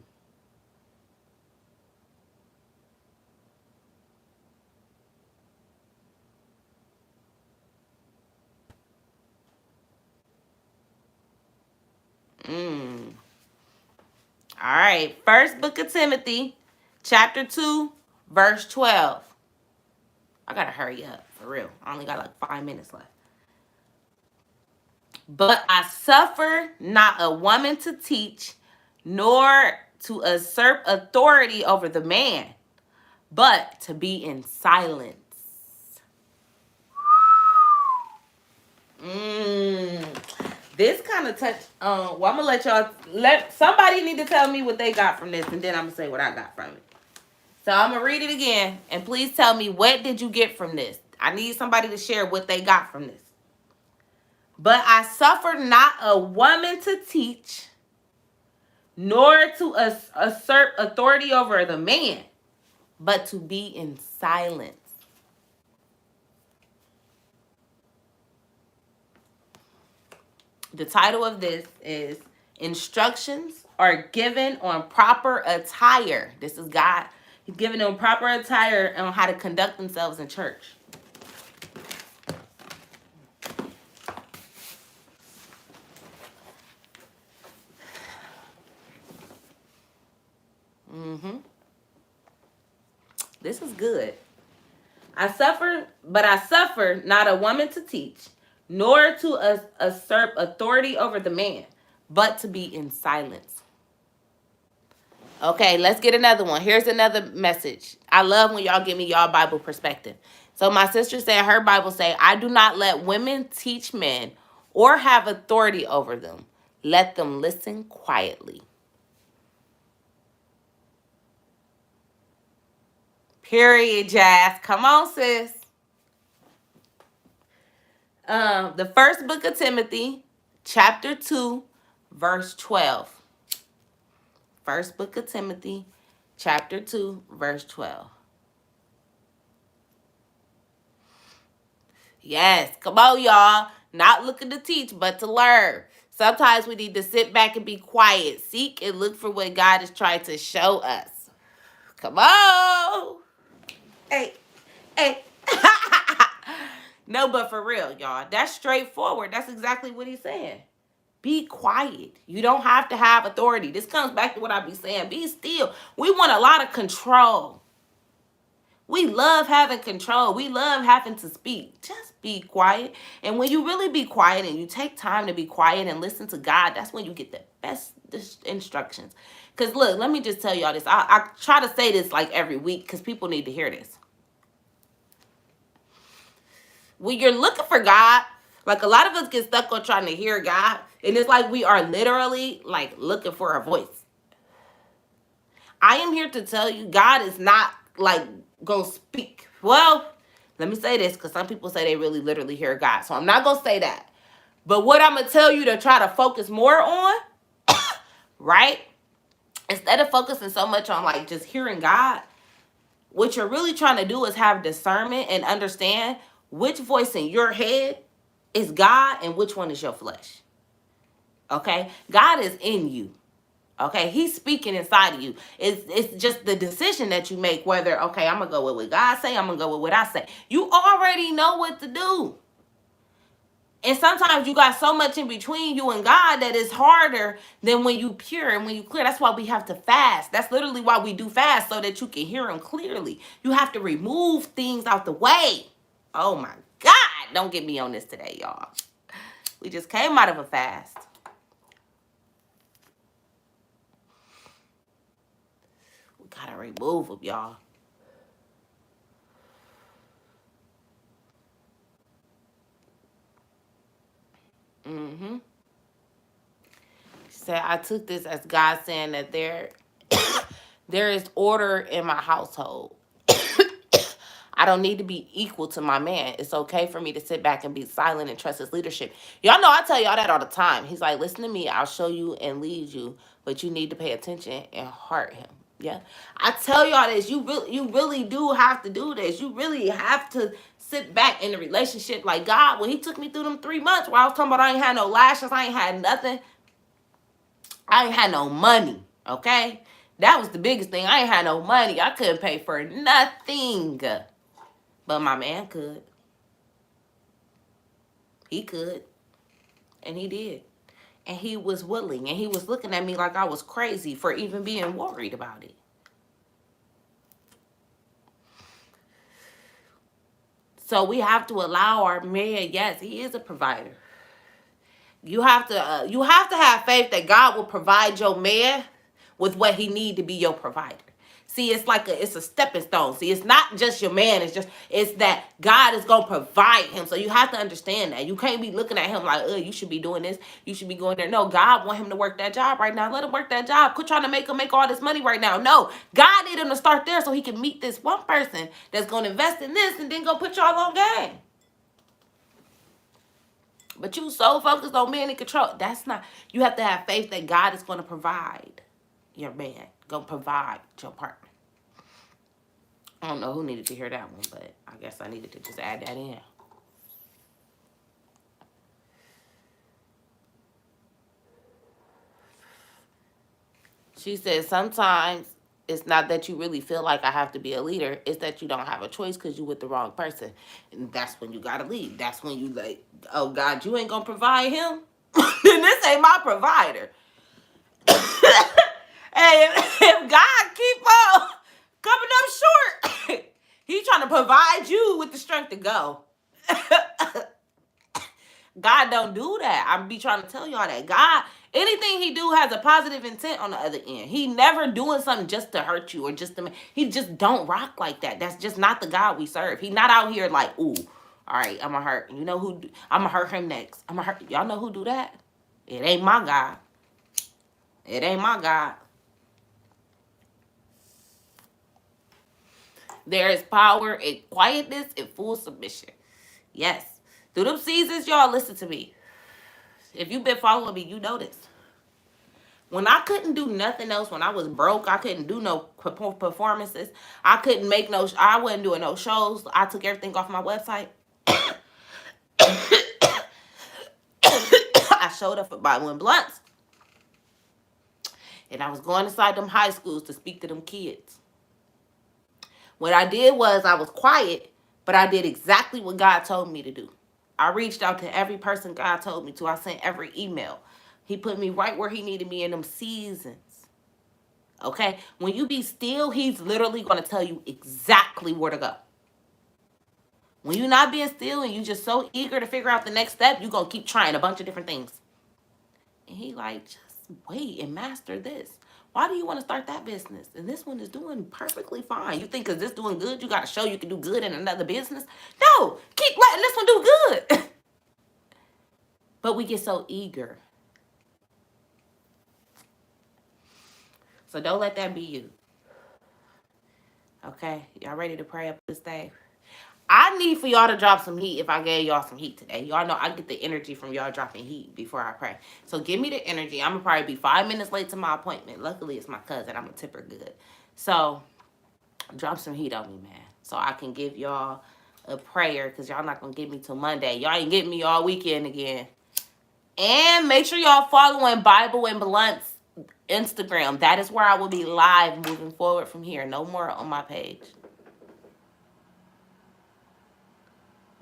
All right, first book of Timothy, chapter 2, verse 12. I gotta hurry up. For real. I only got like 5 minutes left. But I suffer not a woman to teach, nor to usurp authority over the man, but to be in silence. This kind of touch. Well, I'm gonna let y'all. Let somebody need to tell me what they got from this, and then I'm gonna say what I got from it. So I'm gonna read it again, and please tell me, what did you get from this? I need somebody to share what they got from this. But I suffer not a woman to teach, nor to assert authority over the man, but to be in silence. The title of this is Instructions Are Given on Proper Attire. This is God. He's giving them proper attire on how to conduct themselves in church. This is good. But I suffer not a woman to teach, nor to usurp authority over the man, but to be in silence. Okay, let's get another one. Here's another message. I love when y'all give me y'all Bible perspective. So my sister said her Bible say, I do not let women teach men or have authority over them. Let them listen quietly. Period, Jazz. Come on, sis. The first book of Timothy, chapter 2, verse 12. First book of Timothy, chapter 2, verse 12. Yes, come on, y'all. Not looking to teach, but to learn. Sometimes we need to sit back and be quiet. Seek and look for what God is trying to show us. Come on. Hey, hey. No, but for real, y'all. That's straightforward. That's exactly what he's saying. Be quiet. You don't have to have authority. This comes back to what I be saying. Be still. We want a lot of control. We love having control. We love having to speak. Just be quiet. And when you really be quiet and you take time to be quiet and listen to God, that's when you get the best instructions. Because look, let me just tell y'all this. I try to say this like every week because people need to hear this. When you're looking for God, like a lot of us get stuck on trying to hear God. And it's like we are literally like looking for a voice. I am here to tell you, God is not like gonna speak. Well, let me say this, because some people say they really literally hear God. So I'm not gonna say that. But what I'm gonna tell you to try to focus more on, right? Instead of focusing so much on like just hearing God, what you're really trying to do is have discernment and understand which voice in your head is God and which one is your flesh. Okay? God is in you. Okay? He's speaking inside of you. It's just the decision that you make whether, okay, I'm going to go with what God say, I'm going to go with what I say. You already know what to do. And sometimes you got so much in between you and God that it's harder than when you pure and when you clear. That's why we have to fast. That's literally why we do fast, so that you can hear him clearly. You have to remove things out the way. Oh my God. Don't get me on this today, y'all. We just came out of a fast. We gotta remove them, y'all. She said, I took this as God saying that there is order in my household. I don't need to be equal to my man. It's okay for me to sit back and be silent and trust his leadership. Y'all know I tell y'all that all the time. He's like, listen to me. I'll show you and lead you, but you need to pay attention and heart him. Yeah. I tell y'all this. You really do have to do this. You really have to sit back in the relationship like God. When he took me through them 3 months where I was talking about I ain't had no lashes, I ain't had nothing. I ain't had no money. Okay? That was the biggest thing. I ain't had no money. I couldn't pay for nothing. But my man could. He could. And he did. And he was willing. And he was looking at me like I was crazy for even being worried about it. So we have to allow our man, yes, he is a provider. You have to have faith that God will provide your man with what he need to be your provider. See, it's a stepping stone. See, it's not just your man. It's that God is gonna provide him. So you have to understand that. You can't be looking at him like, you should be doing this. You should be going there. No, God want him to work that job right now. Let him work that job. Quit trying to make him make all this money right now. No, God need him to start there so he can meet this one person that's gonna invest in this and then go put y'all on game. But you so focused on being in control. That's not. You have to have faith that God is going to provide your man. Going to provide your partner. I don't know who needed to hear that one, but I guess I needed to just add that in. She said, sometimes it's not that you really feel like I have to be a leader. It's that you don't have a choice because you with the wrong person. And that's when you got to leave. That's when you like, oh, God, you ain't going to provide him? Then this ain't my provider. Hey, if God keep on coming up short, he trying to provide you with the strength to go. God don't do that. I be trying to tell y'all that. God, anything he do has a positive intent on the other end. He never doing something just to hurt you or just to, he just don't rock like that. That's just not the God we serve. He not out here like, ooh, all right, I'm gonna hurt. You know who, I'm gonna hurt him next. I'm gonna hurt, y'all know who do that? It ain't my God. It ain't my God. There is power in quietness and full submission. Yes. Through them seasons, y'all, listen to me. If you've been following me, you know this. When I couldn't do nothing else, when I was broke, I couldn't do no performances. I couldn't make no, I wasn't doing no shows. I took everything off my website. I showed up at buying blunts. And I was going inside them high schools to speak to them kids. What I did was I was quiet, but I did exactly what God told me to do. I reached out to every person God told me to. I sent every email. He put me right where he needed me in them seasons. Okay? When you be still, he's literally going to tell you exactly where to go. When you're not being still and you just so eager to figure out the next step, you're going to keep trying a bunch of different things. And he like, just wait and master this. Why do you want to start that business? And this one is doing perfectly fine. You think because this doing good, you got to show you can do good in another business? No, keep letting this one do good. But we get so eager. So don't let that be you. Okay? Y'all ready to pray up this thing? I need for y'all to drop some heat if I gave y'all some heat today. Y'all know I get the energy from y'all dropping heat before I pray. So give me the energy. I'm going to probably be 5 minutes late to my appointment. Luckily, it's my cousin. I'm going to tip her good. So drop some heat on me, man. So I can give y'all a prayer because y'all not going to get me till Monday. Y'all ain't getting me all weekend again. And make sure y'all following Bible and Blunt's Instagram. That is where I will be live moving forward from here. No more on my page.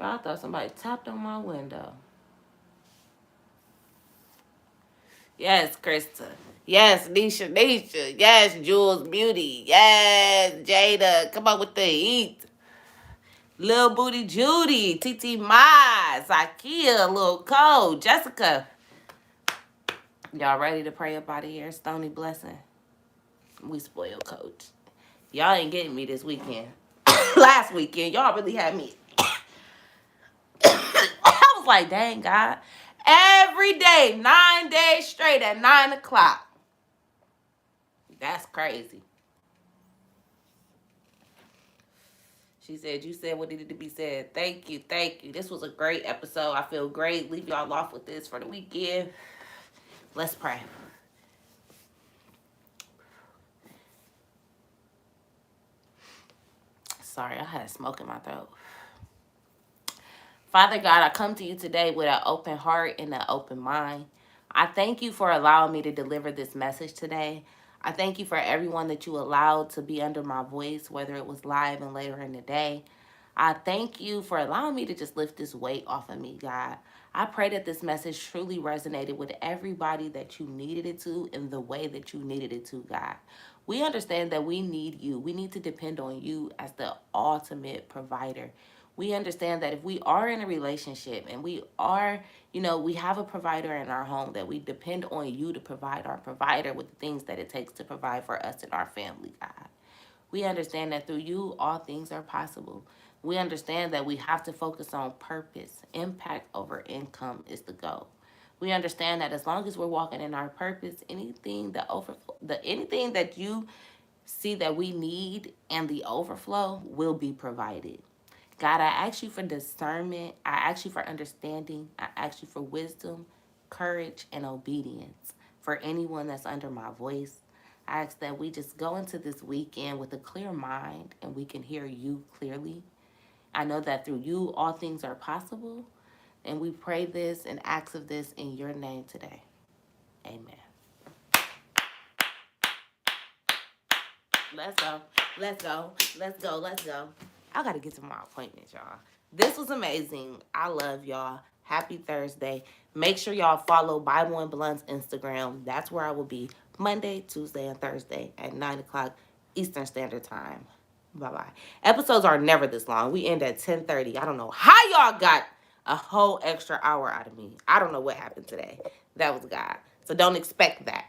I thought somebody tapped on my window. Yes, Krista. Yes, Ny'Asia. Yes, Jules Beauty. Yes, Jada. Come on with the heat. Lil Booty Judy. TT Mai. Zakia. Lil Cole. Jessica. Y'all ready to pray up out of here? Stony Blessing. We spoiled Coach. Y'all ain't getting me this weekend. Last weekend, y'all really had me. I was like, dang, God. Every day, 9 days straight at 9 o'clock. That's crazy. She said, you said what needed to be said. Thank you, thank you. This was a great episode. I feel great. Leave y'all off with this for the weekend. Let's pray. Sorry, I had smoke in my throat. Father God, I come to you today with an open heart and an open mind. I thank you for allowing me to deliver this message today. I thank you for everyone that you allowed to be under my voice, whether it was live and later in the day. I thank you for allowing me to just lift this weight off of me, God. I pray that this message truly resonated with everybody that you needed it to in the way that you needed it to, God. We understand that we need you. We need to depend on you as the ultimate provider. We understand that if we are in a relationship and we are, we have a provider in our home, that we depend on you to provide our provider with the things that it takes to provide for us and our family, God. We understand that through you, all things are possible. We understand that we have to focus on purpose. Impact over income is the goal. We understand that as long as we're walking in our purpose, anything that you see that we need and the overflow will be provided. God, I ask you for discernment. I ask you for understanding. I ask you for wisdom, courage, and obedience for anyone that's under my voice. I ask that we just go into this weekend with a clear mind and we can hear you clearly. I know that through you, all things are possible. And we pray this and ask of this in your name today. Amen. Let's go. Let's go. Let's go. Let's go. I got to get to my appointment, y'all. This was amazing. I love y'all. Happy Thursday. Make sure y'all follow Bible and Blunt's Instagram. That's where I will be Monday, Tuesday, and Thursday at 9 o'clock Eastern Standard Time. Bye-bye. Episodes are never this long. We end at 10:30. I don't know how y'all got a whole extra hour out of me. I don't know what happened today. That was God. So don't expect that.